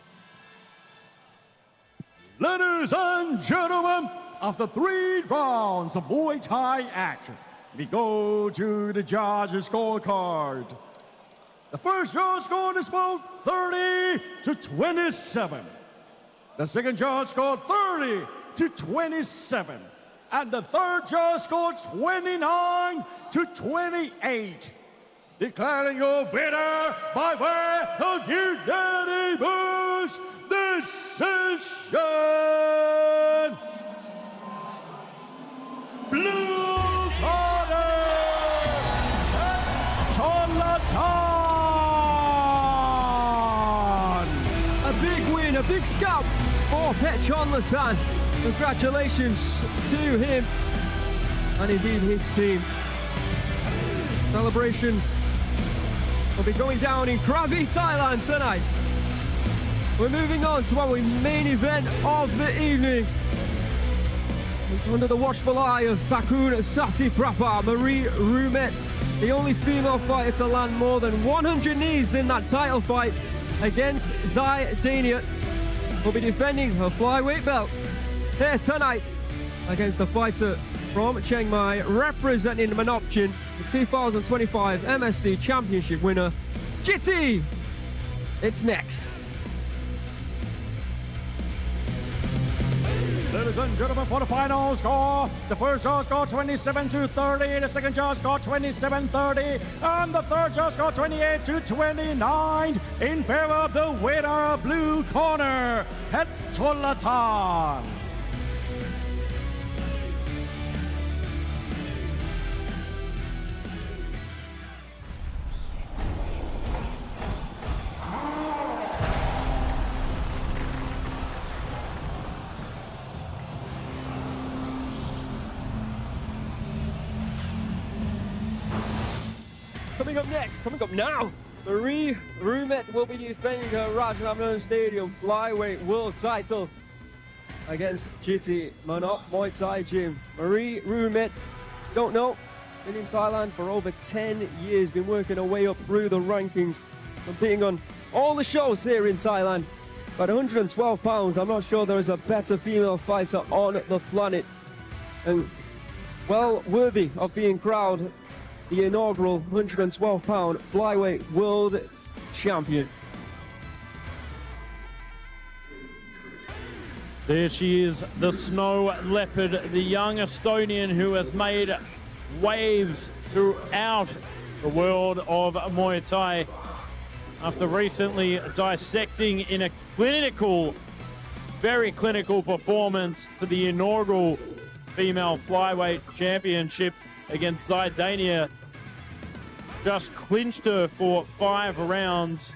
Ladies and gentlemen, after 3 rounds of Muay Thai action, we go to the judges' scorecard. The first judge scored is about 30-27. The second judge scored 30-27. And the third judge scored 29-28. Declaring your winner by way of unanimous decision. Blue corner, Petchonlatan. A big win, a big scalp for Petchonlatan. Congratulations to him and indeed his team. Celebrations will be going down in Krabi, Thailand tonight. We're moving on to our main event of the evening. Under the watchful eye of Takun Sasi Prapa, Marie Ruumet, the only female fighter to land more than 100 knees in that title fight against DAZN, will be defending her flyweight belt here tonight against the fighter from Chiang Mai, representing Manop Muaythai, the 2025 MSC Championship winner, Jitty. It's next. Ladies and gentlemen, for the final score, the first judge scored 27-30, the second judge scored 27-30, and the third judge scored 28-29 in favor of the winner, blue corner, Petchonlatan. Coming up now, Marie Ruumet will be defending her Rajadamnern Stadium flyweight world title against Jitti Manop Muaythai Gym. Marie Ruumet, don't know, been in Thailand for over 10 years, been working her way up through the rankings, competing on all the shows here in Thailand. At 112 pounds, I'm not sure there is a better female fighter on the planet, and well worthy of being crowned the inaugural 112-pound flyweight world champion. There she is, the Snow Leopard, the young Estonian who has made waves throughout the world of Muay Thai after recently dissecting in a clinical very clinical performance for the inaugural female flyweight championship against Zidania. Just clinched her for 5 rounds,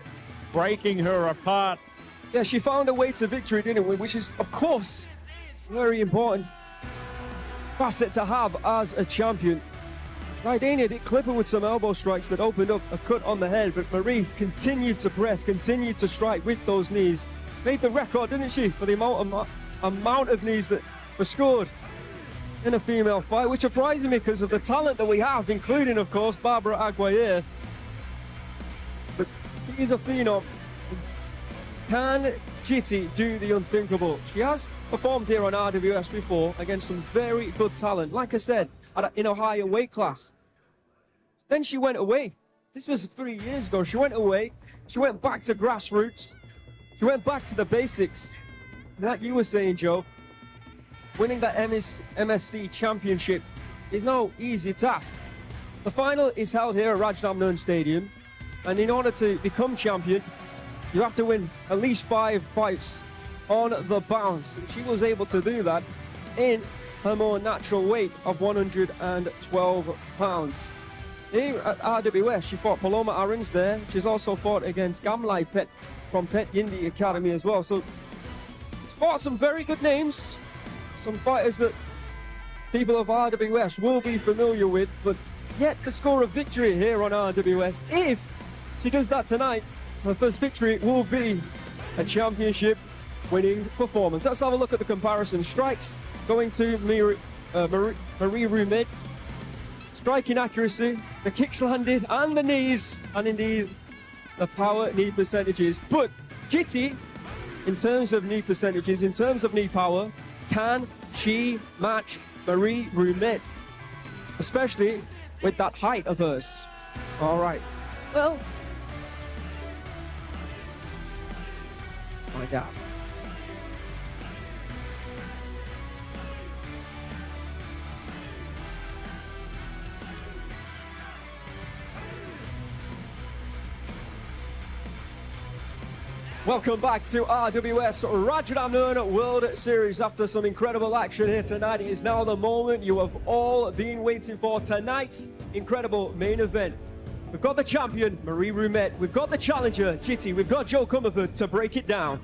breaking her apart. Yeah, she found a way to victory, didn't we? Which is, of course, very important facet to have as a champion. Zidania did clip her with some elbow strikes that opened up a cut on the head, but Marie continued to press, continued to strike with those knees. Made the record, didn't she, for the amount of knees that were scored in a female fight, which surprises me because of the talent that we have, including, of course, Barbara Aguirre. But he's a phenom. Can Jitty do the unthinkable? She has performed here on RWS before against some very good talent, like I said, in a higher weight class. Then she went away. This was 3 years ago. She went away. She went back to grassroots. She went back to the basics. Like you were saying, Joe, winning that MSC Championship is no easy task. The final is held here at Rajadamnern Stadium, and in order to become champion, you have to win at least 5 fights on the bounce. She was able to do that in her more natural weight of 112 pounds. Here at RWS, she fought Paloma Arons there. She's also fought against 𝐓𝐇𝐈𝐒 from Petchdam Academy as well. So she's fought some very good names, some fighters that people of RWS will be familiar with, but yet to score a victory here on RWS. If she does that tonight, her first victory will be a championship winning performance. Let's have a look at the comparison. Strikes going to Marie Ruumet. Striking accuracy, the kicks landed, and the knees, and indeed the power knee percentages. But Jitty, in terms of knee percentages, in terms of knee power, can she match Marie Ruumet? Especially with that height of hers. All right. Well, let's find out. Welcome back to RWS Rajadamnern World Series. After some incredible action here tonight, it is now the moment you have all been waiting for. Tonight's incredible main event. We've got the champion, Marie Ruumet. We've got the challenger, Jitty. We've got Joe Comerford to break it down.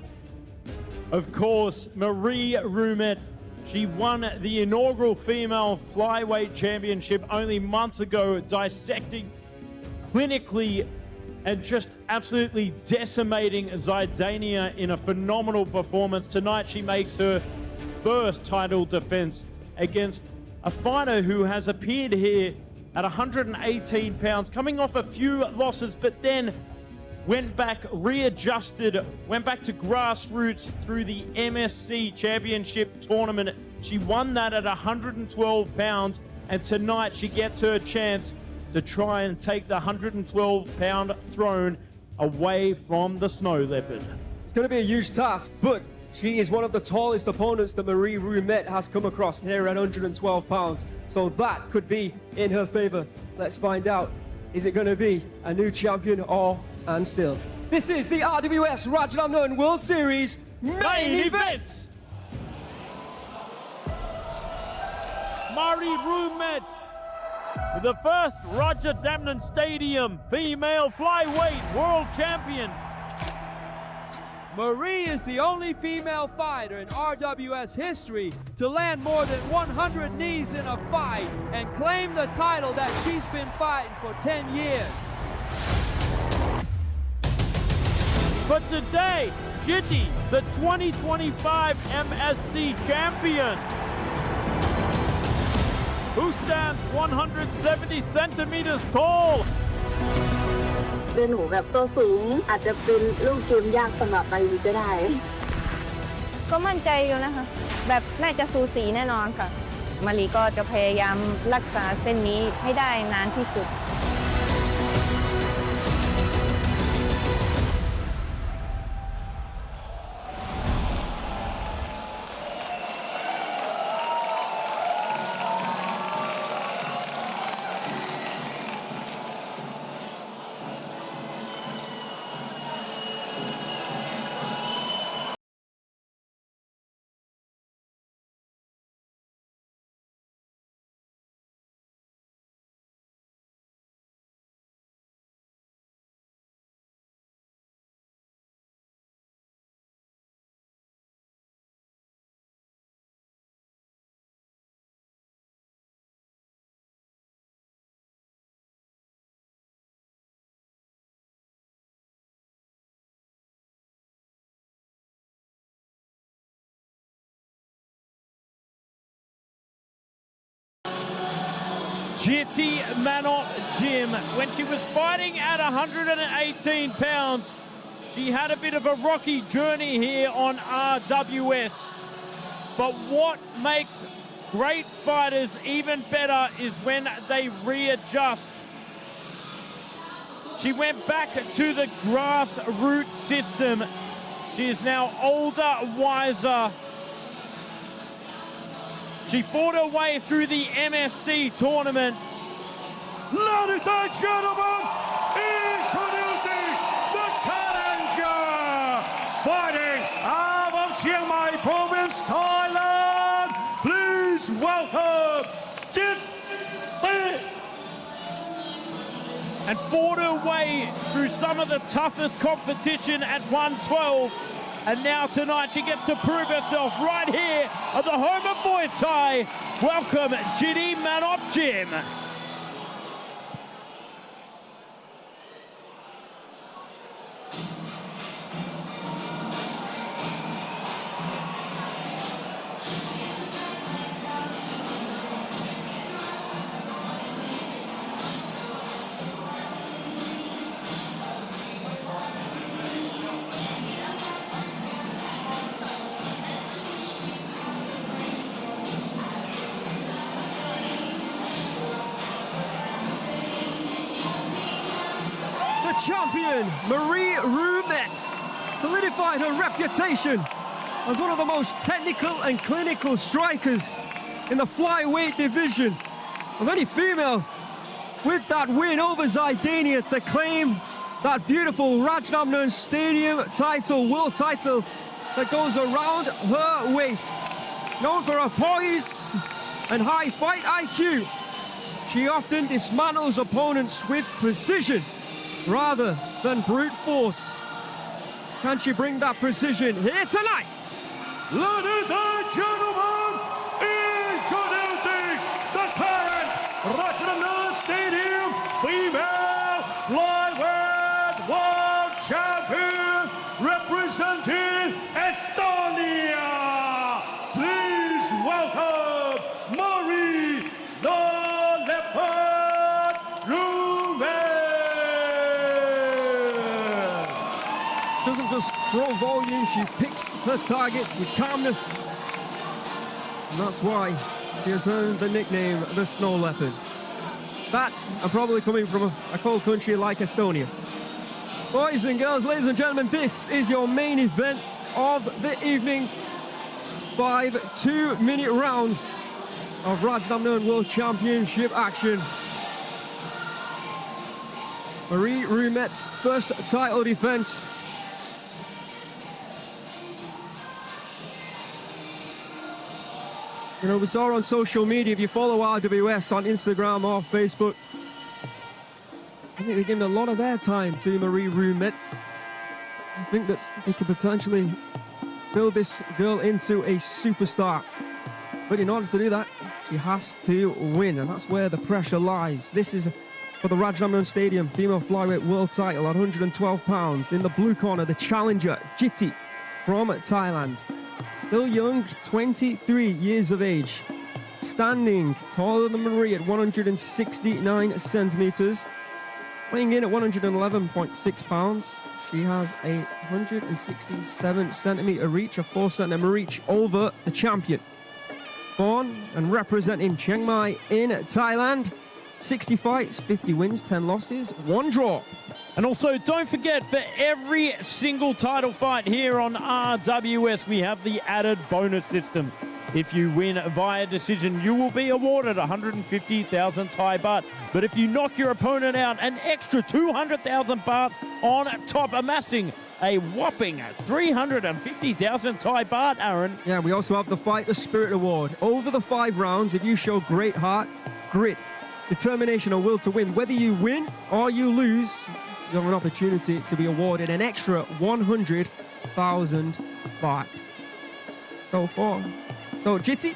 Of course, Marie Ruumet, she won the inaugural female flyweight championship only months ago, dissecting clinically and just absolutely decimating Zidania in a phenomenal performance. Tonight, she makes her first title defense against a fighter who has appeared here at 118 pounds, coming off a few losses, but then went back, readjusted, went back to grassroots through the MSC Championship Tournament. She won that at 112 pounds, and tonight she gets her chance to try and take the 112-pound throne away from the snow leopard. It's going to be a huge task, but she is one of the tallest opponents that Marie Ruumet has come across here at 112 pounds. So that could be in her favor. Let's find out. Is it going to be a new champion or and still? This is the RWS Rajadamnern World Series main event. Marie Ruumet, the first Rajadamnern Stadium female flyweight world champion. Marie is the only female fighter in RWS history to land more than 100 knees in a fight and claim the title that she's been fighting for 10 years. But today, Jitty, the 2025 MSC champion, who stands 170 centimeters tall. เป็นหนูแบบตัวสูงอาจจะเป็นลูกเกมยากสำหรับมารีก็ได้ ก็มั่นใจอยู่นะคะแบบน่าจะสูสีแน่นอนค่ะมารีก็จะพยายามรักษาเส้นนี้ให้ได้นานที่สุด Jitti Manop Gym. When she was fighting at 118 pounds, she had a bit of a rocky journey here on RWS. But what makes great fighters even better is when they readjust. She went back to the grassroots system. She is now older, wiser. She fought her way through the MSC Tournament. Ladies and gentlemen, introducing the challenger, fighting out of Chiang Mai Province, Thailand. Please welcome Jitty. And fought her way through some of the toughest competition at 112. And now tonight she gets to prove herself right here at the home of Muay Thai. Welcome, Jitti Manop Gym. Champion Marie Ruumet solidified her reputation as one of the most technical and clinical strikers in the flyweight division of any female, with that win over Zydania to claim that beautiful Rajadamnern Stadium title, world title that goes around her waist. Known for her poise and high fight IQ, she often dismantles opponents with precision rather than brute force. Can she bring that precision here tonight? Ladies and gentlemen, introducing the current Rajadamnern Stadium Female Flyweight World Champion, representing Estonia. Please welcome Marie Ruumet. Doesn't just throw volume, she picks her targets with calmness. And that's why she has earned the nickname the Snow Leopard. That, and probably coming from a cold country like Estonia. Boys and girls, ladies and gentlemen, this is your main event of the evening. 5 2-minute rounds of Rajadamnern World Championship action. Marie Ruumet's first title defense. You know, we saw her on social media. If you follow RWS on Instagram or Facebook, I think they're giving a lot of their time to Marie Ruumet. I think that they could potentially build this girl into a superstar. But in order to do that, she has to win, and that's where the pressure lies. This is for the Rajadamnern Stadium female flyweight world title at 112 pounds. In the blue corner, the challenger, Jitty from Thailand. Still young, 23 years of age. Standing taller than Marie at 169 centimeters. Weighing in at 111.6 pounds. She has a 167 centimeter reach, a 4 centimeter reach over the champion. Born and representing Chiang Mai in Thailand. 60 fights, 50 wins, 10 losses, 1 draw. And also, don't forget, for every single title fight here on RWS, we have the added bonus system. If you win via decision, you will be awarded 150,000 Thai baht. But if you knock your opponent out, an extra 200,000 baht on top, amassing a whopping 350,000 Thai baht, Aaron. Yeah, we also have the Fight the Spirit Award. Over the 5 rounds, if you show great heart, grit, determination or will to win, whether you win or you lose, you have an opportunity to be awarded an extra 100,000 baht. So Jitty,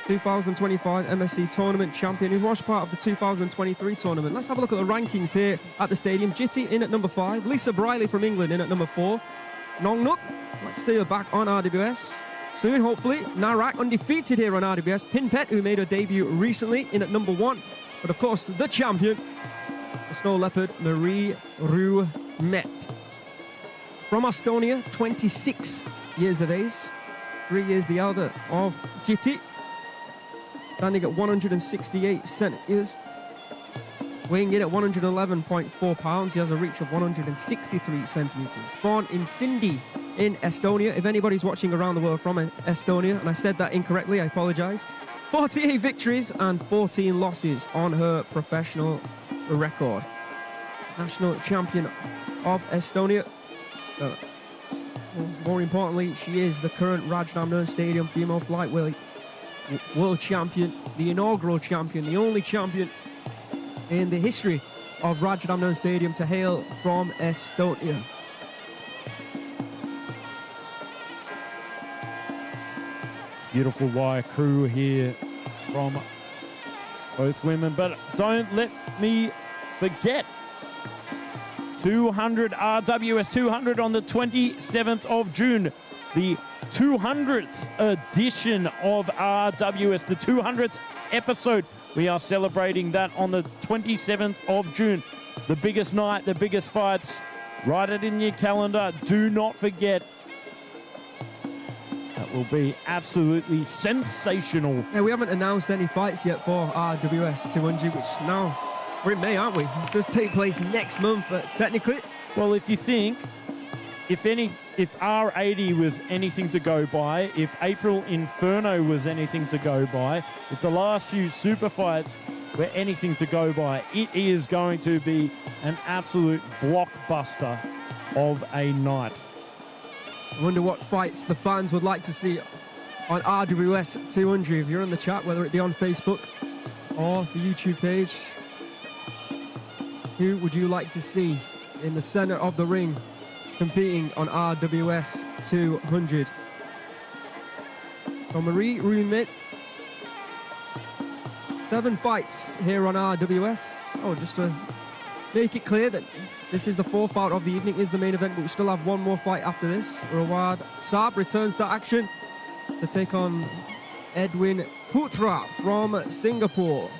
2025 MSC Tournament champion, who was part of the 2023 tournament. Let's have a look at the rankings here at the stadium. Jitty in at number 5, Lisa Briley from England in at number 4, Nong Nuk, let's see her back on RWS soon, hopefully. Narak undefeated here on RWS. Pin Pet, who made her debut recently, in at number 1. But of course, the champion, the snow leopard, Marie Ruumet. From Estonia, 26 years of age, 3 years the elder of Jitty, standing at 168 centimeters, weighing in at 111.4 pounds. He has a reach of 163 centimeters. Born in Sindi in Estonia. If anybody's watching around the world from Estonia, and I said that incorrectly, I apologize. 48 victories and 14 losses on her professional record. National champion of Estonia. More importantly, she is the current Rajadamnern Stadium female flyweight world champion, the inaugural champion, the only champion in the history of Rajadamnern Stadium to hail from Estonia. Beautiful wire crew here from both women, but don't let me forget 200 RWS 200 on the 27th of June, the 200th edition of RWS, the 200th episode. We are celebrating that on the 27th of June. The biggest night, the biggest fights. Write it in your calendar. Do not forget. That will be absolutely sensational. Yeah, we haven't announced any fights yet for RWS 200, which now we're in May, aren't we? It does take place next month, technically. Well, if you think, if R80 was anything to go by, if April Inferno was anything to go by, if the last few super fights were anything to go by, it is going to be an absolute blockbuster of a night. I wonder what fights the fans would like to see on RWS 200. If you're in the chat, whether it be on Facebook or the YouTube page, who would you like to see in the center of the ring competing on RWS 200? So Marie Ruumet, 7 fights here on RWS. Oh, just to make it clear that this is the 4th bout of the evening, is the main event, but we still have one more fight after this. Saab returns to action to take on Edwin Putra from Singapore.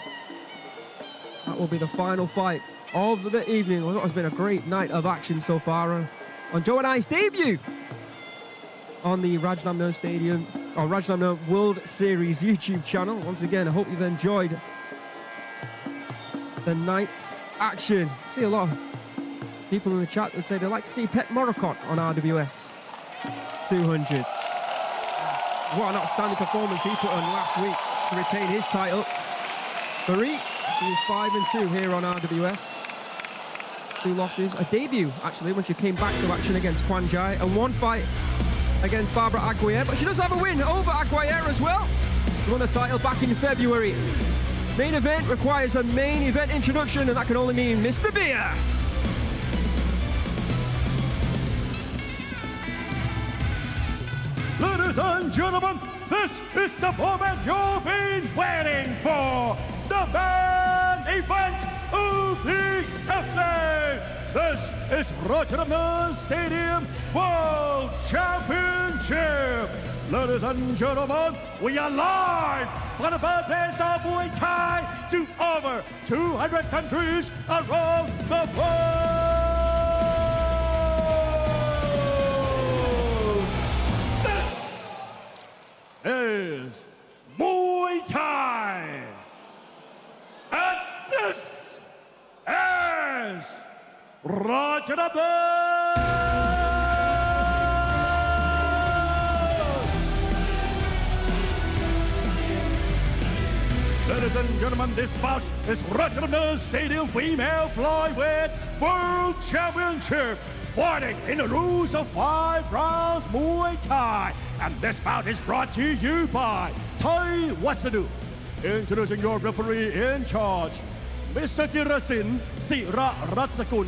That will be the final fight of the evening. Well, it's been a great night of action so far on Joe and I's debut on the Rajadamnern Stadium, or Rajadamnern World Series YouTube channel. Once again, I hope you've enjoyed the night's action. I see a lot of people in the chat that say they'd like to see Pet Morocco on RWS 200. What an outstanding performance he put on last week to retain his title. Marie, she is 5-2 here on RWS. 2 losses, a debut actually when she came back to action against Kwanjai, and 1 fight against Barbara Aguirre, but she does have a win over Aguirre as well. She won the title back in February. Main event requires a main event introduction, and that can only mean Mr. Beer. Ladies and gentlemen, this is the moment you've been waiting for. The main event of the evening. This is Rajadamnern Stadium World Championship. Ladies and gentlemen, we are live from the birthplace of Muay Thai to over 200 countries around the world. This is Muay Thai. And this is Rajadamnern. Ladies and gentlemen, this bout is Rajadamnern Stadium Female Flyweight World Championship, fighting in the rules of 5 rounds Muay Thai. And this bout is brought to you by Thai Wasadu. Introducing your referee in charge, Mr. Jirasin Sira Ratsakun.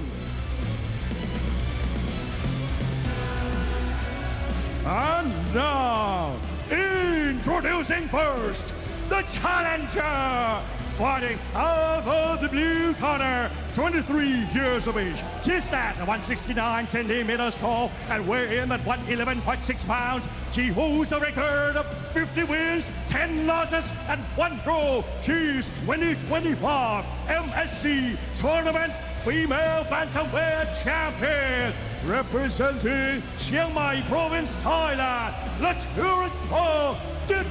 And now, introducing first, the challenger, fighting out of the blue corner, 23 years of age. She stands at 169 centimeters tall and weighs in at 111.6 pounds. She holds a record of 50 wins, 10 losses, and 1 draw. She's 2025 MSC Tournament Female Bantamweight Champion, representing Chiang Mai Province, Thailand. Let's hear it for Jitty.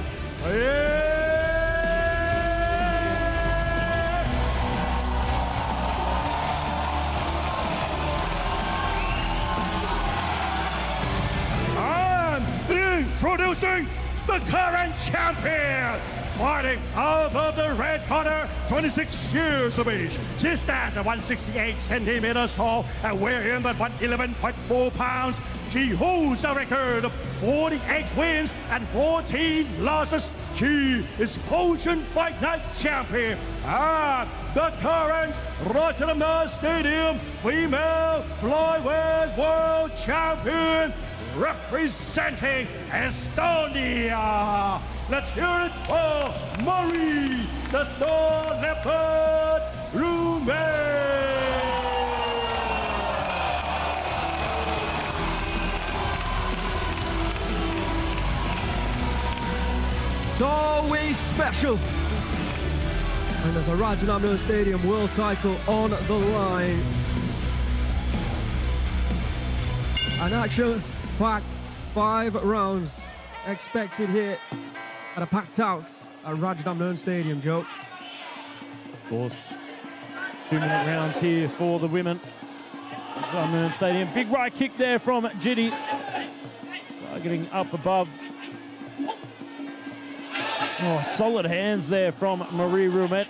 Introducing the current champion, fighting out of the red corner, 26 years of age. She stands at 168 centimeters tall and weighs in at 111.4 pounds. She holds a record of 48 wins and 14 losses. She is Potion Fight Night champion and the current Rajadamnern Stadium Female Flyweight World Champion, representing Estonia. Let's hear it for Marie, the Snow Leopard Ruumet. It's always special. And there's a Rajadamnern Stadium world title on the line. An action-packed 5 rounds expected here at a packed house at Rajadamnern Stadium, Joe. Of course, 2-minute rounds here for the women. Rajadamnern Stadium. Big right kick there from Jitty. Getting up above. Oh, solid hands there from Marie Ruumet.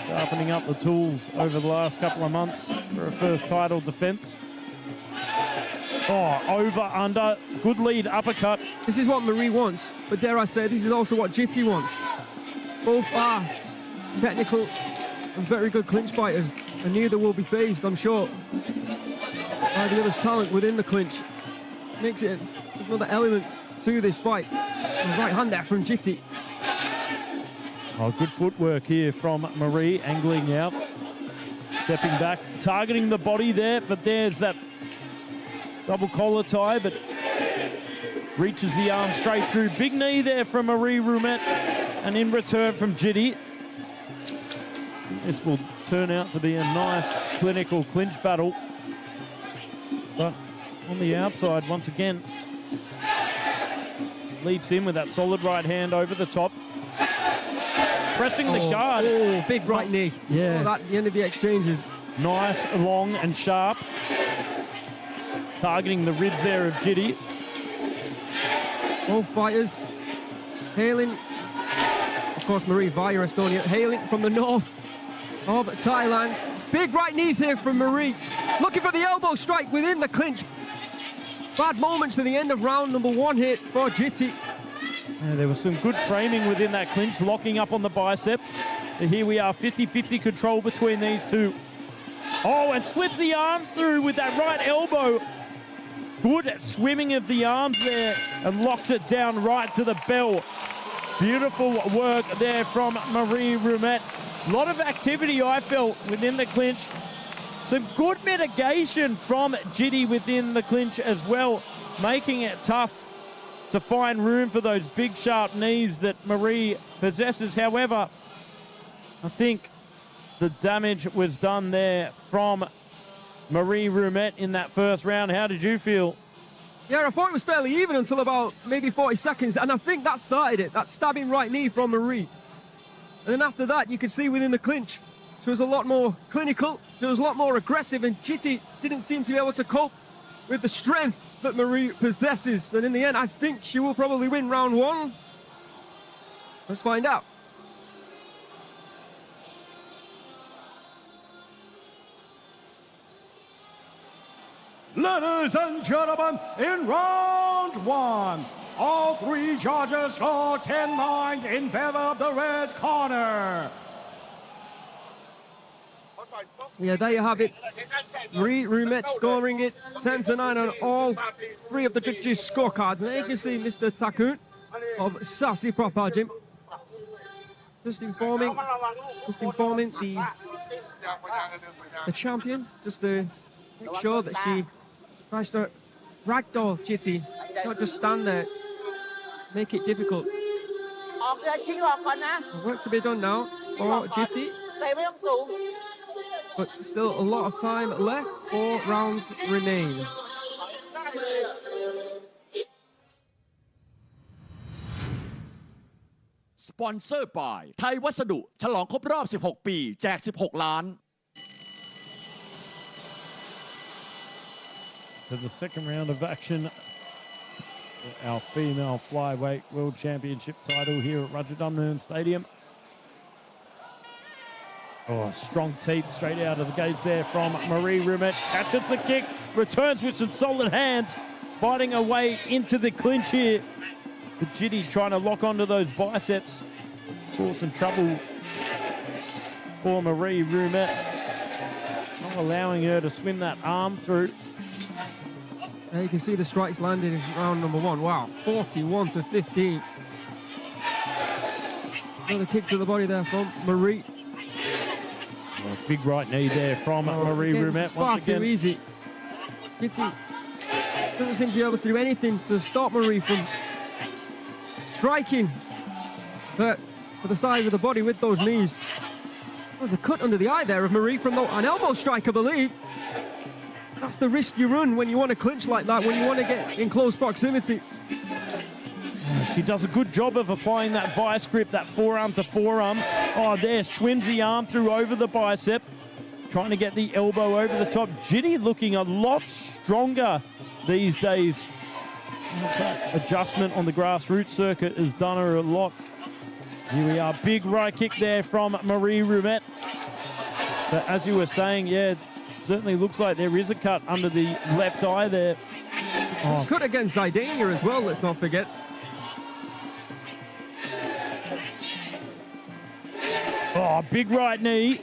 Sharpening up the tools over the last couple of months for her first title defense. Oh, over, under, good lead, uppercut. This is what Marie wants, but dare I say, this is also what Jitty wants. Both are technical and very good clinch fighters, and neither will be phased, I'm sure, by the other's talent within the clinch. Makes it another element to this fight. The right hand there from Jitty. Oh, good footwork here from Marie, angling out, stepping back, targeting the body there, but there's that double collar tie, but reaches the arm straight through. Big knee there from Marie Ruumet, and in return from Jitty. This will turn out to be a nice clinical clinch battle. But on the outside, once again, leaps in with that solid right hand over the top. Pressing the guard. Oh, big right knee. Yeah. Oh, that, the end of the exchanges. Nice, long and sharp. Targeting the ribs there of Jitty. Both fighters hailing, of course, Marie via Estonia, hailing from the north of Thailand. Big right knees here from Marie. Looking for the elbow strike within the clinch. Bad moments to the end of round number 1 here for Jitty. Yeah, there was some good framing within that clinch, locking up on the bicep. And here we are, 50-50 control between these two. Oh, and slips the arm through with that right elbow. Good swimming of the arms there and locks it down right to the bell. Beautiful work there from Marie Ruumet. A lot of activity, I felt, within the clinch. Some good mitigation from Jitty within the clinch as well, making it tough to find room for those big, sharp knees that Marie possesses. However, I think the damage was done there from Marie Ruumet in that first round. How did you feel? Yeah, I thought it was fairly even until about maybe 40 seconds, and I think that started it, that stabbing right knee from Marie. And then after that, you could see within the clinch, she was a lot more clinical, she was a lot more aggressive, and Jitty didn't seem to be able to cope with the strength that Marie possesses. And in the end, I think she will probably win round 1. Let's find out. Ladies and gentlemen, in round 1, all 3 judges score 10-9 in favor of the red corner. Yeah, there you have it. Marie Ruumet scoring it 10-9 on all 3 of the judges' scorecards. And there you can see Mr. Takun of MSC Tournament Gym just informing the champion, just to make sure that she tries to ragdoll Jitty, not just stand there, make it difficult. ออกเลยชิงออกก่อนนะ Work to be done now for Jitty, แต่ไม่ต้องสูง but still a lot of time left. 4 rounds remain. Sponsored by ไทยวัสดุฉลองครบรอบ 16 ปีแจก 16 ล้าน To the second round of action, our female flyweight world championship title here at Rajadamnern Stadium. Oh, strong teep straight out of the gates there from Marie Ruumet. Catches the kick, returns with some solid hands, fighting a way into the clinch here. The Jitty trying to lock onto those biceps. Cause some trouble for Marie Ruumet. Not allowing her to swing that arm through. There you can see the strikes landed in round number 1. Wow, 41 to 15. Another kick to the body there from Marie. Oh, big right knee there from Marie Ruumet. It's far too easy. Jitty doesn't seem to be able to do anything to stop Marie from striking her to the side of the body with those knees. There's a cut under the eye there of Marie from an elbow strike, I believe. That's the risk you run when you want to clinch like that, when you want to get in close proximity. She does a good job of applying that vice grip, that forearm to forearm. Oh, there, swims the arm through over the bicep, trying to get the elbow over the top. Jitty looking a lot stronger these days. That adjustment on the grassroots circuit has done her a lot. Here we are, big right kick there from Marie Ruumet. But as you were saying, yeah, certainly looks like there is a cut under the left eye there. It's cut against Zidania as well, let's not forget. Oh, big right knee.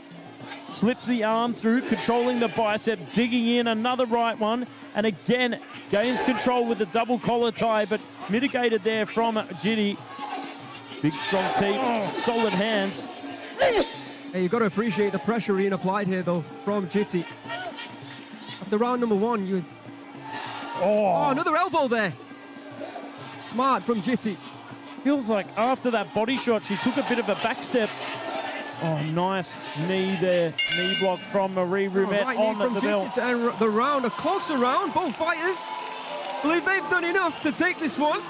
Slips the arm through, controlling the bicep, digging in another right one. And again, gains control with the double collar tie, but mitigated there from Jitty. Big strong teeth, solid hands. Hey, you've got to appreciate the pressure being applied here, though, from Jitty. After round number 1, you... Oh, another elbow there. Smart from Jitty. Feels like after that body shot, she took a bit of a back step. Oh, nice knee there. Knee block from Marie Ruumet right on knee from the Jitty belt. to end the round, a closer round. Both fighters believe they've done enough to take this one.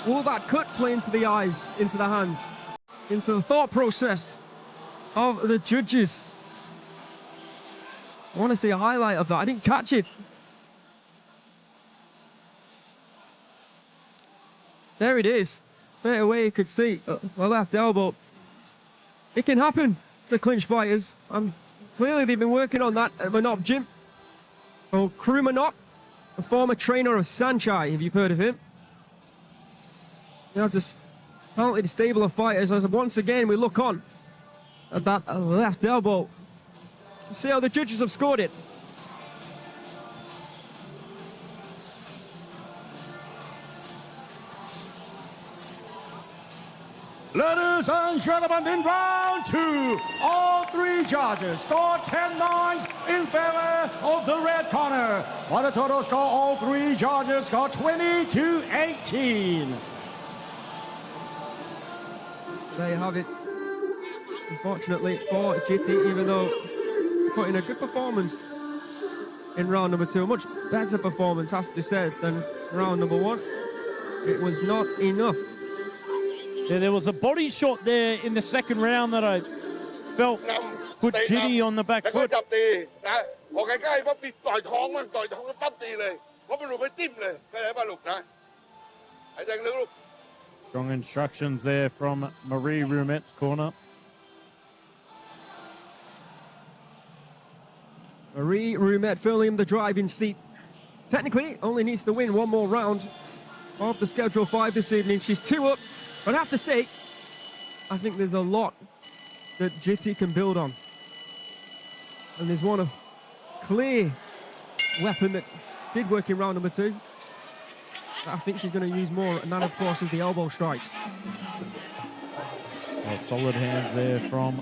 Will that cut play into the eyes, into the hands, into the thought process of the judges? I want to see a highlight of that. I didn't catch it. There it is. Straight away you could see the left elbow. It can happen to clinch fighters. Clearly they've been working on that at Manop Gym. Oh, Crew Manop, a former trainer of Sanchai, if you've heard of him. He has a talented stable of fighters as once again we look on at that left elbow. See how the judges have scored it. Ladies and gentlemen, in round 2, all 3 judges scored 10-9 in favor of the red corner. For the total score, all 3 judges scored 20-18. There you have it. Unfortunately for Jitty, even though put in a good performance in round number 2, a much better performance has to be said than round number 1. It was not enough. Yeah, there was a body shot there in the second round that I felt put Jitty on the back foot. Strong instructions there from Marie Ruumet's corner. Marie Ruumet filling the driving seat. Technically, only needs to win one more round of the Schedule 5 this evening. She's 2 up, but I have to say, I think there's a lot that Jitty can build on. And there's one clear weapon that did work in round number 2. That I think she's going to use more, and that, of course, is the elbow strikes. Solid hands there from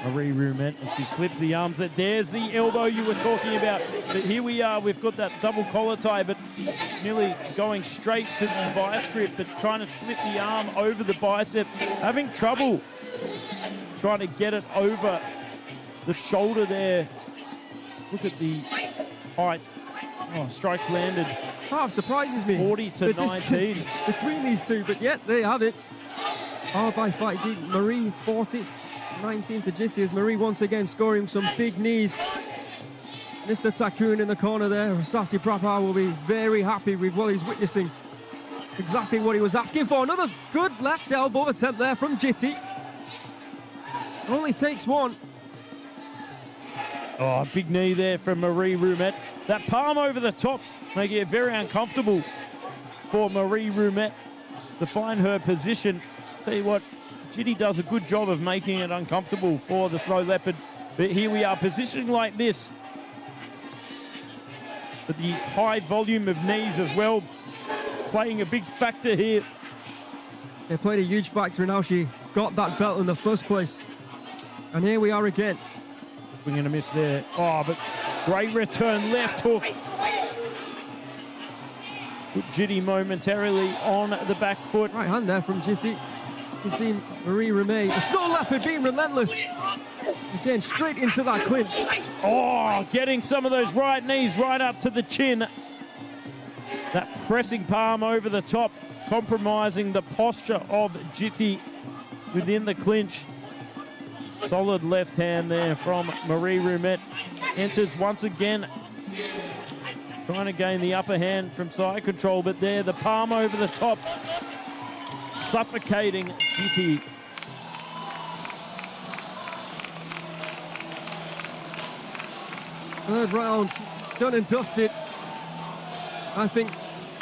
Marie Ruumet, and she slips the arms. There's the elbow you were talking about. But here we are, we've got that double collar tie, but nearly going straight to the vice grip, but trying to slip the arm over the bicep, having trouble trying to get it over the shoulder there. Look at the height. Oh, strikes landed. Half surprises me. 40 to 19. Between these two, but yet they have it. By fight deep. Marie 40, 19 to Jitty, as Marie once again scoring some big knees. Mr. Tycoon in the corner there. Sasi Prapar will be very happy with what he's witnessing. Exactly what he was asking for. Another good left elbow attempt there from Jitty. Only takes one. Oh, big knee there from Marie Ruumet. That palm over the top making it very uncomfortable for Marie Ruumet to find her position. Tell you what, Jitty does a good job of making it uncomfortable for the Snow Leopard. But here we are, positioning like this. But the high volume of knees as well, playing a big factor here. They played a huge factor in how she got that belt in the first place. And here we are again. We're going to miss there. Oh, but great return, left hook. Put Jitty momentarily on the back foot. Right hand there from Jitty. You see Marie Ruumet, the Snow Leopard being relentless. Again, straight into that clinch. Oh, getting some of those right knees right up to the chin. That pressing palm over the top, compromising the posture of Jitty within the clinch. Solid left hand there from Marie Ruumet. Enters once again, trying to gain the upper hand from side control, but there, the palm over the top, suffocating Jitty. Third round, done and dusted. I think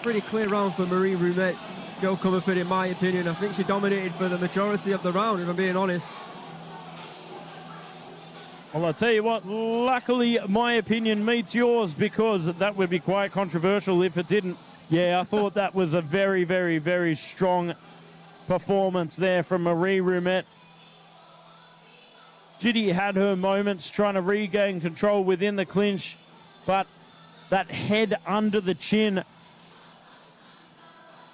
pretty clear round for Marie Ruumet. 𝐶𝐀𝐘𝐈𝐒, in my opinion. I think she dominated for the majority of the round, if I'm being honest. Well, I'll tell you what, luckily my opinion meets yours, because that would be quite controversial if it didn't. Yeah, I thought that was a very, very, very strong performance there from Marie Ruumet. Jitty had her moments trying to regain control within the clinch, but that head under the chin,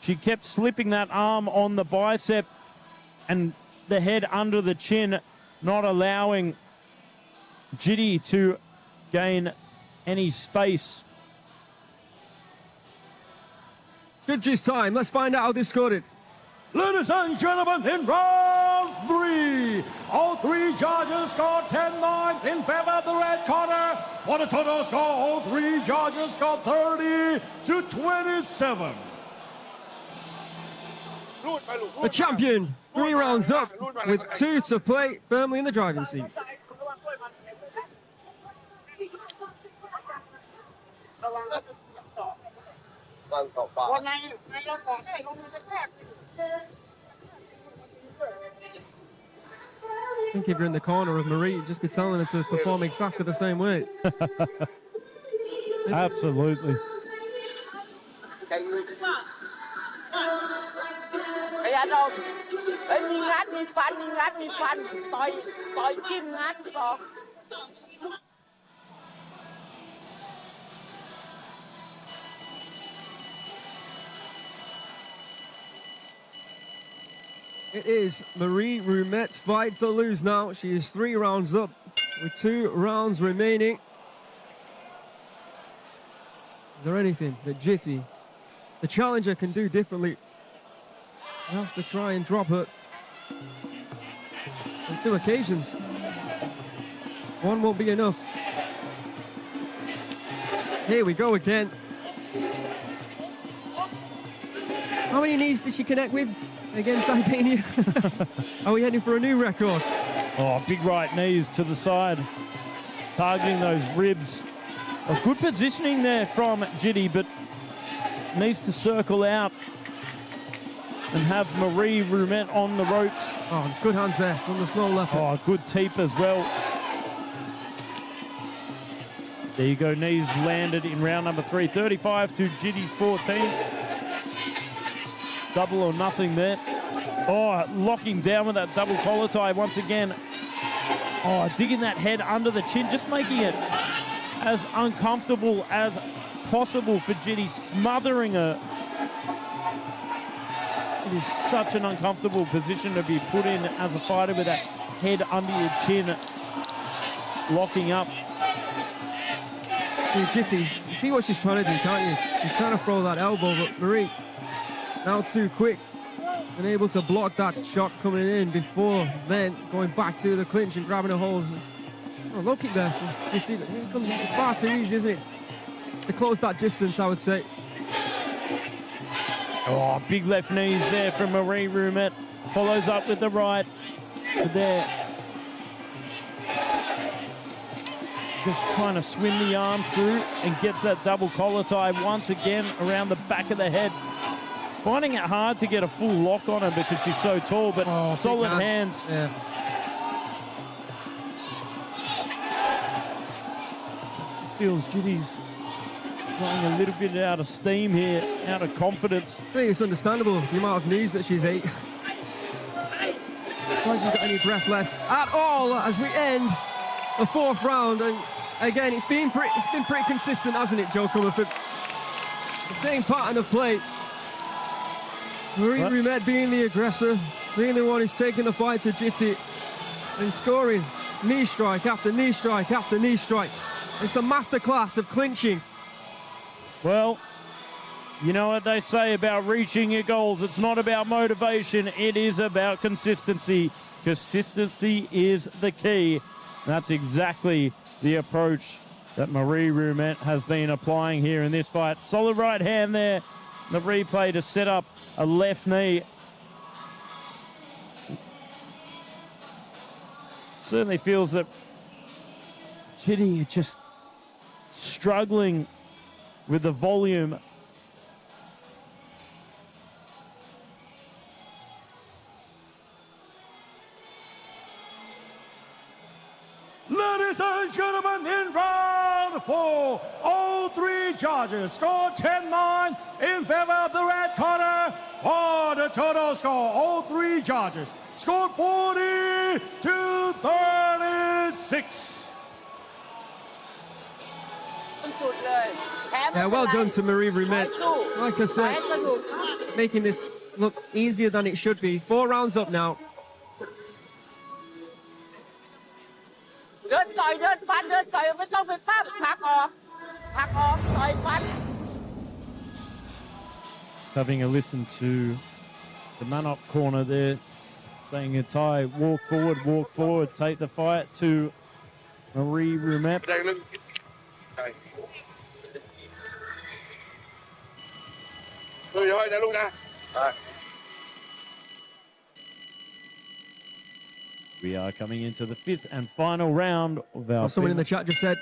she kept slipping that arm on the bicep, and the head under the chin not allowing Jitty to gain any space. Judges' time. Let's find out how they scored it. Ladies and gentlemen, in round 3, all 3 judges scored 10-9 in favor of the red corner. For the total score, all 3 judges scored 30 to 27. The champion, 3 rounds up with 2 to play, firmly in the driving seat. I think if you're in the corner of Marie, you'd just be telling her to perform exactly the same way. Absolutely. It is Marie Ruumet's fight to lose now. She is 3 rounds up with 2 rounds remaining. Is there anything that Jitty, the challenger, can do differently? He has to try and drop her on 2 occasions. One won't be enough. Here we go again. How many knees did she connect with against Sardinia? Are we heading for a new record? Oh, big right knees to the side, targeting those ribs. A good positioning there from Jitty, but needs to circle out and have Marie Ruumet on the ropes. Oh, good hands there from the Snow Leopard. Oh, good teep as well. There you go, knees landed in round number 3. 35 to Jitty's 14. Double or nothing there. Oh, locking down with that double collar tie once again. Oh, digging that head under the chin, just making it as uncomfortable as possible for Jitty, smothering her. It is such an uncomfortable position to be put in as a fighter with that head under your chin, locking up. Jitty, you see what she's trying to do, can't you? She's trying to throw that elbow, but Marie, now too quick, and able to block that shot coming in before then going back to the clinch and grabbing a hold. Oh, low kick there from Jitty, but here it comes far too easy, isn't it? To close that distance, I would say. Oh, big left knees there from Marie Ruumet. Follows up with the right. There. Just trying to swim the arms through and gets that double collar tie once again around the back of the head. Finding it hard to get a full lock on her because she's so tall, but solid hands. Yeah. Just feels Jitty's running a little bit out of steam here, out of confidence. I think it's understandable, the amount of knees that she's ate. Why she's got any breath left at all as we end the fourth round. And again, it's been pretty consistent, hasn't it, Joe Comerford? The same pattern of play. Marie Ruumet being the aggressor, being the one who's taking the fight to Jitty and scoring knee strike after knee strike after knee strike. It's a masterclass of clinching. Well, you know what they say about reaching your goals. It's not about motivation. It is about consistency. Consistency is the key. That's exactly the approach that Marie Ruumet has been applying here in this fight. Solid right hand there. The replay to set up a left knee. Certainly feels that Jitty just struggling with the volume. Ladies and gentlemen, in round 4, all three judges scored 10-9 in favor of the red corner. For the total score, all three judges scored 40-36. Yeah, well done to Marie Ruumet. Like I said, making this look easier than it should be. 4 rounds up now. เดินต่อยเดินฟันเดินต่อยไม่ต้องไปปั้มผลักออกต่อยฟัน Having a listen to the Manop corner there, saying a tie, walk forward, take the fight to Marie Ruumet. We are coming into the 5th and final round of our... Someone in the chat just said,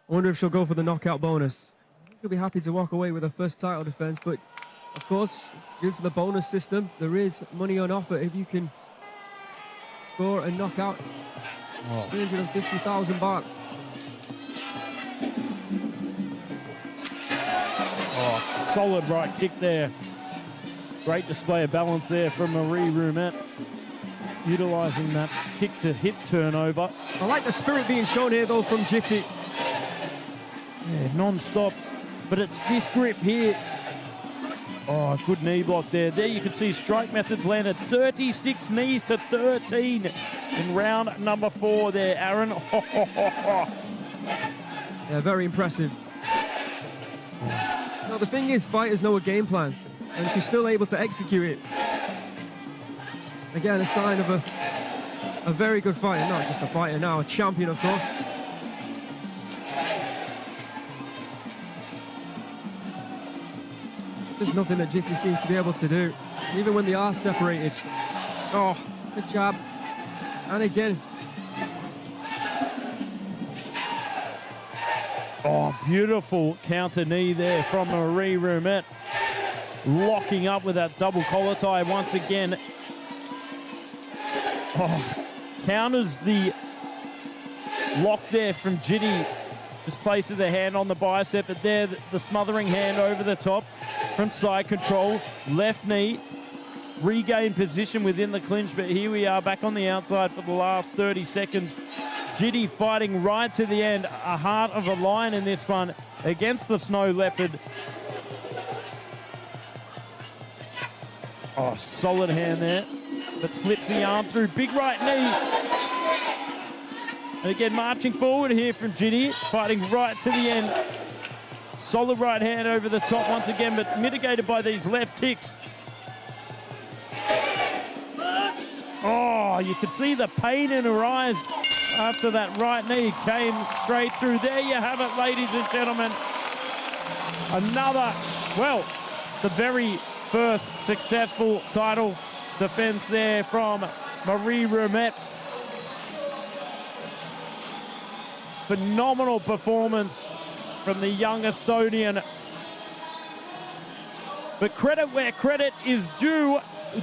I wonder if she'll go for the knockout bonus. She'll be happy to walk away with her first title defense, but of course, due to the bonus system, there is money on offer if you can score a knockout. 350,000 baht. Oh, solid right kick there. Great display of balance there from Marie Ruumet, utilising that kick to hip turnover. I like the spirit being shown here though from Jitty. Yeah, non-stop, but it's this grip here. Oh, good knee block there. There you can see strike methods landed 36 knees to 13 in round number 4 there, Aaron. Yeah, very impressive. Now the thing is, fighters know a game plan, and she's still able to execute it. Again, a sign of a very good fighter, not just a fighter now, a champion, of course. There's nothing that Jitty seems to be able to do, even when they are separated. Oh, good job. And again. Oh, beautiful counter knee there from Marie Ruumet. Locking up with that double collar tie once again. Oh, counters the lock there from Jitty. Just places the hand on the bicep, but there the smothering hand over the top from side control. Left knee. regain position within the clinch, but here we are back on the outside for the last 30 seconds. Jitty fighting right to the end, a heart of a lion in this one against the Snow Leopard. Oh, solid hand there, but slips the arm through. Big right knee. And again, marching forward here from Jitty, fighting right to the end. Solid right hand over the top once again, but mitigated by these left kicks. Oh, you could see the pain in her eyes after that right knee came straight through. There you have it, ladies and gentlemen. Another, well, the very first successful title defense there from Marie Ruumet. Phenomenal performance from the young Estonian. But credit where credit is due,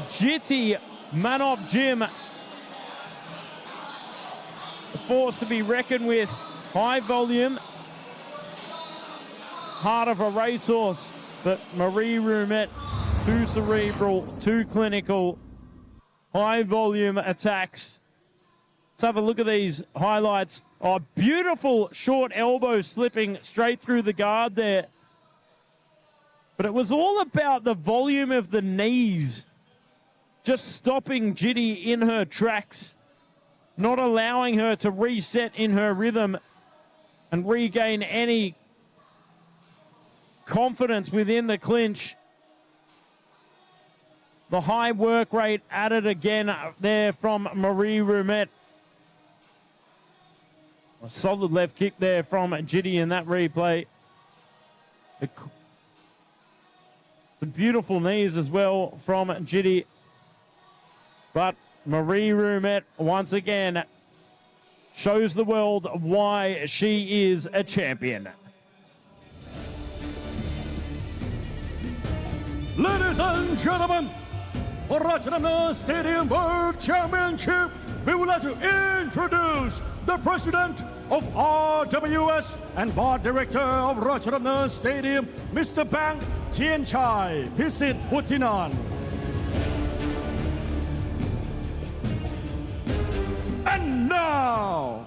Jitti Manop Gym, a force to be reckoned with. High volume, heart of a racehorse, but Marie Ruumet, too cerebral, too clinical, high volume attacks. Let's have a look at these highlights. Oh, beautiful short elbow slipping straight through the guard there. But it was all about the volume of the knees, just stopping Jitty in her tracks, not allowing her to reset in her rhythm and regain any confidence within the clinch. The high work rate added again there from Marie Ruumet. A solid left kick there from Jitty in that replay. The beautiful knees as well from Jitty. But Marie Ruumet once again shows the world why she is a champion. Ladies and gentlemen, for Rajadamnern Stadium World Championship, we would like to introduce the president of RWS and board director of Rajadamnern Stadium, Mr. Bang Tianchai Pisit Putinan. And now,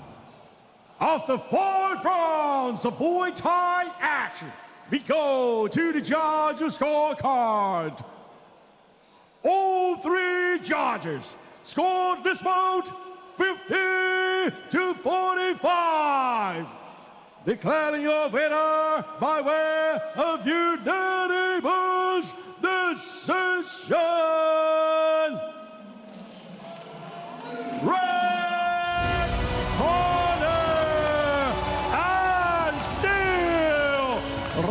after 5 rounds of Muay Thai action, we go to the judges' scorecard. All 3 judges scored this bout 50-45. Declaring your winner by way of unanimous decision. Red corner and still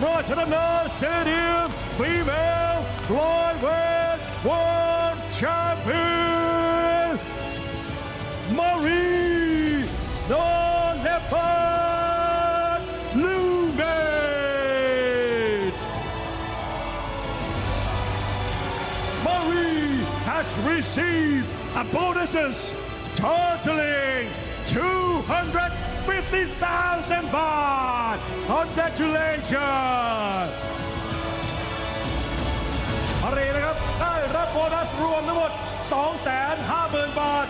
Rajadamnern Stadium female flyweight world champion Marie Snow Leopard Ruumet. Marie has received bonuses totaling 250,000 baht. Congratulations. มารีนะครับได้รับโบนัสรวมทั้งหมด 250,000 บาท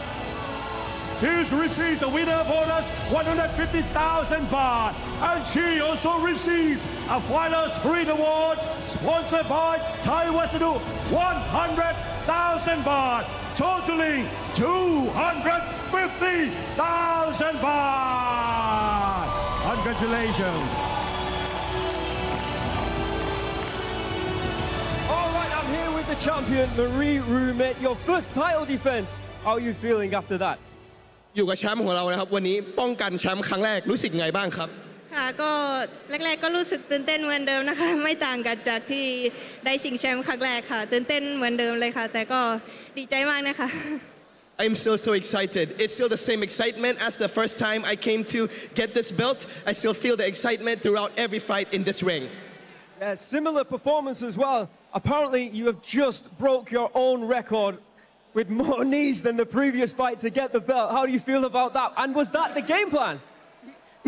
She's received a winner bonus 150,000 baht, and she also received a final spirit award sponsored by Thai Wassadu 100,000 baht, totaling 250,000 baht. Congratulations. All right, I'm here with the champion, Marie Ruumet. Your first title defense. How are you feeling after that? อยู่กับแชมป์ของเรานะครับวันนี้ป้องกันแชมป์ครั้งแรกรู้สึกไงบ้างครับค่ะก็แรกๆก็รู้สึกตื่นเต้นเหมือนเดิมนะคะไม่ต่างกันจากที่ได้ชิงแชมป์ครั้งแรกค่ะตื่นเต้นเหมือนเดิมเลยค่ะแต่ก็ดีใจมากนะคะ I'm still so excited. It's still the same excitement as the first time I came to get this belt. I still feel the excitement throughout every fight in this ring. Yeah, similar performance as well. Apparently, you have just broke your own record with more knees than the previous fight to get the belt. How do you feel about that? And was that the game plan?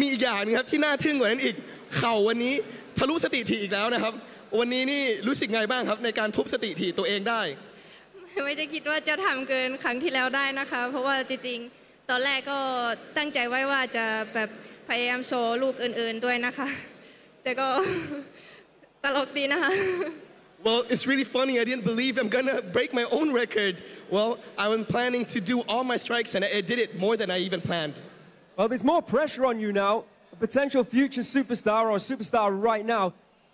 มีอีกอย่างนึงครับที่น่าทึ่งกว่านั้นอีกเข่าวันนี้ทะลุสถิติอีกแล้วนะครับวันนี้นี่รู้สึกไงบ้างครับในการทุบสถิติตัวเองได้ ไม่ได้คิดว่าจะทำเกินครั้งที่แล้วได้นะคะเพราะว่าจริงๆตอนแรกก็ตั้งใจไว้ว่าจะแบบพยายามโชว์ลูกอื่นๆด้วยนะคะแต่ก็ตลกดีนะคะ Well, it's really funny. I didn't believe I'm gonna break my own record. Well, I was planning to do all my strikes, and I did it more than I even planned. Well, there's more pressure on you now, a potential future superstar or a superstar right now.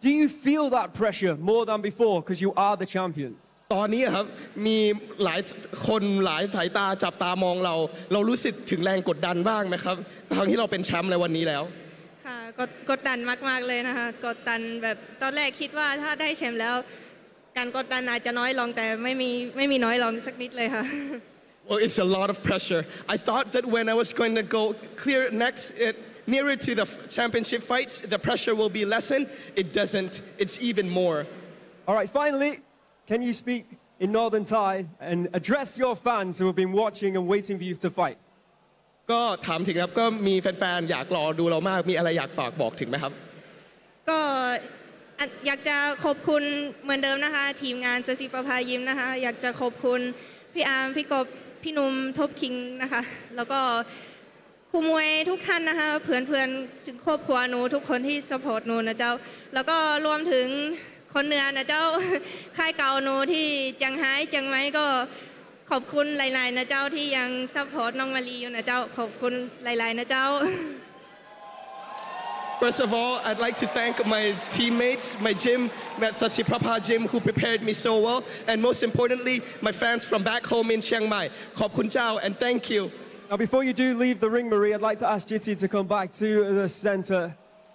Do you feel that pressure more than before because you are the champion? ตอนนี้ครับมีหลายคนหลายสายตาจับตามองเรารู้สึกถึงแรงกดดันบ้างไหมครับทั้งที่เราเป็นแชมป์ในวันนี้แล้วค่ะกดดันมากๆเลยนะคะกดดันแบบตอนแรกคิดว่าถ้าได้แชมป์แล้วการกดดันอาจจะน้อยลงแต่ไม่มีน้อยลงสักนิดเลยค่ะ Well, it's a lot of pressure. I thought that when I was going to go clear next nearer to the championship fights, the pressure will be lessened. It doesn't. It's even more. All right, finally, can you speak in Northern Thai and address your fans who have been watching and waiting for you to fight? ก็ถามถึงครับก็มีแฟนๆอยากรอดูเรามากมีอะไรอยากฝากบอกถึงไหมครับก็อยากจะขอบคุณเหมือนเดิมนะคะทีมงานCESTประภายิมนะคะอยากจะขอบคุณพี่อาร์มพี่กบพี่นุ่มทบคิงนะคะแล้วก็ครูมวยทุกท่านนะคะเพื่อนๆถึงครอบครัวหนูทุกคนที่สปอร์ตหนูนะเจ้าแล้วก็รวมถึงคนเหนือนะเจ้าค่ายเก่าหนูที่จังไห้จังไหมก็ขอบคุณหลายๆนะเจ้าที่ยังซัพพอร์ตน้องมารีอยู่นะเจ้าขอบคุณหลายๆนะเจ้า First of all, I'd like to thank my teammates, my gym, CEST Prabha Gym, who prepared me so well, and most importantly, my fans from back home in Chiang Mai. Khop Kun Chao, and thank you. Now, before you do leave the ring, Marie, I'd like to ask Jitty to come back to the center.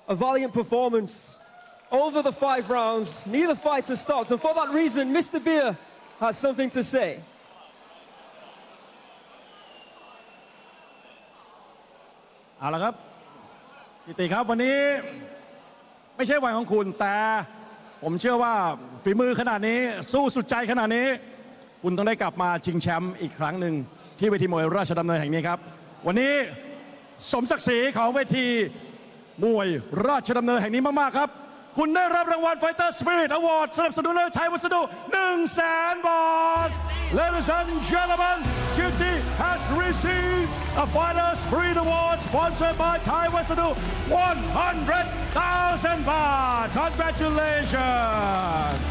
A valiant performance over the 5 rounds. Neither fighter stopped, and for that reason, Mr. Beer has something to say. เอาละครับกิติครับวันนี้ไม่ใช่วันของคุณแต่ผมเชื่อว่าฝีมือขนาดนี้สู้สุดใจขนาดนี้คุณต้องได้กลับมาชิงแชมป์อีกครั้งหนึ่งที่เวทีมวยราชดำเนินแห่งนี้ครับวันนี้สมศักดิ์ศรีของเวทีมวยราชดำเนินแห่งนี้มากๆครับคุณได้รับรางวัล Fighter Spirit Award สนับสนุนโดยไทยวัสดุ 100,000 บาท Ladies and gentlemen, Jitty has received a Fighter Spirit Award sponsored by Thai Wasadu 100,000 baht. Congratulations.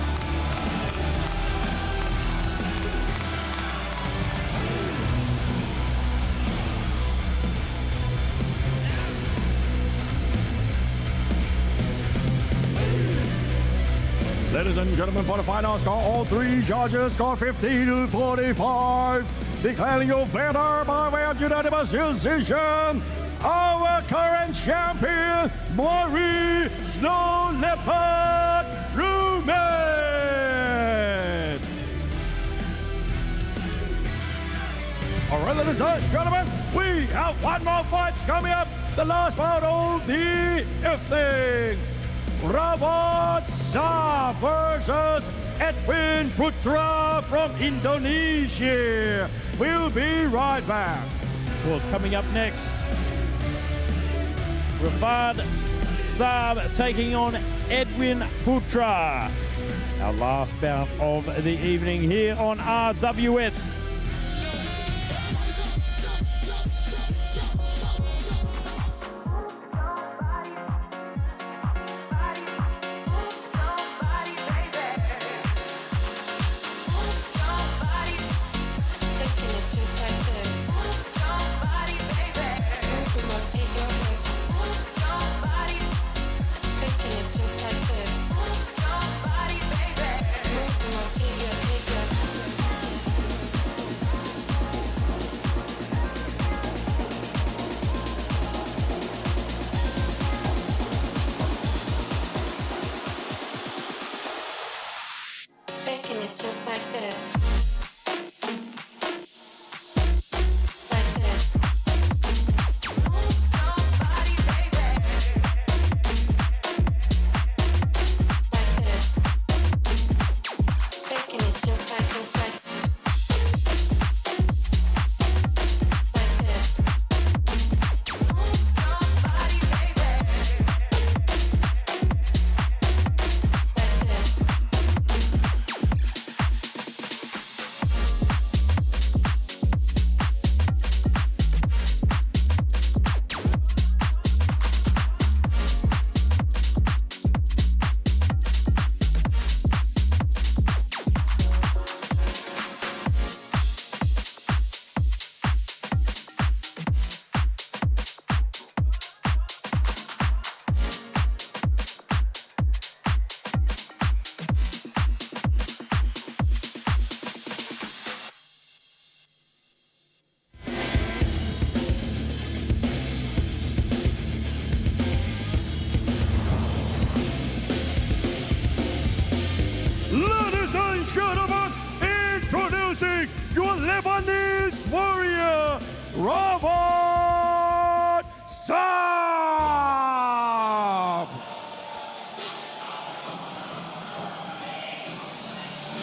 Ladies and gentlemen, for the final score, all 3 judges score 50-45. Declaring your winner by way of unanimous decision, our current champion, Marie Ruumet. All right, ladies and gentlemen, we have 1 more fight coming up. The last bout of the evening. Rawat Saab versus Edwin Putra from Indonesia. We'll be right back. Of course, coming up next, Rawat Saab taking on Edwin Putra. Our last bout of the evening here on RWS. Shaking it just like this. your Lebanese warrior, Robert Saab.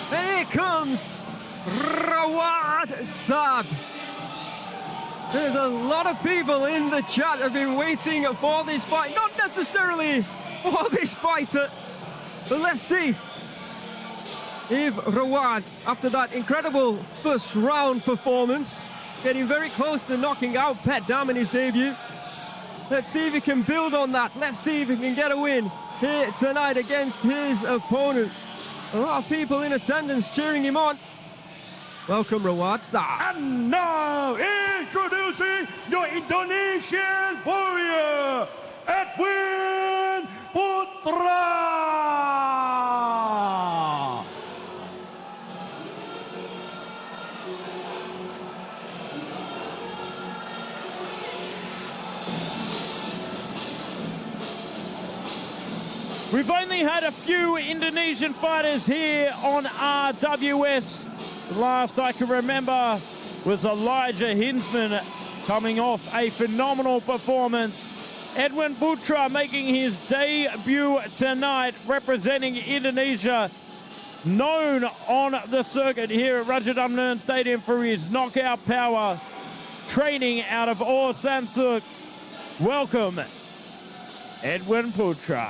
Here comes Rawad Saab. There's a lot of people in the chat have been waiting for this fight. Not necessarily for this fighter, but let's see if Rawad, after that incredible first round performance, getting very close to knocking out Petchdam in his debut. Let's see if he can build on that. Let's see if he can get a win here tonight against his opponent. A lot of people in attendance cheering him on. Welcome, Rawad Saab. And now, introducing your Indonesian warrior, Edwin Putra. We've only had a few Indonesian fighters here on RWS. The last I can remember was Elijah Hinsman coming off a phenomenal performance. Edwin Putra making his debut tonight, representing Indonesia, known on the circuit here at Rajadamnern Stadium for his knockout power, training out of Orsansuk. Welcome, Edwin Putra.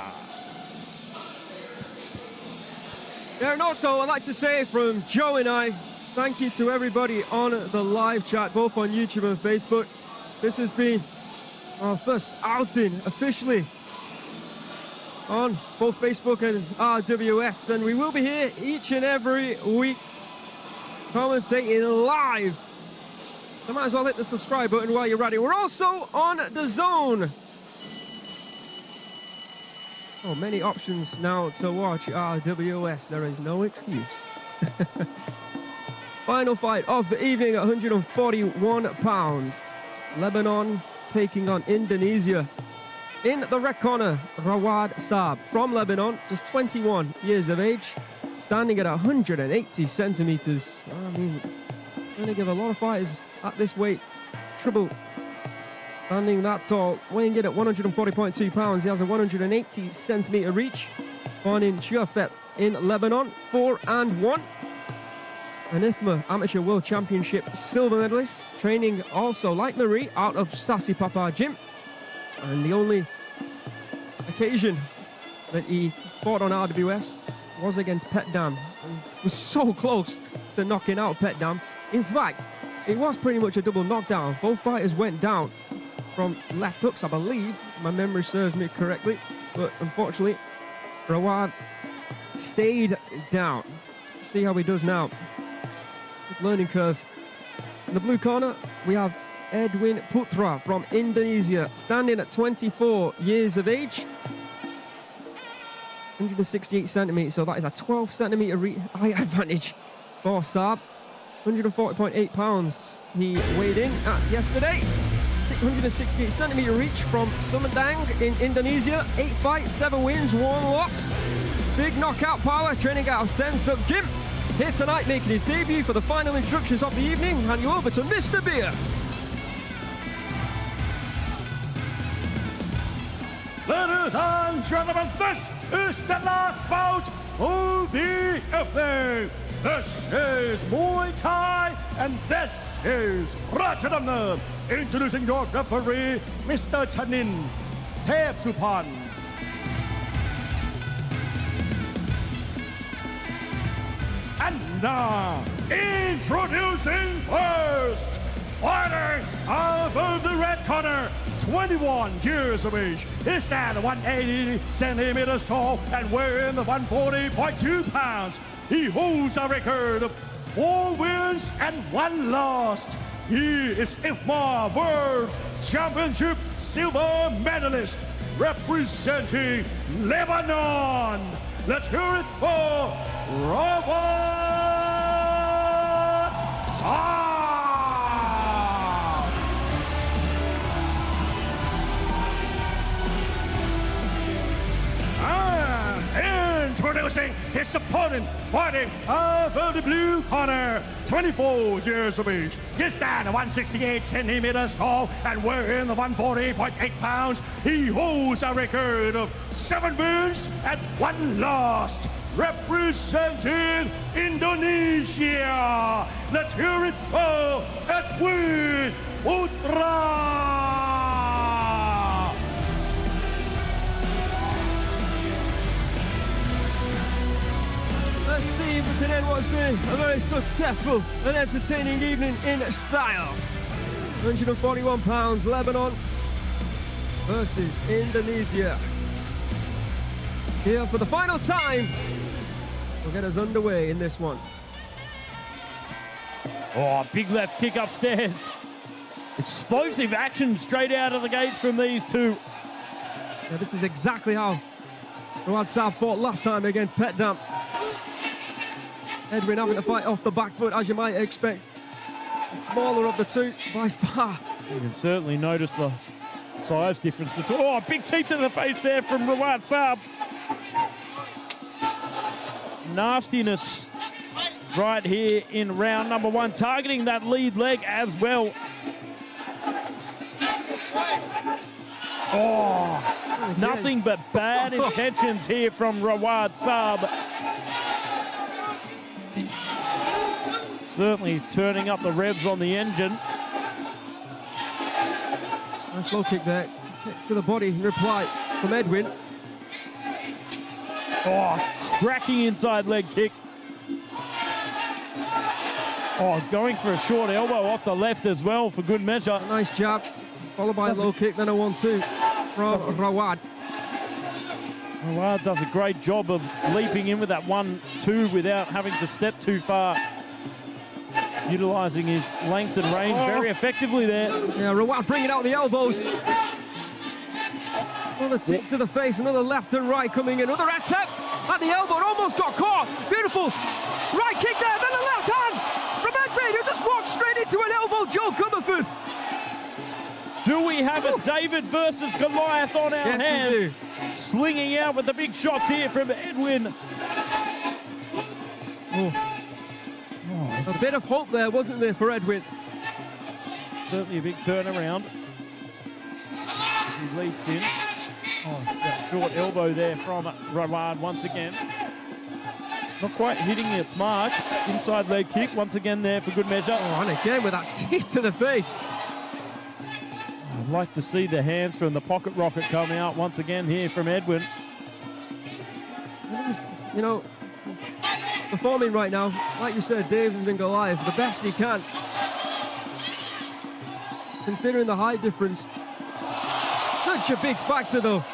Yeah, and also I'd like to say from Joe and I, thank you to everybody on the live chat, both on YouTube and Facebook. This has been our first outing officially on both Facebook and RWS, and we will be here each and every week commentating live. So might as well hit the subscribe button while you're at it. We're also on DAZN. Oh, many options now to watch RWS. There is no excuse. Final fight of the evening at 141 pounds. Lebanon taking on Indonesia. In the red corner, Rawad Saab from Lebanon, just 21 years of age, standing at 180 centimeters. I mean, going to give a lot of fighters at this weight trouble. Standing that tall, weighing in at 140.2 pounds, he has a 180 centimeter reach. Born in Chuafet in Lebanon, 4-1. An 𝐓𝐇𝐈𝐒 Amateur World Championship silver medalist, training also like Marie out of Sasipapa Gym. And the only occasion that he fought on RWS was against Petchdam. He was so close to knocking out Petchdam. In fact, it was pretty much a double knockdown. Both fighters went down from left hooks, I believe. My memory serves me correctly. But unfortunately, Rawad stayed down. See how he does now. Learning curve. In the blue corner, we have Edwin Putra from Indonesia, standing at 24 years of age. 168 centimeters, so that is a 12 centimeter height advantage for Saab. 140.8 pounds he weighed in at yesterday. 168 centimeter reach from Sumedang in Indonesia. 8 fights, 7 wins, 1 loss. Big knockout power, training out of Orsansuk Gym. Here tonight, making his debut for the final instructions of the evening. Hand you over to Mr. Beer. Ladies and gentlemen, this is the last bout of the evening. This is Muay Thai, and this is Rajadamnern. Introducing your referee, Mr. Chanin Thepsupan. And now, introducing first, fighting out of the red corner, 21 years of age. He stands 180 centimeters tall and weighing 140.2 pounds. He holds a record of 4 wins and 1 loss. He is 𝐓𝐇𝐈𝐒 World Championship silver medalist representing Lebanon. Let's hear it for Rawad Saab. And introducing his opponent, fighting out of the blue corner, 24 years of age. He stands 168 centimeters tall and weighing 140.8 pounds. He holds a record of 7 wins and 1 loss. Representing Indonesia, let's hear it for Edwin Putra. Let's see if we can end what's been a very successful and entertaining evening in style. 141 pounds, Lebanon versus Indonesia. Here for the final time. We'll get us underway in this one. Oh, big left kick upstairs. Explosive action straight out of the gates from these two. Yeah, this is exactly how Saab fought last time against Petchdam. Edwin having to fight off the back foot, as you might expect. The smaller of the two by far. You can certainly notice the size difference between. Oh, big teeth to the face there from Saab. Nastiness right here in round number 1, targeting that lead leg as well. Oh, nothing but bad intentions here from Saab. Certainly turning up the revs on the engine. Nice low kick there. Kick to the body in reply from Edwin. Oh, cracking inside leg kick. Oh, going for a short elbow off the left as well for good measure. Nice jab, followed by a low kick, then a 1-2 from Rawad. Rawad does a great job of leaping in with that 1-2 without having to step too far. Utilising his length and range very effectively there. Yeah, Rawad bringing out the elbows. Another kick to the face, another left and right coming in. Another attempt at the elbow, it almost got caught. Beautiful right kick there, then a left hand from Edwin, who just walked straight into an elbow. Joe Comerford. Do we have a David versus Goliath on our hands? We do. Slinging out with the big shots here from Edwin. A bit of hope there, wasn't there, for Edwin? Certainly a big turnaround as he leaps in. Oh, that short elbow there from Rawad once again. Not quite hitting its mark. Inside leg kick once again there for good measure. Oh, and again with that teeth to the face. I'd like to see the hands from the pocket rocket come out once again here from Edwin. You know, performing right now, like you said, David and Goliath, the best he can. Considering the height difference. Such a big factor though.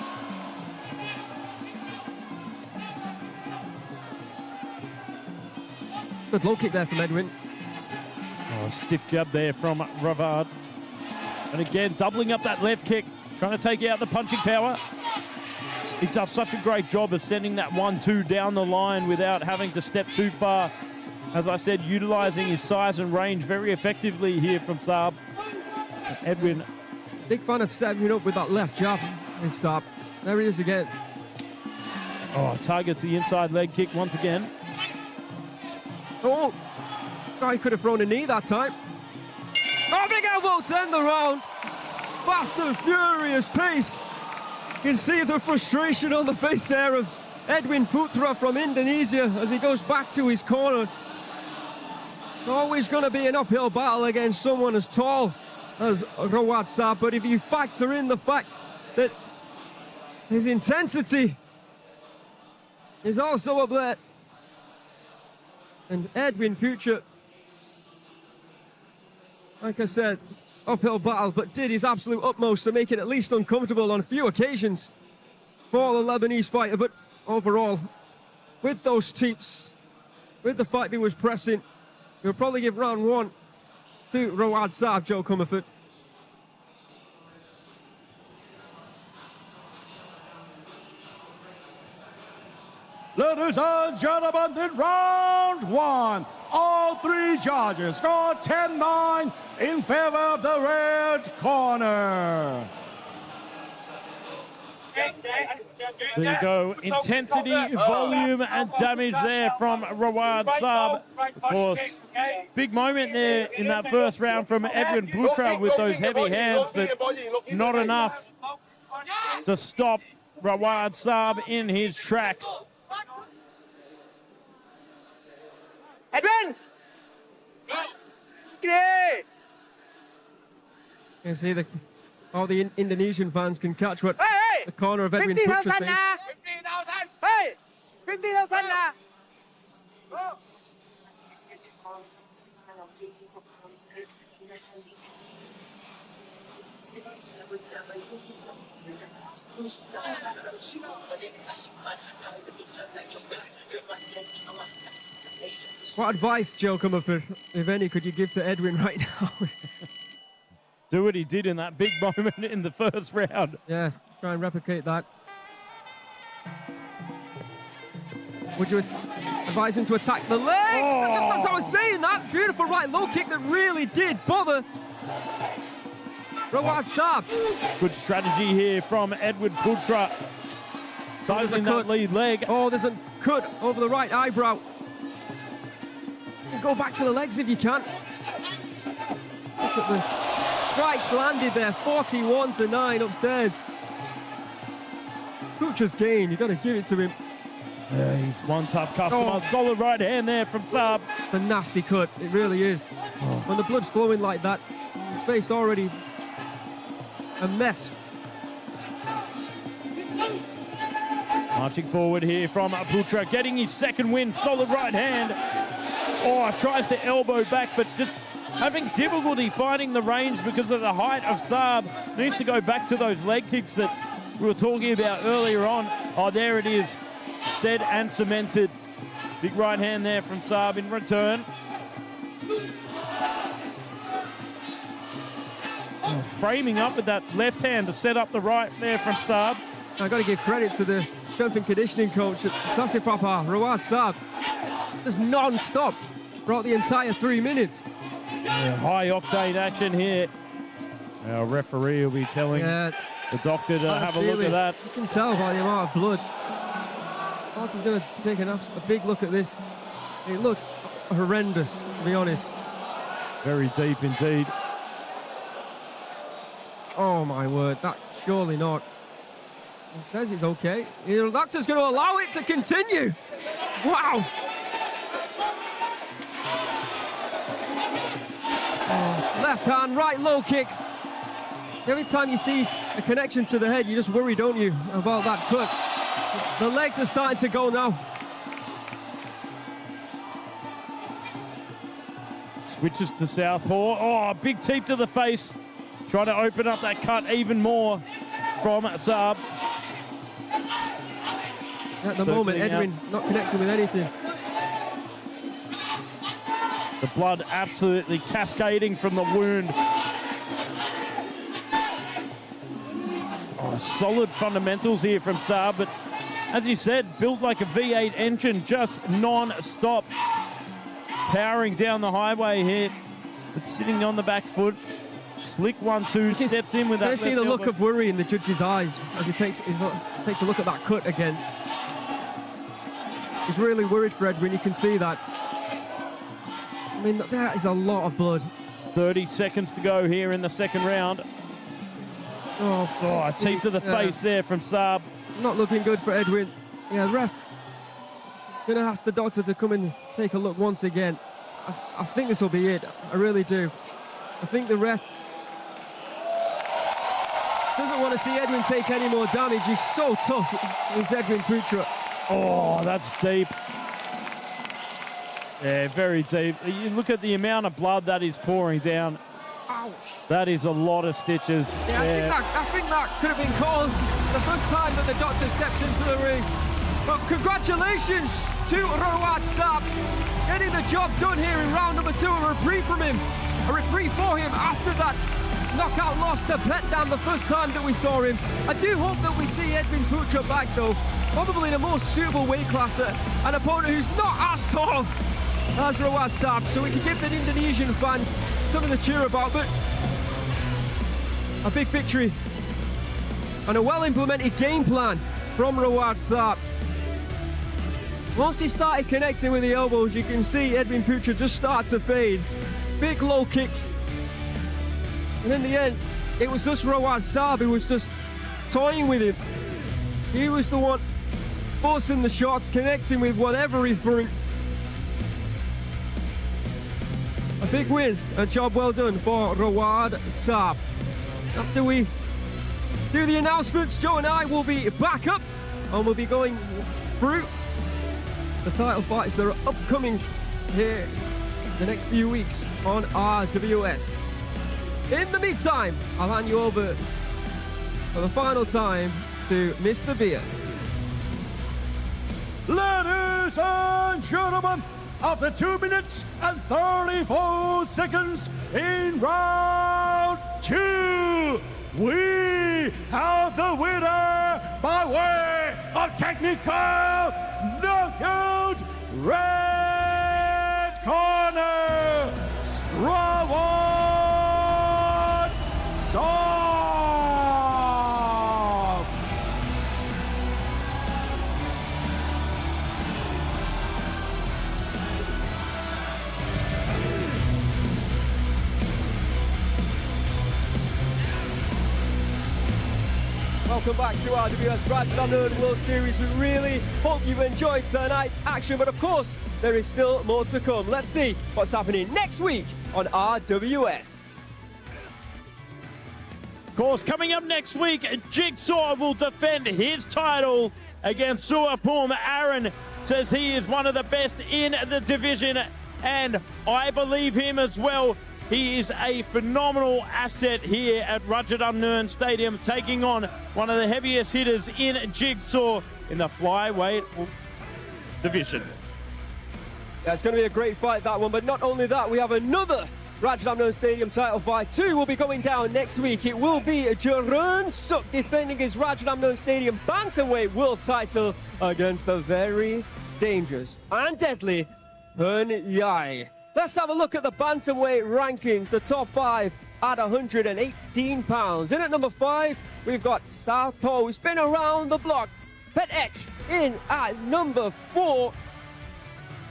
Good low kick there from Edwin. Oh, stiff jab there from Rawad. And again, doubling up that left kick, trying to take out the punching power. He does such a great job of sending that 1-2 down the line without having to step too far. As I said, utilising his size and range very effectively here from Saab. Edwin. Big fan of setting up with that left jab in Saab. There he is again. Oh, targets the inside leg kick once again. Oh, he could have thrown a knee that time. Oh, big elbow to end the round. Fast and furious pace. You can see the frustration on the face there of Edwin Putra from Indonesia as he goes back to his corner. It's always going to be an uphill battle against someone as tall as Saab, but if you factor in the fact that his intensity is also up there, and Edwin Putra, like I said, uphill battle, but did his absolute utmost to make it at least uncomfortable on a few occasions for the Lebanese fighter. But overall, with those teeps, with the fact he was pressing, we'll probably give round 1 to Saab, Joe Comerford. Ladies and gentlemen, in round 1, all 3 judges scored 10-9 in favor of the red corner. There you go. Intensity, volume, and damage there from Rawad Saab. Of course, big moment there in that first round from Edwin Putra with those heavy hands, but not enough to stop Rawad Saab in his tracks. Edwin! You see all the Indonesian fans can catch what the corner of Edwin Putra saying. 50,000 เฮ้ย 50,000 นะ What advice, Joe Comerford, if any, could you give to Edwin right now? Do what he did in that big moment in the first round. Yeah, try and replicate that. Would you advise him to attack the legs? Oh. Just as I was saying, that beautiful right low kick that really did bother Rawad Saab. Good strategy here from Edwin Putra. Tightening that lead leg. Oh, there's a cut over the right eyebrow. Go back to the legs if you can. Look at the strikes landed there, 41-9 upstairs. Putra's game, you've got to give it to him. Yeah, he's one tough customer. Oh. Solid right hand there from Saab. It's a nasty cut, it really is. When the blood's flowing like that, his face already a mess. Marching forward here from Putra, getting his second win. Solid right hand. Oh, tries to elbow back, but just having difficulty finding the range because of the height of Saab. Needs to go back to those leg kicks that we were talking about earlier on. Oh, there it is. Said and cemented. Big right hand there from Saab in return. Oh, framing up with that left hand to set up the right there from Saab. I've got to give credit to the strength and conditioning coach at Sasi Papa, Rawad Saab. Just non-stop throughout the entire 3 minutes. Yeah, high octane action here. Our referee will be telling the doctor to have a look at that. You can tell by the amount of blood. Arthur's going to take a big look at this. It looks horrendous, to be honest. Very deep indeed. Oh my word, that surely not. He says it's okay. The doctor's going to allow it to continue. Wow. Oh, left hand, right low kick. Every time you see a connection to the head, you just worry, don't you, about that cut. The legs are starting to go now. Switches to southpaw. Oh, big teep to the face. Trying to open up that cut even more from Saab. At the moment, Edwin not connecting with anything. The blood absolutely cascading from the wound. Oh, solid fundamentals here from Saab, but as you said, built like a V8 engine, just non-stop. Powering down the highway here, but sitting on the back foot. Slick 1-2, steps in with that. I see the look of worry in the judge's eyes as he takes a look at that cut again. He's really worried for Edwin, you can see that. I mean, that is a lot of blood. 30 seconds to go here in the second round. Oh, a teep to the face there from Saab. Not looking good for Edwin. Yeah, ref gonna ask the doctor to come and take a look once again. I think this will be it. I really do. I think the ref doesn't want to see Edwin take any more damage. He's so tough. He's Edwin Putra. Oh, that's deep. Yeah, very deep. You look at the amount of blood that is pouring down. Ouch. That is a lot of stitches. Yeah, I think that could have been called the first time that the doctor stepped into the ring. But congratulations to Rawad Saab, getting the job done here in round number 2. A reprieve from him. A reprieve for him after that knockout loss to Petchdam the first time that we saw him. I do hope that we see Edwin Putra back though, probably in a more suitable weight class, an opponent who's not as tall as Rawad Saab, so we can give the Indonesian fans something to cheer about. But a big victory and a well-implemented game plan from Saab. Once he started connecting with the elbows, you can see Edwin Putra just start to fade. Big low kicks. And in the end, it was just Saab who was just toying with him. He was the one forcing the shots, connecting with whatever he threw. A big win, a job well done for Saab. After we do the announcements, Joe and I will be back up and we'll be going through the title fights that are upcoming here the next few weeks on RWS. In the meantime, I'll hand you over for the final time to Mr. Beer. Ladies and gentlemen, after 2 minutes and 34 seconds in round 2, we have the winner by way of technical knockout, red corner, Saab. Welcome back to RWS Rajadamnern World Series. We really hope you enjoyed tonight's action, but of course, there is still more to come. Let's see what's happening next week on RWS. Of course, coming up next week, Jigsaw will defend his title against Suapum. Aaron says he is one of the best in the division, and I believe him as well. He is a phenomenal asset here at Rajadamnern Stadium, taking on one of the heaviest hitters in Jigsaw in the flyweight division. Yeah, it's going to be a great fight, that one. But not only that, we have another Rajadamnern Stadium title fight. 2 will be going down next week. It will be Jarun Suk defending his Rajadamnern Stadium Bantamweight World title against the very dangerous and deadly Muay. Let's have a look at the bantamweight rankings, the top 5 at 118 pounds. In at number 5, we've got Southpaw, who's been around the block. Petchchonlatharn in at number 4.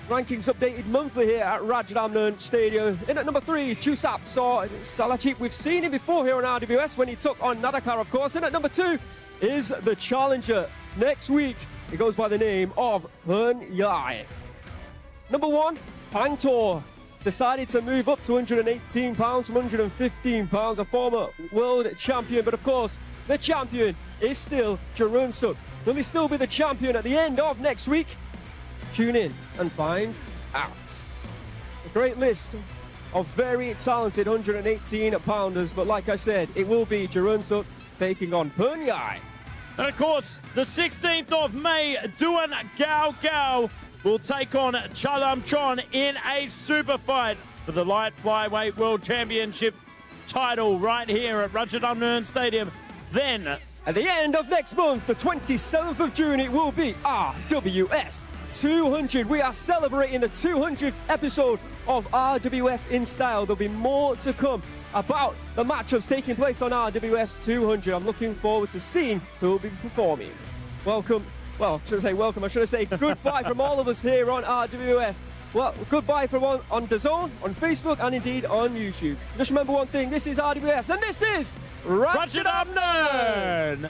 Rankings updated monthly here at Rajadamnern Stadium. In at number 3, Chusap Salachip. We've seen him before here on RWS when he took on Nadakar, of course. In at number 2 is the challenger. Next week, he goes by the name of Muay. Number 1, Pangtor decided to move up to 118 pounds from 115 pounds, a former world champion. But of course, the champion is still Jarun Suk. Will he still be the champion at the end of next week? Tune in and find out. A great list of very talented 118-pounders, but like I said, it will be Jarun Suk taking on Muay. And of course, the 16th of May, Duan Gao Gao will take on Chalamchon in a super fight for the light flyweight world championship title right here at Rajadamnern Stadium. Then, at the end of next month, the 27th of June, it will be RWS 200. We are celebrating the 200th episode of RWS in style. There'll be more to come about the matchups taking place on RWS 200. I'm looking forward to seeing who will be performing. Welcome. Well, I shouldn't say welcome, I should say goodbye from all of us here on RWS. Well, goodbye from on DAZN, on Facebook, and indeed on YouTube. Just remember one thing, this is RWS, and this is Rajadamnern!